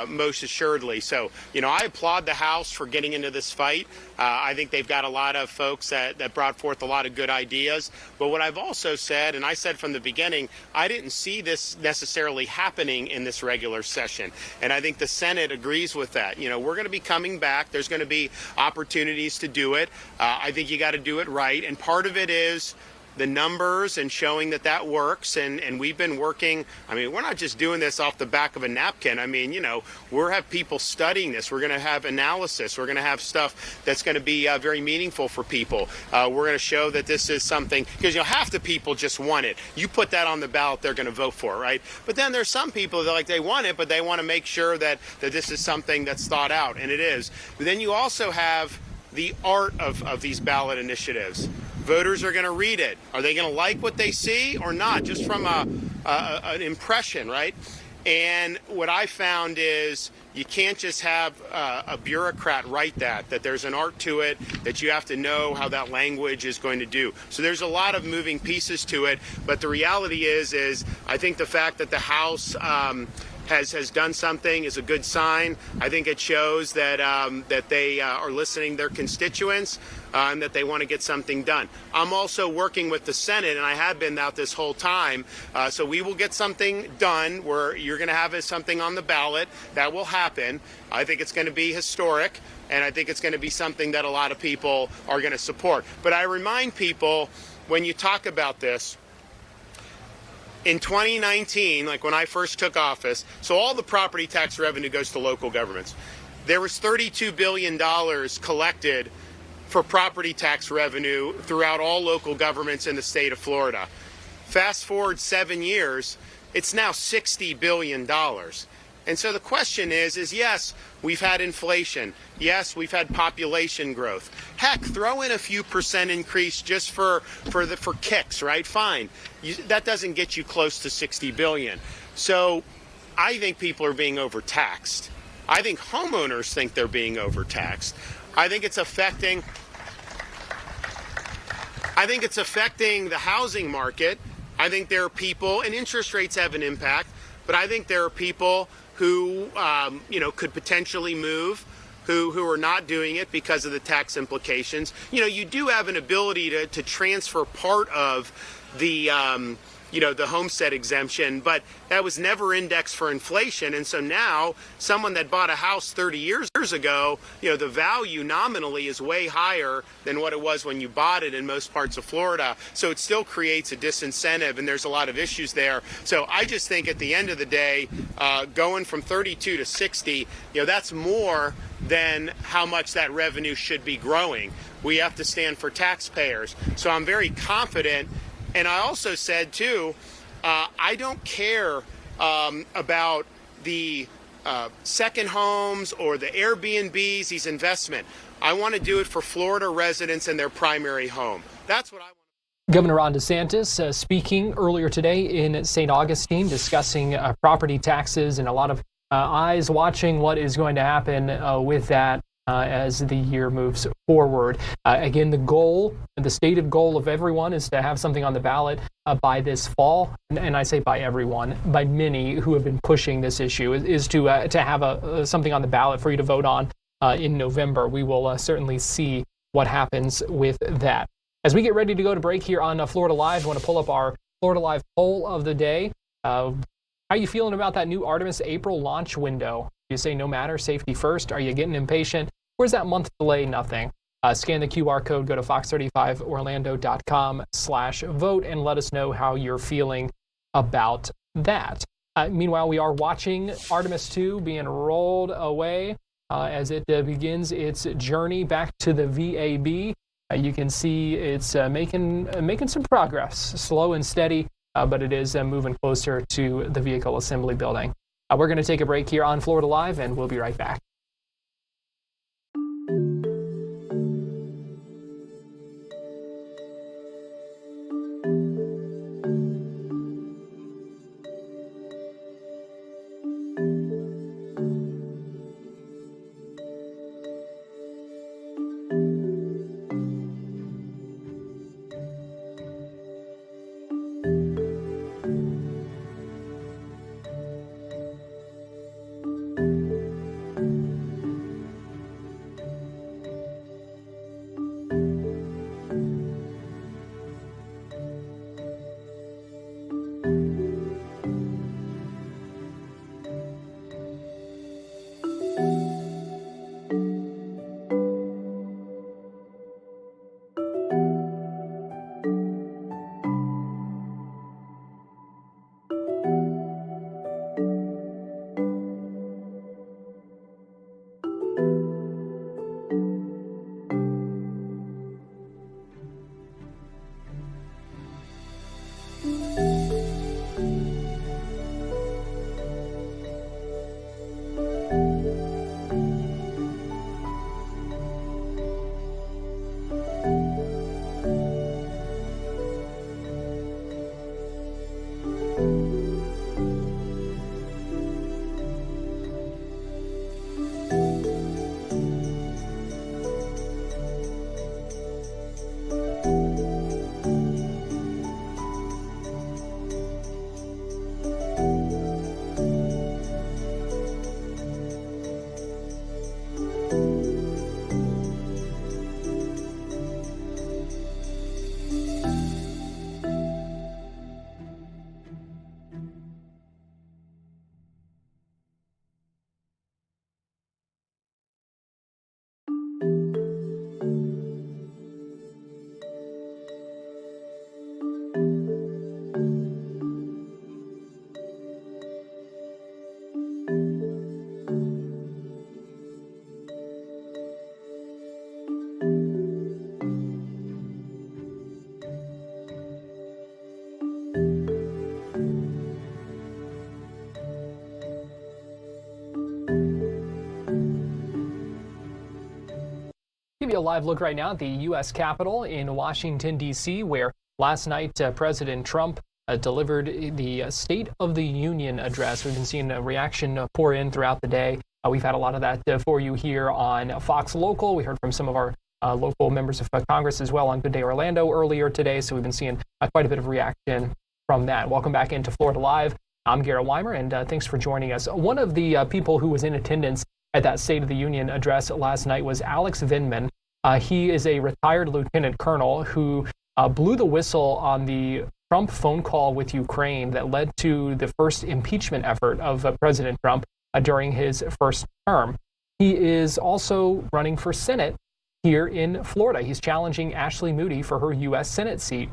most assuredly. So, I applaud the House for getting into this fight. I think they've got a lot of folks that brought forth a lot of good ideas. But what I've also said, and I said from the beginning, I didn't see this necessarily happening in this regular session. And I think the Senate agrees with that. We're going to be coming back. There's going to be opportunities to do it. I think you got to do it right. And part of it is the numbers and showing that works. And we've been working. I mean, we're not just doing this off the back of a napkin. I mean, we're have people studying this. We're going to have analysis. We're going to have stuff that's going to be very meaningful for people. We're going to show that this is something, because half the people just want it. You put that on the ballot, they're going to vote for it, right? But then there's some people that they want it, but they want to make sure that this is something that's thought out, and it is. But then you also have the art of these ballot initiatives. Voters are going to read it. Are they going to like what they see or not? Just from an impression, right? And what I found is you can't just have a bureaucrat write that there's an art to it, that you have to know how that language is going to do. So there's a lot of moving pieces to it. But the reality is I think the fact that the House has done something is a good sign. I think it shows that they are listening to their constituents and that they want to get something done. I'm also working with the Senate, and I have been out this whole time. So we will get something done where you're going to have something on the ballot. That will happen. I think it's going to be historic, and I think it's going to be something that a lot of people are going to support. But I remind people, when you talk about this, in 2019, like when I first took office, so all the property tax revenue goes to local governments. There was $32 billion collected for property tax revenue throughout all local governments in the state of Florida. Fast forward 7 years, it's now $60 billion. And so the question is yes, we've had inflation. Yes, we've had population growth. Heck, throw in a few percent increase just for kicks, right? Fine. That doesn't get you close to $60 billion. So I think people are being overtaxed. I think homeowners think they're being overtaxed. I think it's affecting the housing market. I think there are people, and interest rates have an impact, but I think there are people who, could potentially move, who are not doing it because of the tax implications. You do have an ability to transfer part of the, the homestead exemption, but that was never indexed for inflation. And so now someone that bought a house 30 years ago, the value nominally is way higher than what it was when you bought it in most parts of Florida. So it still creates a disincentive, and there's a lot of issues there. So I just think at the end of the day, going from 32 to 60, that's more than how much that revenue should be growing. We have to stand for taxpayers. So I'm very confident. And I also said, too, I don't care about the second homes or the Airbnbs, these investment. I want to do it for Florida residents and their primary home. That's what I want. Governor Ron DeSantis speaking earlier today in St. Augustine, discussing property taxes, and a lot of eyes watching what is going to happen with that as the year moves forward. Again, the stated goal of everyone is to have something on the ballot by this fall. And I say by everyone, by many who have been pushing this issue, is to have something on the ballot for you to vote on in November. We will certainly see what happens with that. As we get ready to go to break here on Florida Live, I want to pull up our Florida Live poll of the day. How are you feeling about that new Artemis April launch window? You say no matter, safety first. Are you getting impatient? Where's that month delay? Nothing. Scan the QR code, go to fox35orlando.com/vote, and let us know how you're feeling about that. Meanwhile, we are watching Artemis 2 being rolled away as it begins its journey back to the VAB. You can see it's making some progress, slow and steady, but it is moving closer to the vehicle assembly building. We're going to take a break here on Florida Live, and we'll be right back. Give you a live look right now at the U.S. Capitol in Washington, D.C., where last night President Trump delivered the State of the Union address. We've been seeing a reaction pour in throughout the day. We've had a lot of that for you here on Fox Local. We heard from some of our local members of Congress as well on Good Day Orlando earlier today, so we've been seeing quite a bit of reaction from that. Welcome back into Florida Live. I'm Garrett Weimer, and thanks for joining us. One of the people who was in attendance at that State of the Union address last night was Alex Vindman. He is a retired lieutenant colonel who blew the whistle on the Trump phone call with Ukraine that led to the first impeachment effort of President Trump during his first term. He is also running for Senate here in Florida. He's challenging Ashley Moody for her U.S. Senate seat.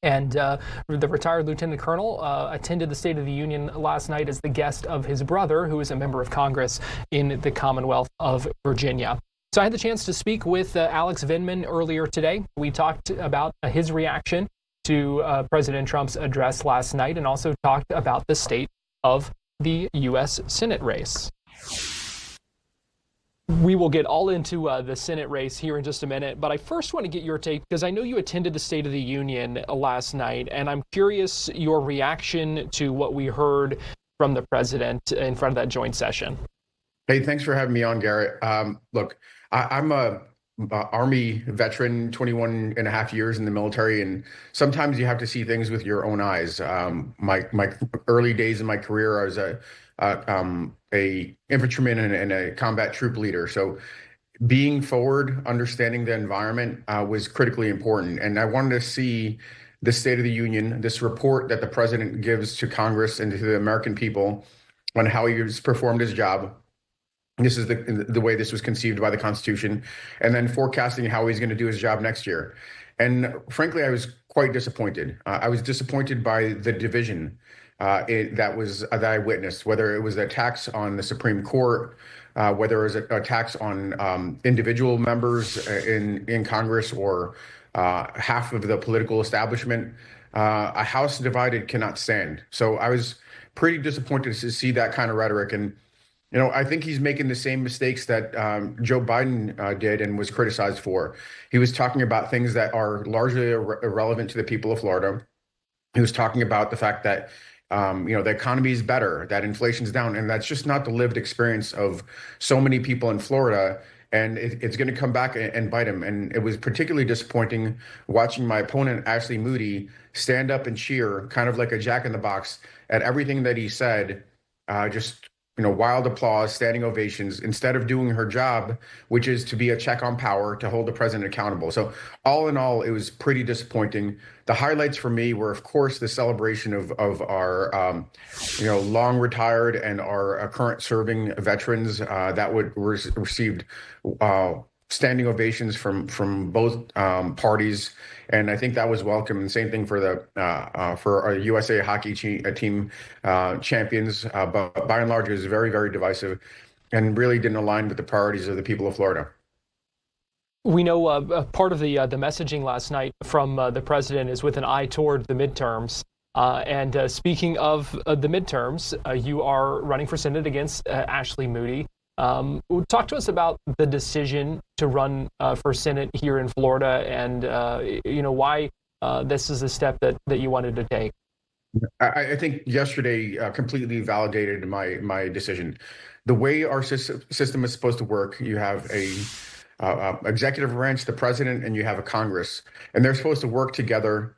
And the retired lieutenant colonel attended the State of the Union last night as the guest of his brother, who is a member of Congress in the Commonwealth of Virginia. So I had the chance to speak with Alex Vindman earlier today. We talked about his reaction to President Trump's address last night and also talked about the state of the U.S. Senate race. We will get all into the Senate race here in just a minute, but I first want to get your take because I know you attended the State of the Union last night, and I'm curious your reaction to what we heard from the president in front of that joint session. Hey, thanks for having me on, Garrett. Look, I'm a Army veteran, 21 and a half years in the military, and sometimes you have to see things with your own eyes. My early days in my career, I was a infantryman and a combat troop leader. So being forward, understanding the environment was critically important. And I wanted to see the State of the Union, this report that the president gives to Congress and to the American people on how he has performed his job. This is the way this was conceived by the Constitution, and then forecasting how he's going to do his job next year. And frankly, I was quite disappointed. I was disappointed by the division that I witnessed, whether it was attacks on the Supreme Court, whether it was attacks on individual members in Congress or half of the political establishment. A house divided cannot stand. So I was pretty disappointed to see that kind of rhetoric. And I think he's making the same mistakes that Joe Biden did and was criticized for. He was talking about things that are largely irrelevant to the people of Florida. He was talking about the fact that the economy is better, that inflation's down, and that's just not the lived experience of so many people in Florida. And it's going to come back and bite him. And it was particularly disappointing watching my opponent, Ashley Moody, stand up and cheer, kind of like a jack in the box, at everything that he said. Wild applause, standing ovations, instead of doing her job, which is to be a check on power, to hold the president accountable. So all in all, it was pretty disappointing. The highlights for me were, of course, the celebration of our, long retired and our current serving veterans that received standing ovations from both parties, and I think that was welcome. And same thing for our USA hockey team champions. But by and large, it was very, very divisive, and really didn't align with the priorities of the people of Florida. We know part of the messaging last night from the president is with an eye toward the midterms. And speaking of the midterms, you are running for Senate against Ashley Moody. Talk to us about the decision to run for Senate here in Florida and, why this is a step that you wanted to take. I think yesterday completely validated my decision. The way our system is supposed to work, you have a executive branch, the president, and you have a Congress, and they're supposed to work together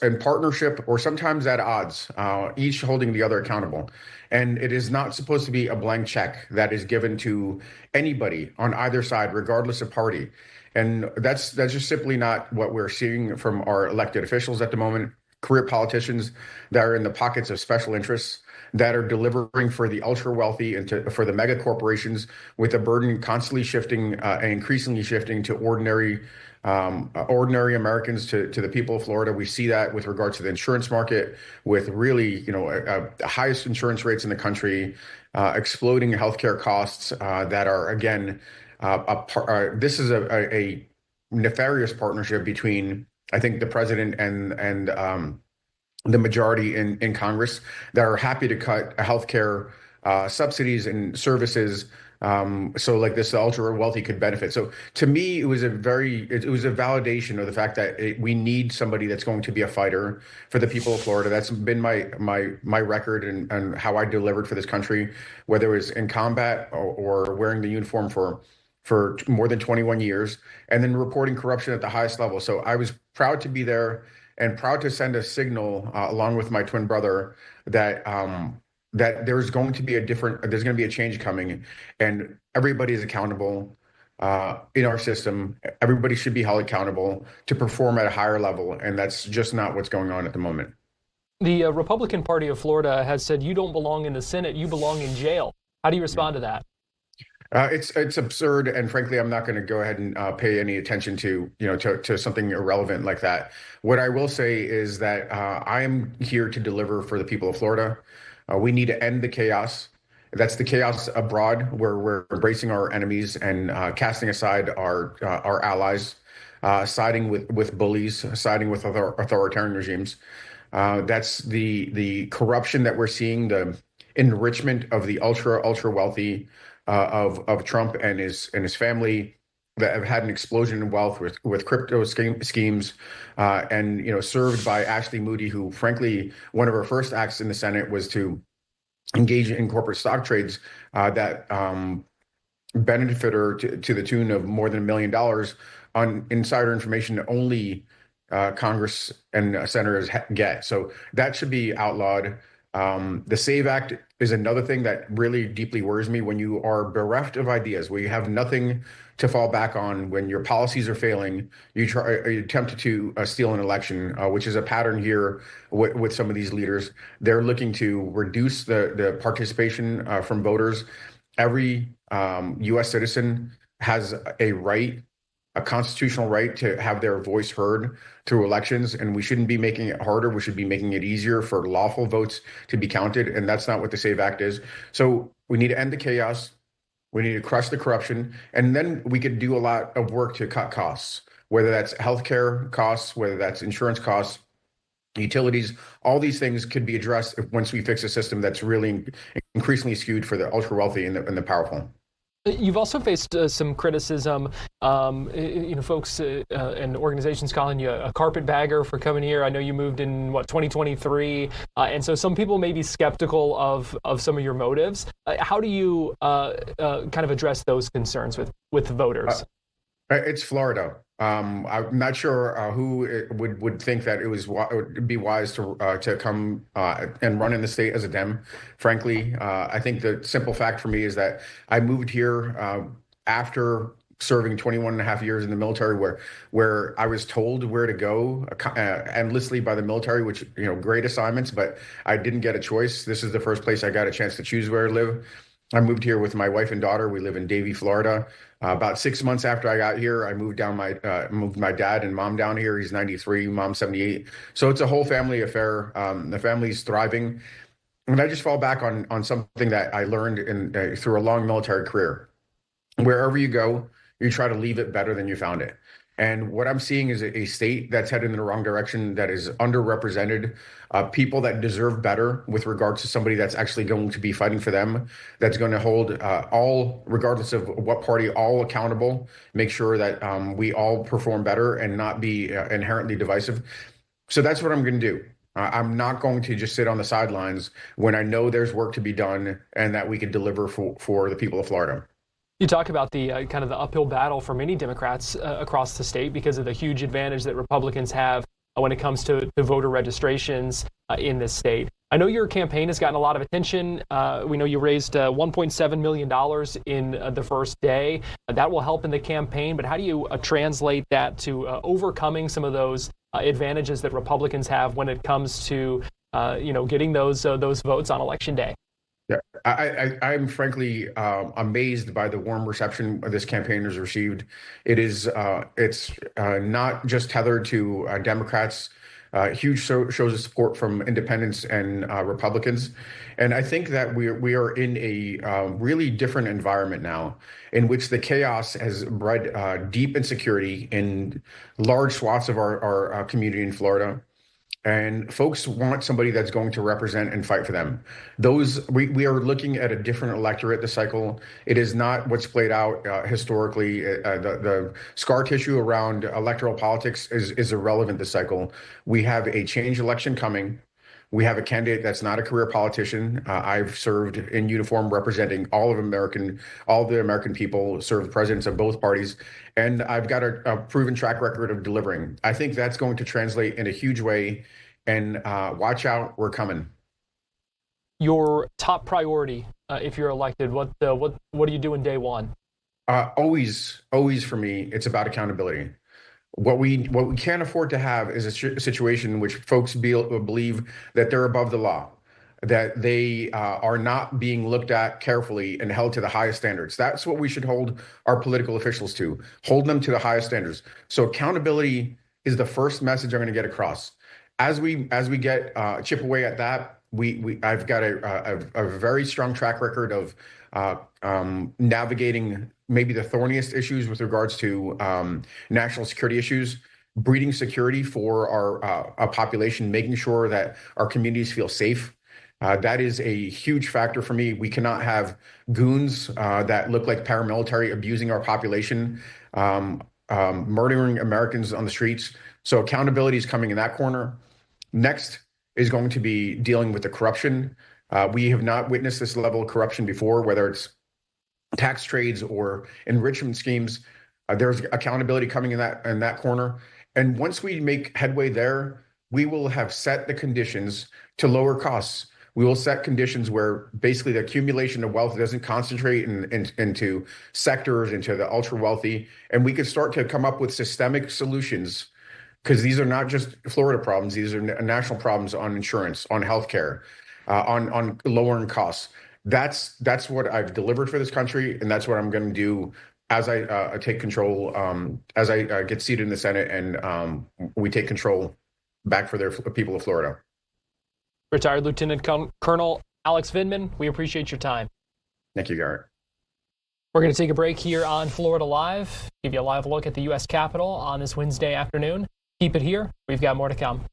in partnership or sometimes at odds, each holding the other accountable. And it is not supposed to be a blank check that is given to anybody on either side, regardless of party. And that's just simply not what we're seeing from our elected officials at the moment. Career politicians that are in the pockets of special interests, that are delivering for the ultra wealthy and for the mega corporations, with the burden constantly shifting and increasingly shifting to ordinary Americans, to the people of Florida. We see that with regards to the insurance market, with really, the highest insurance rates in the country, exploding healthcare costs that are, again, this is a nefarious partnership between, I think, the president and the majority in Congress that are happy to cut healthcare subsidies and services. So like this, the ultra wealthy could benefit. So to me, it was a validation of the fact that we need somebody that's going to be a fighter for the people of Florida. That's been my record and how I delivered for this country, whether it was in combat or wearing the uniform for more than 21 years, and then reporting corruption at the highest level. So I was proud to be there and proud to send a signal along with my twin brother that that there's going to be a change coming, and everybody is accountable. in our system. Everybody should be held accountable to perform at a higher level, and that's just not what's going on at the moment. The Republican Party of Florida has said you don't belong in the Senate, you belong in jail. How do you respond to that? It's absurd, and frankly, I'm not going to go ahead and pay any attention to to something irrelevant like that. What I will say is that I am here to deliver for the people of Florida. We need to end the chaos. That's the chaos abroad, where we're embracing our enemies and casting aside our allies, siding with bullies, siding with authoritarian regimes. That's the corruption that we're seeing, the enrichment of the ultra wealthy of Trump and his family, that have had an explosion in wealth with crypto schemes, and served by Ashley Moody, who frankly one of her first acts in the Senate was to engage in corporate stock trades that benefited her to the tune of more than $1 million on insider information that only Congress and senators get. So that should be outlawed. The SAVE Act is another thing that really deeply worries me. When you are bereft of ideas, where you have nothing to fall back on, when your policies are failing, you attempt to steal an election, which is a pattern here with some of these leaders. They're looking to reduce the participation from voters. Every U.S. citizen has a constitutional right to have their voice heard through elections, and we shouldn't be making it harder. We should be making it easier for lawful votes to be counted, and that's not what the SAVE Act is. So we need to end the chaos. We need to crush the corruption, and then we could do a lot of work to cut costs, whether that's healthcare costs, whether that's insurance costs, utilities. All these things could be addressed once we fix a system that's really increasingly skewed for the ultra wealthy and the powerful. You've also faced some criticism, folks and organizations calling you a carpetbagger for coming here. I know you moved in, 2023, and so some people may be skeptical of some of your motives. How do you kind of address those concerns with voters? It's Florida. I'm not sure who would think that it would be wise to come and run in the state as a Dem. Frankly, I think the simple fact for me is that I moved here after serving 21 and a half years in the military, where I was told where to go endlessly by the military, which, great assignments, but I didn't get a choice. This is the first place I got a chance to choose where to live. I moved here with my wife and daughter. We live in Davie, Florida. About 6 months after I got here, I moved my dad and mom down here. He's 93, mom's 78. So it's a whole family affair. The family's thriving. And I just fall back on something that I learned through a long military career. Wherever you go, you try to leave it better than you found it. And what I'm seeing is a state that's headed in the wrong direction, that is underrepresented, people that deserve better with regards to somebody that's actually going to be fighting for them, that's going to hold all, regardless of what party, all accountable, make sure that we all perform better and not be inherently divisive. So that's what I'm going to do. I'm not going to just sit on the sidelines when I know there's work to be done and that we could deliver for the people of Florida. You talk about the kind of the uphill battle for many Democrats across the state because of the huge advantage that Republicans have when it comes to voter registrations in this state. I know your campaign has gotten a lot of attention. We know you raised $1.7 million in the first day. That will help in the campaign, but how do you translate that to overcoming some of those advantages that Republicans have when it comes to getting those votes on Election Day? Yeah, I'm frankly amazed by the warm reception this campaign has received. It's not just tethered to Democrats. Huge shows of support from independents and Republicans, and I think that we are in a really different environment now, in which the chaos has bred deep insecurity in large swaths of our community in Florida. And folks want somebody that's going to represent and fight for them. We are looking at a different electorate this cycle. It is not what's played out historically. The scar tissue around electoral politics is irrelevant this cycle. We have a change election coming. We have a candidate that's not a career politician. I've served in uniform representing all the American people, served presidents of both parties, and I've got a proven track record of delivering. I think that's going to translate in a huge way, and watch out, we're coming. Your top priority, if you're elected, what are you doing day one? Always for me, it's about accountability. What we can't afford to have is a situation in which folks believe that they're above the law, that they are not being looked at carefully and held to the highest standards. That's what we should hold our political officials to, hold them to the highest standards. So accountability is the first message I'm going to get across. As we get chip away at that, I've got a very strong track record of navigating maybe the thorniest issues with regards to national security issues, breeding security for our population, making sure that our communities feel safe. That is a huge factor for me. We cannot have goons that look like paramilitary abusing our population, murdering Americans on the streets. So accountability is coming in that corner. Next is going to be dealing with the corruption. We have not witnessed this level of corruption before, whether it's tax trades or enrichment schemes. There's accountability coming in that corner. And once we make headway there, we will have set the conditions to lower costs. We will set conditions where basically the accumulation of wealth doesn't concentrate into sectors, into the ultra wealthy, and we could start to come up with systemic solutions, because these are not just Florida problems. These are national problems on insurance, on healthcare, on lowering costs. That's what I've delivered for this country, and that's what I'm going to do as I take control, as I get seated in the Senate, and we take control back for the people of Florida. Retired Lieutenant Colonel Alex Vindman, we appreciate your time. Thank you, Garrett. We're going to take a break here on Florida Live, give you a live look at the U.S. Capitol on this Wednesday afternoon. Keep it here. We've got more to come.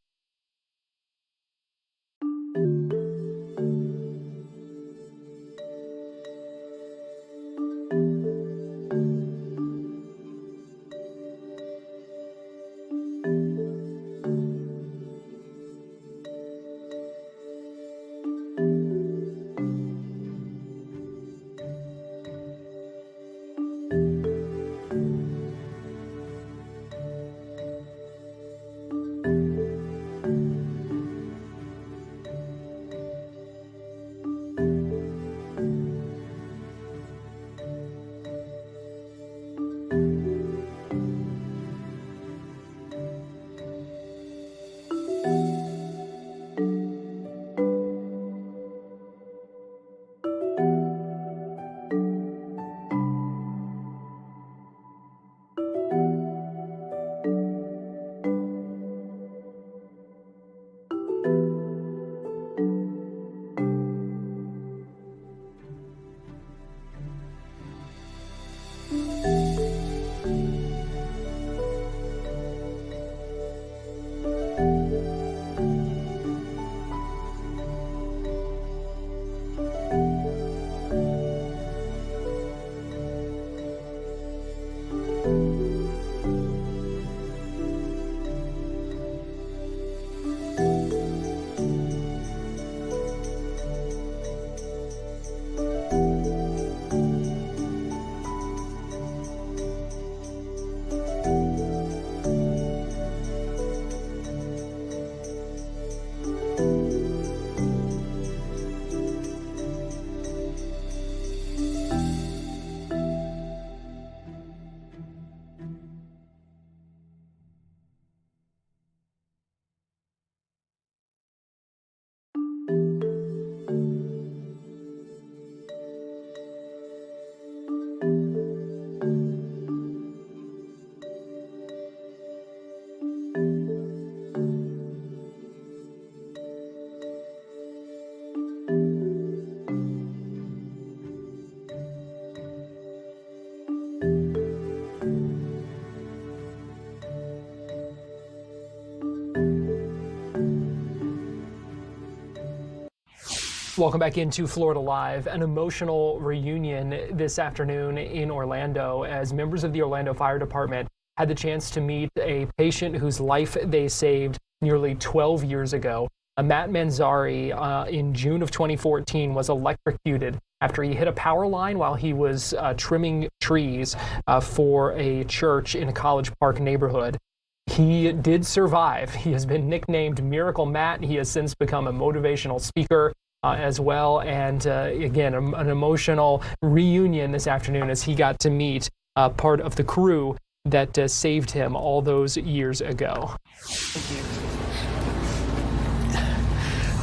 Welcome back into Florida Live. An emotional reunion this afternoon in Orlando as members of the Orlando Fire Department had the chance to meet a patient whose life they saved nearly 12 years ago. Matt Manzari, in June of 2014, was electrocuted after he hit a power line while he was trimming trees for a church in a College Park neighborhood. He did survive. He has been nicknamed Miracle Matt. He has since become a motivational speaker, as well. And again, an emotional reunion this afternoon as he got to meet part of the crew that saved him all those years ago.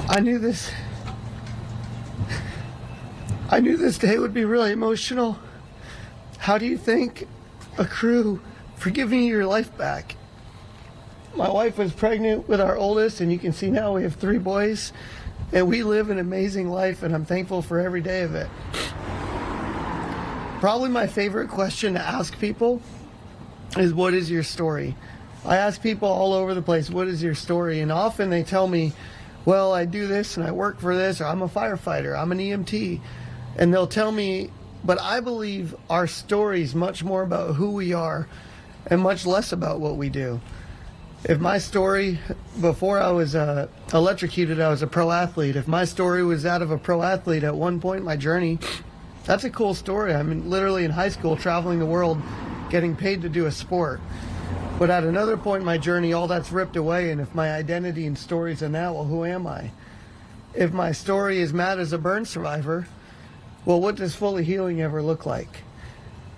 I knew this day would be really emotional. How do you thank a crew for giving you your life back? My wife was pregnant with our oldest, and you can see now we have 3 boys, and we live an amazing life, and I'm thankful for every day of it. Probably my favorite question to ask people is, what is your story? I ask people all over the place, what is your story? And often they tell me, well, I do this and I work for this, or I'm a firefighter, I'm an EMT. And they'll tell me, but I believe our story is much more about who we are and much less about what we do. If my story, before I was electrocuted, I was a pro athlete. If my story was that of a pro athlete at one point in my journey, that's a cool story. I'm literally in high school traveling the world, getting paid to do a sport. But at another point in my journey, all that's ripped away, and if my identity and story's in that, well, who am I? If my story is Matt as a burn survivor, well, what does fully healing ever look like?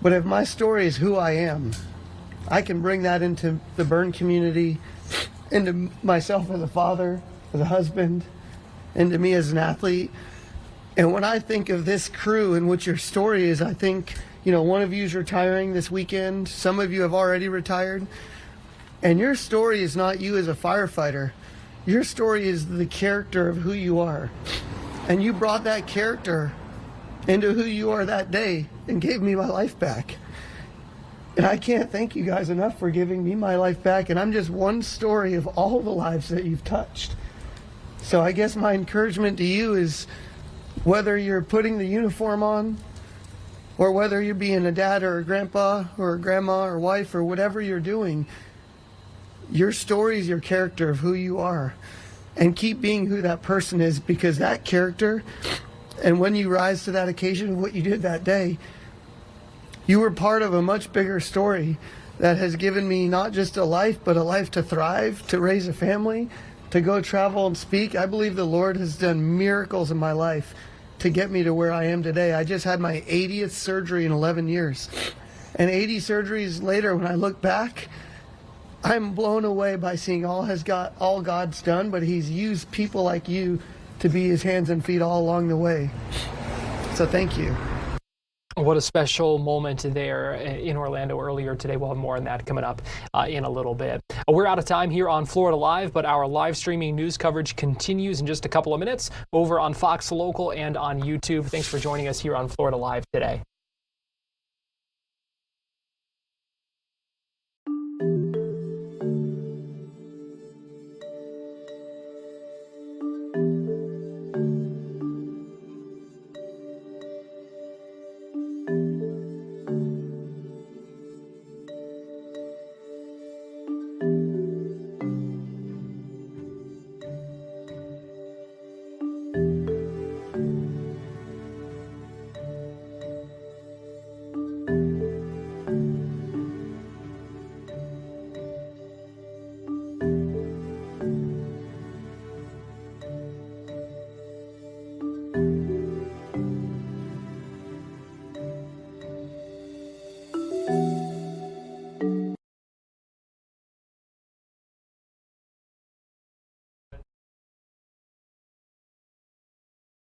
But if my story is who I am, I can bring that into the burn community, into myself as a father, as a husband, into me as an athlete. And when I think of this crew and what your story is, I think, one of you is retiring this weekend. Some of you have already retired. And your story is not you as a firefighter. Your story is the character of who you are. And you brought that character into who you are that day and gave me my life back. And I can't thank you guys enough for giving me my life back. And I'm just one story of all the lives that you've touched. So I guess my encouragement to you is, whether you're putting the uniform on, or whether you're being a dad or a grandpa or a grandma or wife or whatever you're doing, your story is your character of who you are. And keep being who that person is, because that character, and when you rise to that occasion of what you did that day, you were part of a much bigger story that has given me not just a life, but a life to thrive, to raise a family, to go travel and speak. I believe the Lord has done miracles in my life to get me to where I am today. I just had my 80th surgery in 11 years. And 80 surgeries later, when I look back, I'm blown away by seeing all God's done, but He's used people like you to be His hands and feet all along the way. So thank you. What a special moment there in Orlando earlier today. We'll have more on that coming up in a little bit. We're out of time here on Florida Live, but our live streaming news coverage continues in just a couple of minutes over on Fox Local and on YouTube. Thanks for joining us here on Florida Live today.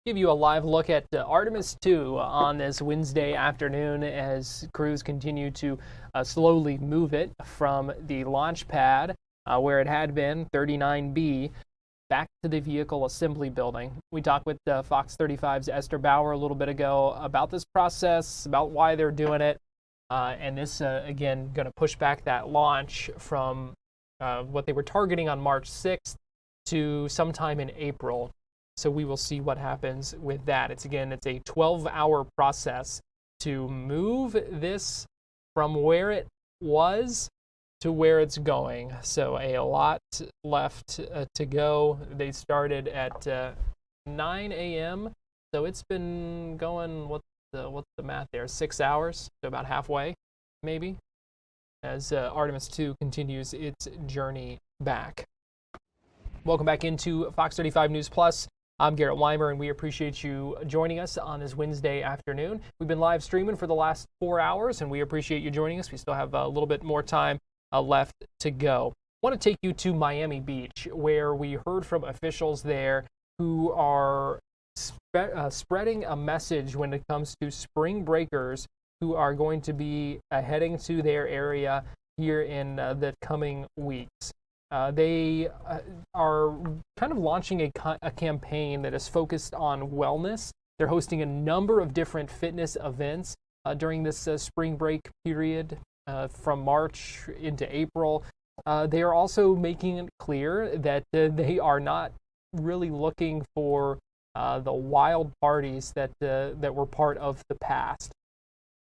Give you a live look at Artemis 2 on this Wednesday afternoon as crews continue to slowly move it from the launch pad where it had been, 39B, back to the vehicle assembly building. We talked with Fox 35's Esther Bauer a little bit ago about this process, about why they're doing it, and this, again, going to push back that launch from what they were targeting on March 6th to sometime in April. So we will see what happens with that. It's a 12-hour process to move this from where it was to where it's going. So a lot left to go. They started at 9 a.m. So it's been going, what's the math there, 6 hours, so about halfway maybe, as Artemis 2 continues its journey back. Welcome back into Fox 35 News Plus. I'm Garrett Weimer, and we appreciate you joining us on this Wednesday afternoon. We've been live streaming for the last 4 hours, and we appreciate you joining us. We still have a little bit more time left to go. I want to take you to Miami Beach, where we heard from officials there who are spreading a message when it comes to spring breakers who are going to be heading to their area here in the coming weeks. They are kind of launching a campaign that is focused on wellness. They're hosting a number of different fitness events during this spring break period from March into April. They are also making it clear that they are not really looking for the wild parties that were part of the past.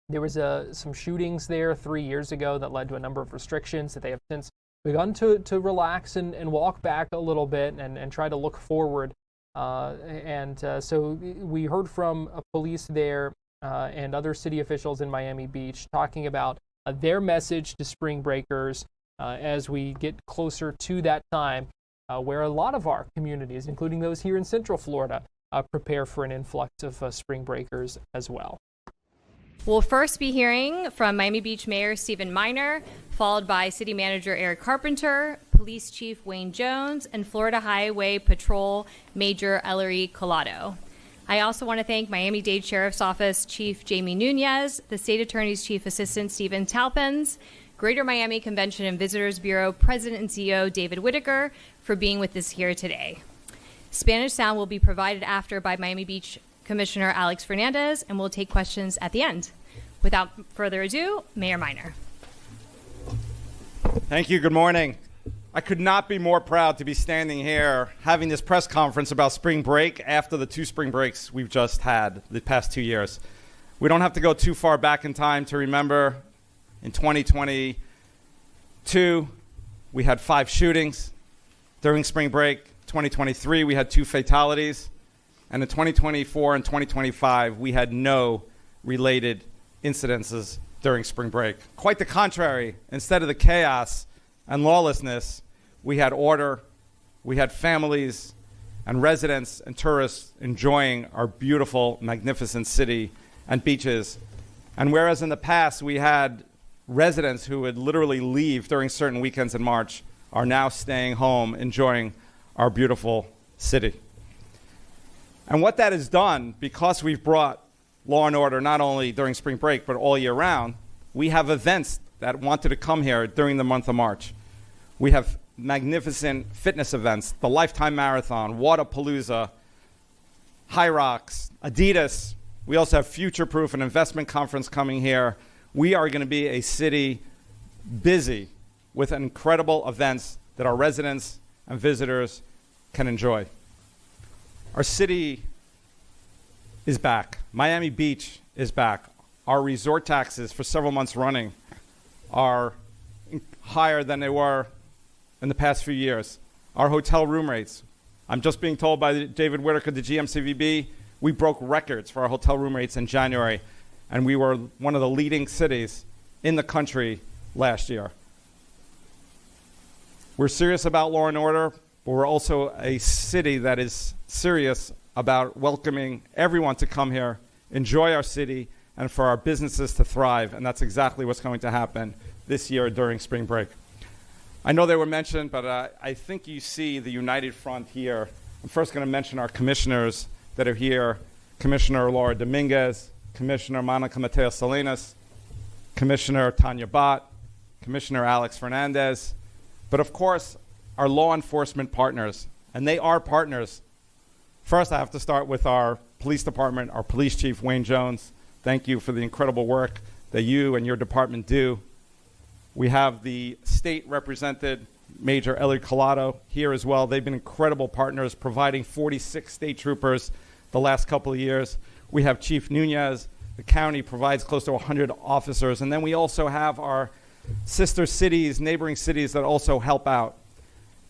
There was some shootings there 3 years ago that led to a number of restrictions that they have since begun to relax and walk back a little bit and try to look forward. So we heard from police there and other city officials in Miami Beach talking about their message to spring breakers as we get closer to that time where a lot of our communities, including those here in Central Florida, prepare for an influx of spring breakers as well. We'll first be hearing from Miami Beach Mayor Stephen Miner, followed by City Manager Eric Carpenter, Police Chief Wayne Jones, and Florida Highway Patrol Major Ellery Collado. I also want to thank Miami-Dade Sheriff's Office Chief Jamie Nunez, the State Attorney's Chief Assistant Stephen Talpins, Greater Miami Convention and Visitors Bureau President and CEO David Whitaker for being with us here today. Spanish sound will be provided after by Miami Beach Commissioner Alex Fernandez, and we'll take questions at the end. Without further ado, Mayor Miner. Thank you. Good morning. I could not be more proud to be standing here having this press conference about spring break after the 2 spring breaks we've just had the past 2 years. We don't have to go too far back in time to remember in 2022, we had 5 shootings. During spring break, 2023, we had 2 fatalities. And in 2024 and 2025, we had no related incidences during spring break. Quite the contrary. Instead of the chaos and lawlessness, we had order, we had families and residents and tourists enjoying our beautiful, magnificent city and beaches. And whereas in the past we had residents who would literally leave during certain weekends in March, are now staying home enjoying our beautiful city. And what that has done, because we've brought law and order not only during spring break, but all year round, we have events that wanted to come here during the month of March. We have magnificent fitness events, the Lifetime Marathon, Waterpalooza, High Rocks, Adidas. We also have Future Proof, an investment conference coming here. We are going to be a city busy with incredible events that our residents and visitors can enjoy. Our city is back. Miami Beach is back. Our resort taxes for several months running are higher than they were in the past few years. Our hotel room rates, I'm just being told by David Whitaker, the GMCVB, we broke records for our hotel room rates in January, and we were one of the leading cities in the country last year. We're serious about law and order, but we're also a city that is serious about welcoming everyone to come here, enjoy our city, and for our businesses to thrive. And that's exactly what's going to happen this year during spring break. I know they were mentioned, but I think you see the united front here. I'm first going to mention our commissioners that are here. Commissioner Laura Dominguez, Commissioner Monica Mateo Salinas, Commissioner Tanya Bott, Commissioner Alex Fernandez, but of course, our law enforcement partners, and they are partners. First, I have to start with our police department, our police chief, Wayne Jones. Thank you for the incredible work that you and your department do. We have the state represented, Major Ellery Collado, here as well. They've been incredible partners, providing 46 state troopers the last couple of years. We have Chief Nunez. The county provides close to 100 officers. And then we also have our sister cities, neighboring cities that also help out.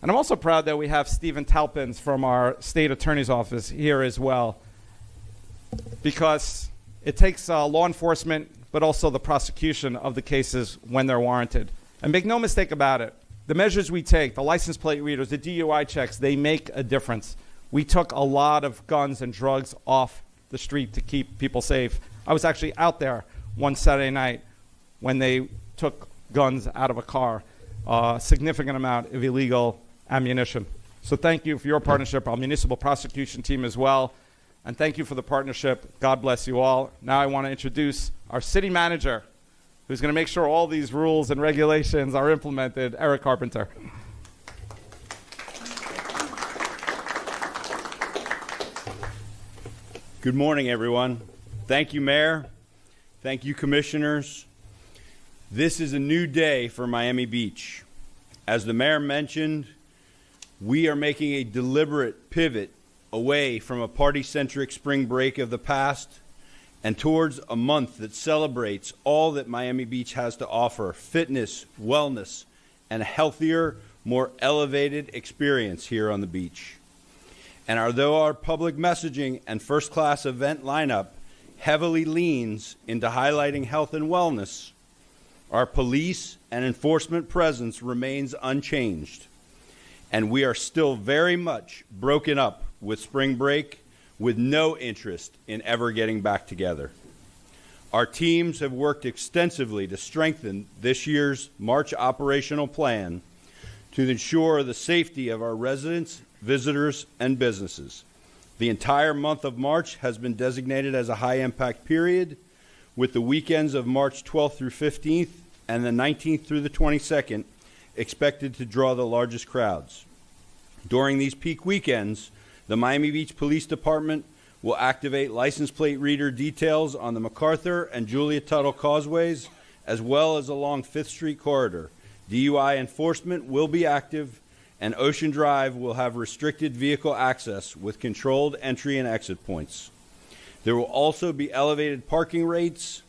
And I'm also proud that we have Stephen Talpins from our state attorney's office here as well, because it takes law enforcement, but also the prosecution of the cases when they're warranted. And make no mistake about it, the measures we take, the license plate readers, the DUI checks, they make a difference. we took a lot of guns and drugs off the street to keep people safe. I was actually out there one Saturday night when they took guns out of a car, a significant amount of illegal ammunition. So thank you for your partnership, our municipal prosecution team as well, and thank you for the partnership. God bless you all. Now I want to introduce our city manager, who's going to make sure all these rules and regulations are implemented, Eric Carpenter. Good morning, everyone. Thank you, Mayor. Thank you, Commissioners. This is a new day for Miami Beach. As the Mayor mentioned, we are making a deliberate pivot away from a party-centric spring break of the past and towards a month that celebrates all that Miami Beach has to offer: fitness, wellness, and a healthier, more elevated experience here on the beach. And although our public messaging and first-class event lineup heavily leans into highlighting health and wellness, our police and enforcement presence remains unchanged. And we are still very much broken up with spring break, with no interest in ever getting back together. Our teams have worked extensively to strengthen this year's March operational plan to ensure the safety of our residents, visitors, and businesses. The entire month of March has been designated as a high-impact period, with the weekends of March 12th through 15th and the 19th through the 22nd expected to draw the largest crowds. During these peak weekends, the Miami Beach Police Department will activate license plate reader details on the MacArthur and Julia Tuttle causeways, as well as along 5th Street corridor. DUI enforcement will be active, and Ocean Drive will have restricted vehicle access with controlled entry and exit points. There will also be elevated parking rates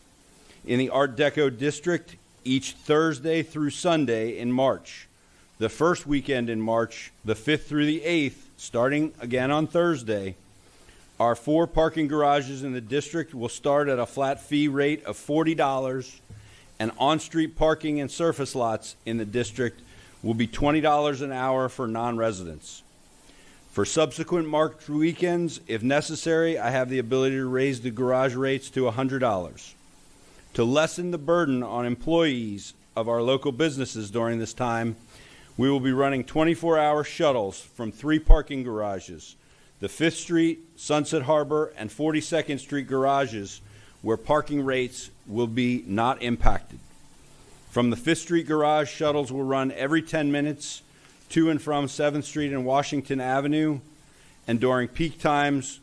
in the Art Deco district each Thursday through Sunday in March. The first weekend in March, the 5th through the 8th, starting again on Thursday, our 4 parking garages in the district will start at a flat fee rate of $40, and on-street parking and surface lots in the district will be $20 an hour for non-residents. For subsequent March weekends, if necessary, I have the ability to raise the garage rates to $100. To lessen the burden on employees of our local businesses during this time, we will be running 24-hour shuttles from 3 parking garages, the 5th Street, Sunset Harbor, and 42nd Street garages, where parking rates will be not impacted. From the 5th Street garage, shuttles will run every 10 minutes to and from 7th Street and Washington Avenue, and during peak times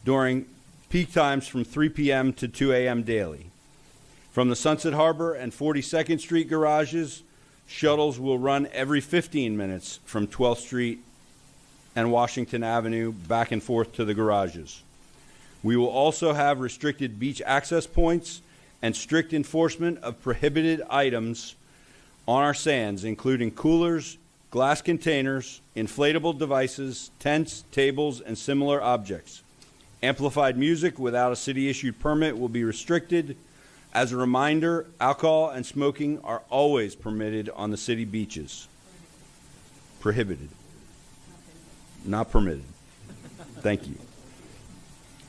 from 3 p.m. to 2 a.m. daily. From the Sunset Harbor and 42nd Street garages, shuttles will run every 15 minutes from 12th Street and Washington Avenue back and forth to the garages. We will also have restricted beach access points and strict enforcement of prohibited items on our sands, including coolers, glass containers, inflatable devices, tents, tables, and similar objects. Amplified music without a city-issued permit will be restricted. As a reminder, alcohol and smoking are always permitted on the city beaches. Prohibited. Not permitted. Thank you.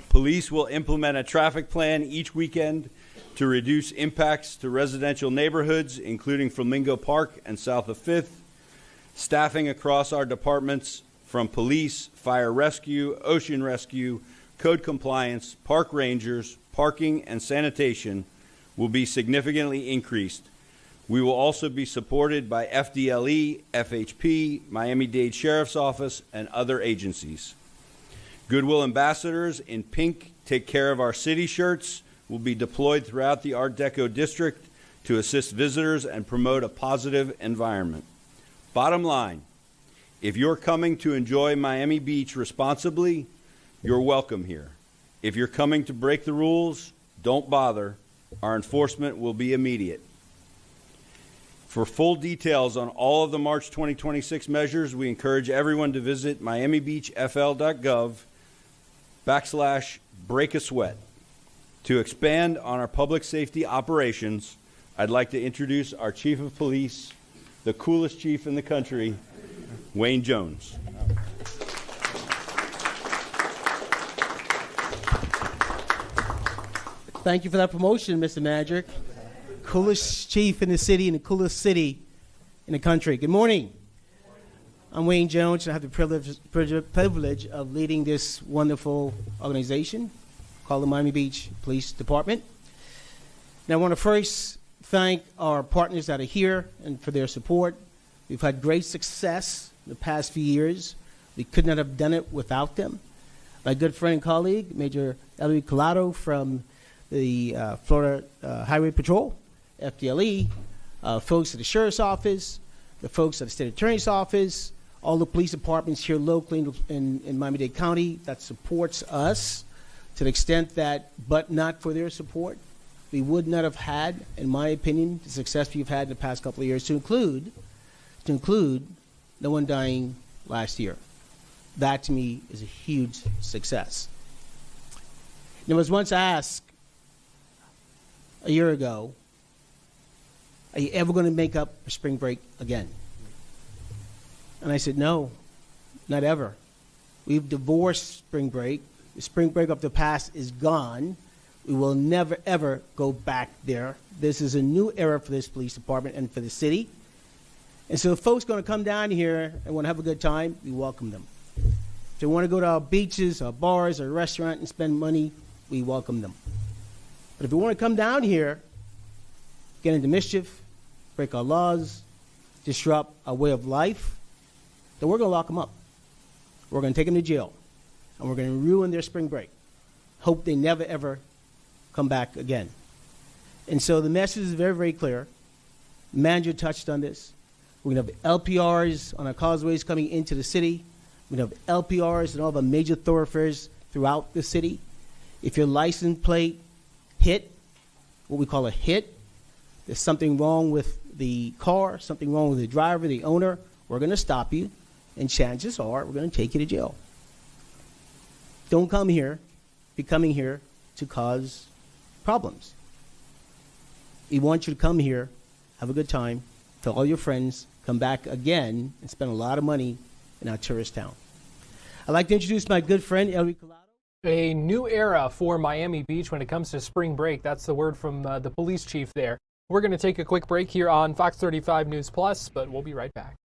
Police will implement a traffic plan each weekend to reduce impacts to residential neighborhoods, including Flamingo Park and south of 5th. Staffing across our departments, from police, fire rescue, ocean rescue, code compliance, park rangers, parking, and sanitation, will be significantly increased. We will also be supported by FDLE, FHP, Miami-Dade Sheriff's Office, and other agencies. Goodwill ambassadors in pink Take Care of Our City shirts will be deployed throughout the Art Deco district to assist visitors and promote a positive environment. Bottom line, if you're coming to enjoy Miami Beach responsibly, you're welcome here. If you're coming to break the rules, don't bother. Our enforcement will be immediate. For full details on all of the March 2026 measures, we encourage everyone to visit miamibeachfl.gov/break-a-sweat. To expand on our public safety operations, I'd like to introduce our Chief of Police, the coolest chief in the country, Wayne Jones. Thank you for that promotion, Mr. Manager. Coolest chief in the city and the coolest city in the country. Good morning. I'm Wayne Jones, and I have the privilege of leading this wonderful organization called the Miami Beach Police Department. Now, I want to first thank our partners that are here and for their support. We've had great success in the past few years. We could not have done it without them. My good friend and colleague, Major Ellery Collado from the Florida Highway Patrol, FDLE, folks at the Sheriff's Office, the folks at the State Attorney's Office, all the police departments here locally in Miami-Dade County that supports us to the extent that, but not for their support, we would not have had, in my opinion, the success we've had in the past couple of years, to include no one dying last year. That, to me, is a huge success. And I was once asked a year ago, are you ever going to make up for spring break again? And I said, no, not ever. We've divorced spring break. The spring break of the past is gone. We will never, ever go back there. This is a new era for this police department and for the city. And so if folks are going to come down here and want to have a good time, we welcome them. If they want to go to our beaches, our bars, our restaurant and spend money, we welcome them. But if they want to come down here, get into mischief, break our laws, disrupt our way of life, then we're going to lock them up. We're going to take them to jail. And we're going to ruin their spring break. Hope they never, ever come back again. And so the message is very, very clear. The manager touched on this. We're going to have LPRs on our causeways coming into the city. We're going to have LPRs in all the major thoroughfares throughout the city. If your license plate hit, what we call a hit, there's something wrong with the car, something wrong with the driver, the owner, we're going to stop you, and chances are we're going to take you to jail. Don't come here, be coming here to cause problems. We want you to come here, have a good time, tell all your friends, come back again, and spend a lot of money in our tourist town. I'd like to introduce my good friend, Ellery Collado. A new era for Miami Beach when it comes to spring break. That's the word from the police chief there. We're going to take a quick break here on Fox 35 News Plus, but we'll be right back.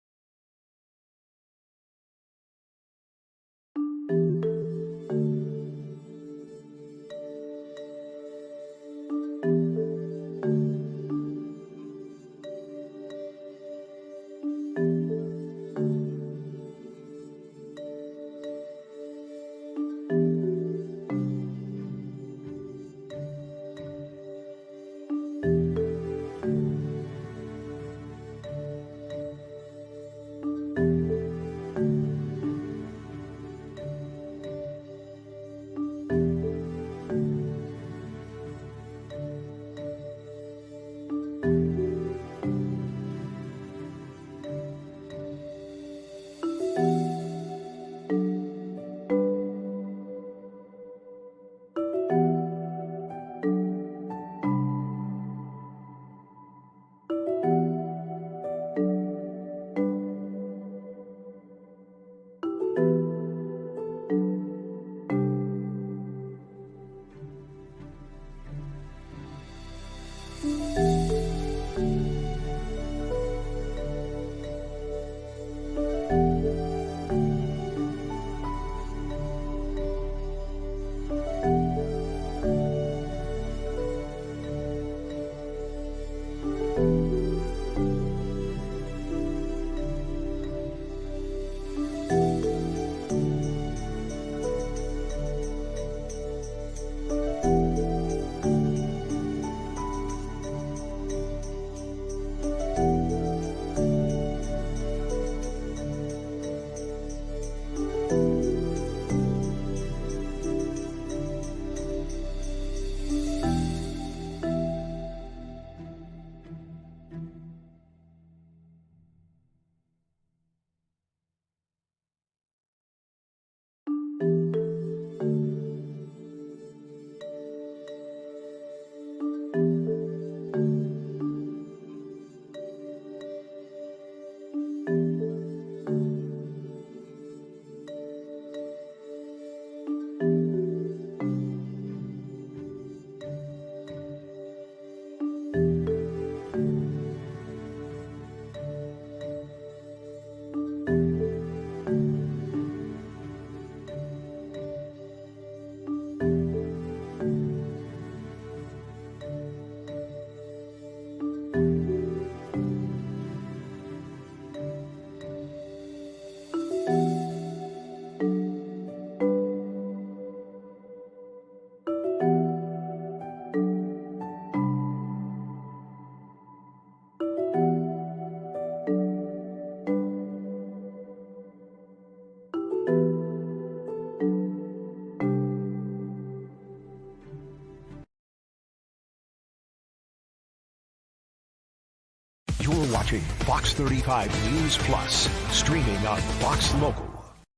watching Fox 35 News Plus, streaming on Fox Local.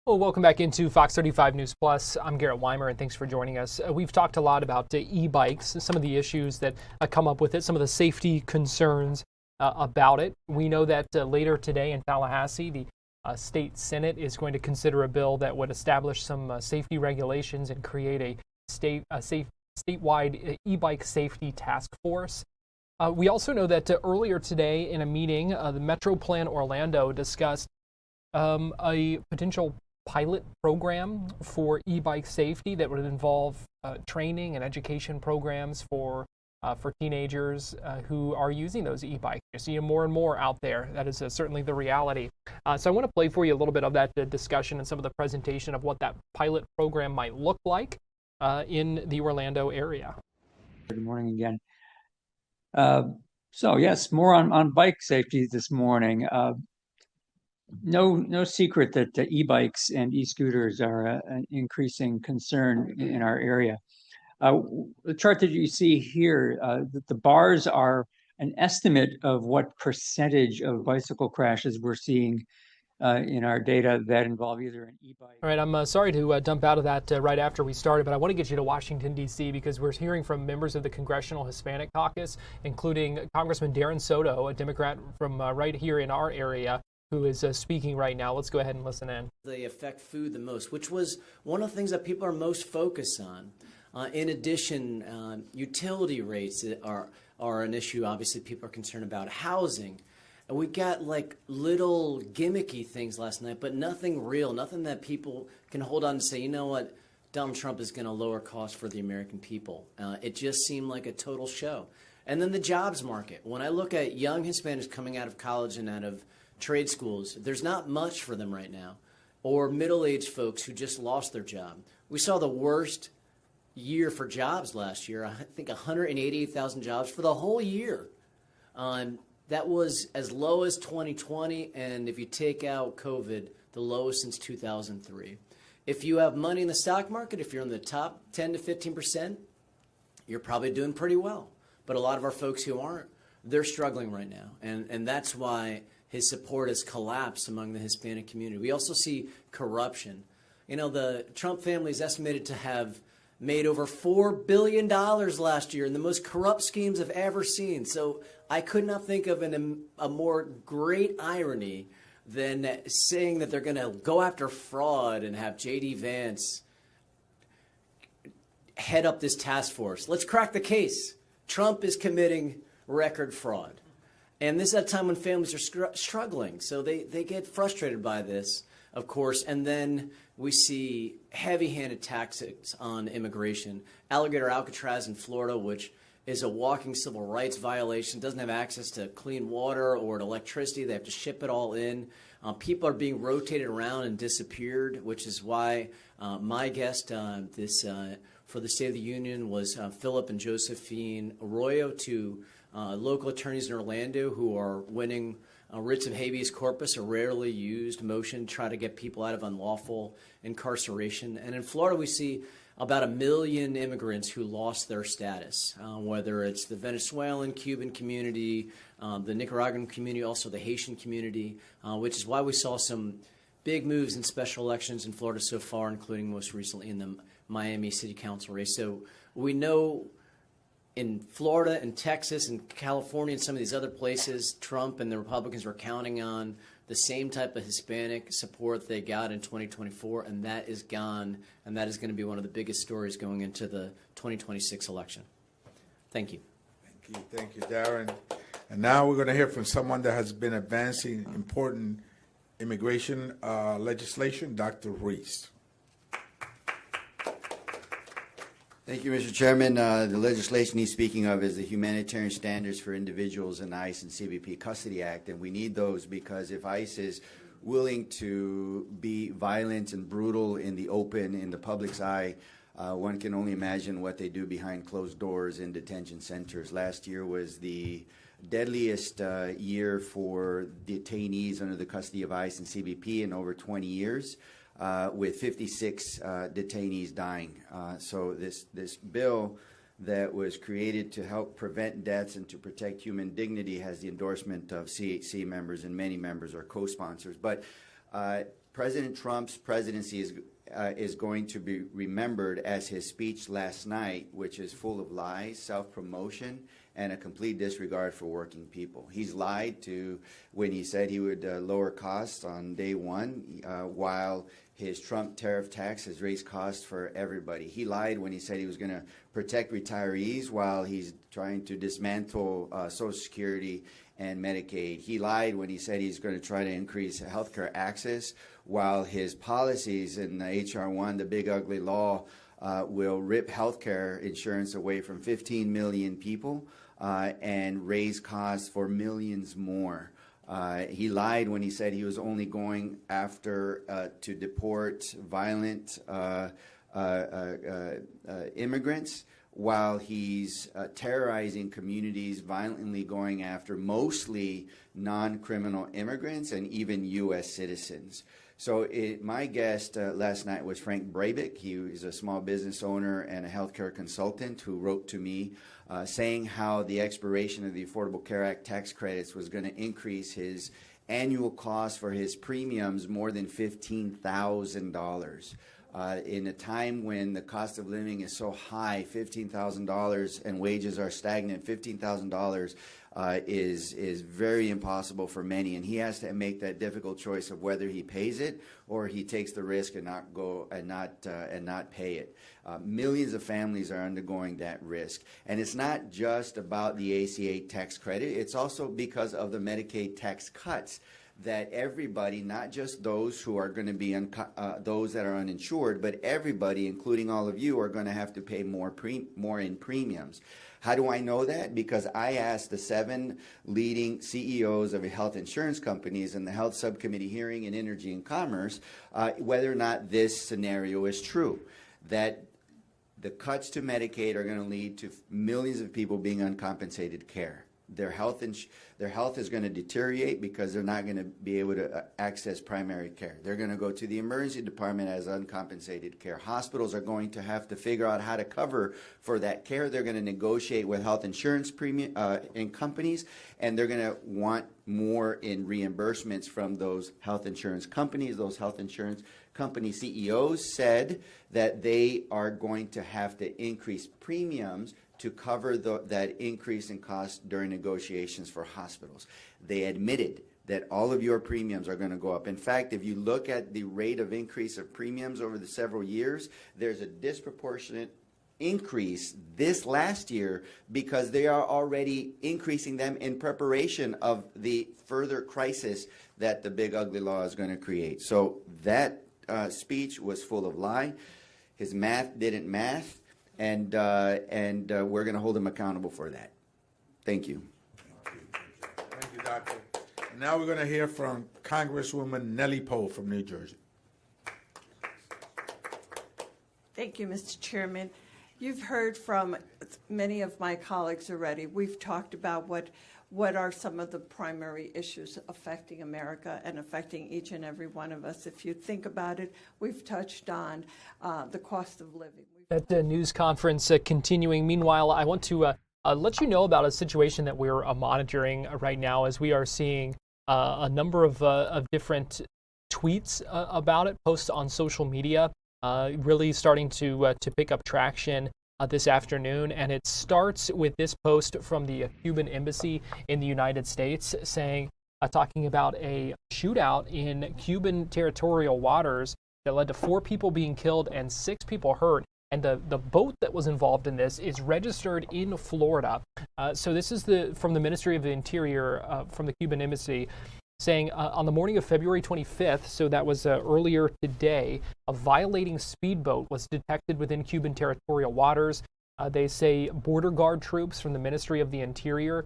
Well, welcome back into Fox 35 News Plus. I'm Garrett Weimer, and thanks for joining us. We've talked a lot about e-bikes, some of the issues that come up with it, some of the safety concerns about it. We know that later today in Tallahassee, the state Senate is going to consider a bill that would establish some safety regulations and create a statewide e-bike safety task force. We also know that earlier today in a meeting, the Metro Plan Orlando discussed a potential pilot program for e-bike safety that would involve training and education programs for teenagers who are using those e-bikes. You're seeing more and more out there. That is certainly the reality. So I want to play for you a little bit of that discussion and some of the presentation of what that pilot program might look like in the Orlando area. Good morning again. So yes, more on bike safety this morning. No secret that e-bikes and e-scooters are an increasing concern in our area. The chart that you see here, the bars are an estimate of what percentage of bicycle crashes we're seeing in our data that involve either an e-bike. All right, I'm sorry to dump out of that right after we started, but I want to get you to Washington, D.C., because we're hearing from members of the Congressional Hispanic Caucus, including Congressman Darren Soto, a Democrat from right here in our area, who is speaking right now. Let's go ahead and listen in. They affect food the most, which was one of the things that people are most focused on. In addition, utility rates are an issue. Obviously, people are concerned about housing. And we got like little gimmicky things last night, but nothing real, nothing that people can hold on and say, you know what, Donald Trump is going to lower costs for the American people. It just seemed like a total show. And then the jobs market. When I look at young Hispanics coming out of college and out of trade schools, there's not much for them right now. Or middle-aged folks who just lost their job. We saw the worst year for jobs last year. I think 188,000 jobs for the whole year. That was as low as 2020, and if you take out COVID, the lowest since 2003. If you have money in the stock market, if you're in the top 10 to 15%, you're probably doing pretty well. But a lot of our folks who aren't, they're struggling right now, and that's why his support has collapsed among the Hispanic community. We also see corruption. You know, the Trump family is estimated to have made over $4 billion last year in the most corrupt schemes I've ever seen. So I could not think of a more great irony than saying that they're going to go after fraud and have J.D. Vance head up this task force. Let's crack the case. Trump is committing record fraud. And this is at a time when families are struggling. So they get frustrated by this, of course, and then we see heavy-handed tactics on immigration. Alligator Alcatraz in Florida, which is a walking civil rights violation, doesn't have access to clean water or to electricity. They have to ship it all in. People are being rotated around and disappeared, which is why my guest for the State of the Union was Philip and Josephine Arroyo, two local attorneys in Orlando who are winning writs of habeas corpus, a rarely used motion to try to get people out of unlawful incarceration. And in Florida, we see about 1 million immigrants who lost their status, whether it's the Venezuelan, Cuban community, the Nicaraguan community, also the Haitian community, which is why we saw some big moves in special elections in Florida so far, including most recently in the Miami City Council race. So we know in Florida and Texas and California and some of these other places, Trump and the Republicans were counting on the same type of Hispanic support they got in 2024, and that is gone, and that is going to be one of the biggest stories going into the 2026 election. Thank you. Thank you, Darren. And now we're going to hear from someone that has been advancing important immigration legislation, Dr. Reese. Thank you, Mr. Chairman. The legislation he's speaking of is the Humanitarian Standards for Individuals in the ICE and CBP Custody Act, and we need those because if ICE is willing to be violent and brutal in the open, in the public's eye, one can only imagine what they do behind closed doors in detention centers. Last year was the deadliest year for detainees under the custody of ICE and CBP in over 20 years. With 56 detainees dying. So this bill that was created to help prevent deaths and to protect human dignity has the endorsement of CHC members, and many members are co-sponsors. But President Trump's presidency is going to be remembered as his speech last night, which is full of lies, self-promotion, and a complete disregard for working people. He's lied to when he said he would lower costs on day one, while his Trump tariff tax has raised costs for everybody. He lied when he said he was going to protect retirees while he's trying to dismantle Social Security and Medicaid. He lied when he said he's going to try to increase healthcare access while his policies in the H.R. 1, the big ugly law, will rip healthcare insurance away from 15 million people and raise costs for millions more. He lied when he said he was only going after to deport violent immigrants, while he's terrorizing communities, violently going after mostly non-criminal immigrants and even U.S. citizens. So my guest last night was Frank Breivik. He is a small business owner and a healthcare consultant who wrote to me saying how the expiration of the Affordable Care Act tax credits was going to increase his annual cost for his premiums more than $15,000. In a time when the cost of living is so high, $15,000, and wages are stagnant, $15,000 is very impossible for many, and he has to make that difficult choice of whether he pays it or he takes the risk and not pay it. Millions of families are undergoing that risk, and it's not just about the ACA tax credit. It's also because of the Medicaid tax cuts that everybody, not just those who are going to be those that are uninsured, but everybody, including all of you, are going to have to pay more in premiums. How do I know that? Because I asked the 7 leading CEOs of health insurance companies in the Health Subcommittee hearing in Energy and Commerce whether or not this scenario is true, that the cuts to Medicaid are going to lead to millions of people being uncompensated care. Their health is going to deteriorate because they're not going to be able to access primary care. They're going to go to the emergency department as uncompensated care. Hospitals are going to have to figure out how to cover for that care. They're going to negotiate with health insurance premium and companies, and they're going to want more in reimbursements from those health insurance companies. Those health insurance company CEOs said that they are going to have to increase premiums to cover that increase in cost during negotiations for hospitals. They admitted that all of your premiums are going to go up. In fact, if you look at the rate of increase of premiums over the several years, there's a disproportionate increase this last year because they are already increasing them in preparation of the further crisis that the big ugly law is going to create. So that speech was full of lie. His math didn't math. And we're going to hold him accountable for that. Thank you. Thank you, Doctor. And now we're going to hear from Congresswoman Nellie Poe from New Jersey. Thank you, Mr. Chairman. You've heard from many of my colleagues already. We've talked about what are some of the primary issues affecting America and affecting each and every one of us. If you think about it, we've touched on the cost of living. At the news conference continuing. Meanwhile, I want to let you know about a situation that we're monitoring right now, as we are seeing a number of different tweets about it, posts on social media, really starting to pick up traction this afternoon. And it starts with this post from the Cuban embassy in the United States saying, talking about a shootout in Cuban territorial waters that led to 4 people being killed and 6 people hurt. And the boat that was involved in this is registered in Florida. So this is from the Ministry of the Interior, from the Cuban embassy, saying on the morning of February 25th, so that was earlier today, a violating speedboat was detected within Cuban territorial waters. They say border guard troops from the Ministry of the Interior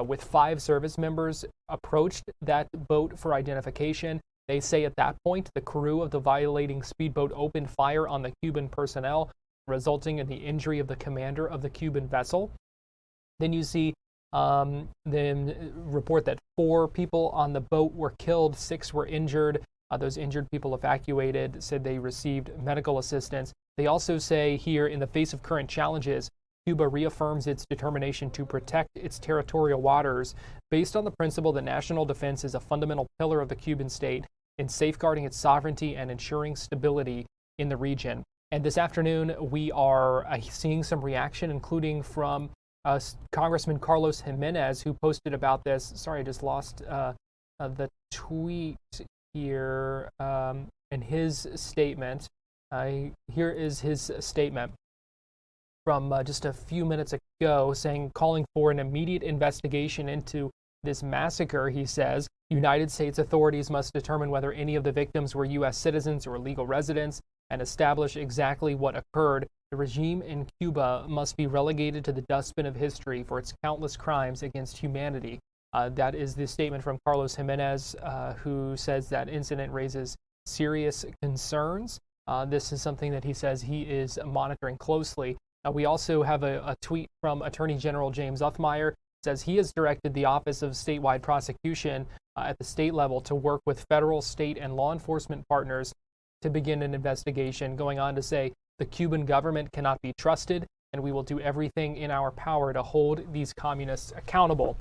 with 5 service members approached that boat for identification. They say at that point, the crew of the violating speedboat opened fire on the Cuban personnel, resulting in the injury of the commander of the Cuban vessel. Then you see then report that 4 people on the boat were killed, 6 were injured. Those injured people evacuated, said they received medical assistance. They also say here, in the face of current challenges, Cuba reaffirms its determination to protect its territorial waters based on the principle that national defense is a fundamental pillar of the Cuban state in safeguarding its sovereignty and ensuring stability in the region. And this afternoon, we are seeing some reaction, including from Congressman Carlos Jimenez, who posted about this. Sorry, I just lost the tweet here and his statement. Here is his statement from just a few minutes ago, calling for an immediate investigation into this massacre. He says United States authorities must determine whether any of the victims were U.S. citizens or legal residents and establish exactly what occurred. The regime in Cuba must be relegated to the dustbin of history for its countless crimes against humanity. That is the statement from Carlos Jimenez, who says that incident raises serious concerns. This is something that he says he is monitoring closely. We also have a tweet from Attorney General James Uthmeier. Says he has directed the Office of Statewide Prosecution at the state level to work with federal, state, and law enforcement partners to begin an investigation, going on to say the Cuban government cannot be trusted, and we will do everything in our power to hold these communists accountable.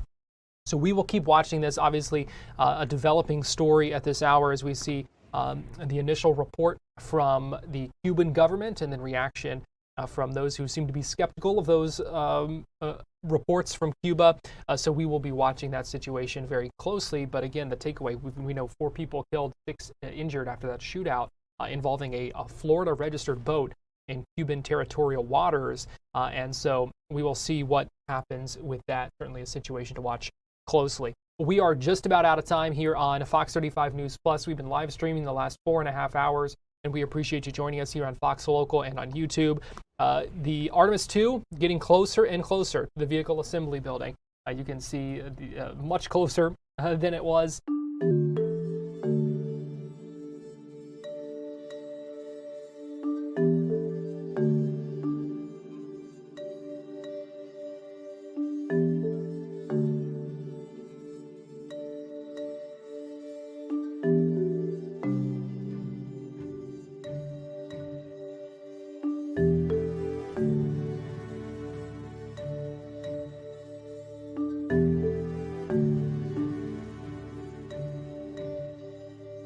So we will keep watching this. Obviously, a developing story at this hour as we see the initial report from the Cuban government and then reaction from those who seem to be skeptical of those reports from Cuba. So we will be watching that situation very closely. But again, the takeaway, we know 4 people killed, 6 injured after that shootout involving a Florida registered boat in Cuban territorial waters. And so we will see what happens with that. Certainly a situation to watch closely. We are just about out of time here on Fox 35 News Plus. We've been live streaming the last 4.5 hours, and we appreciate you joining us here on Fox Local and on YouTube. The Artemis II getting closer and closer to the vehicle assembly building. You can see much closer than it was.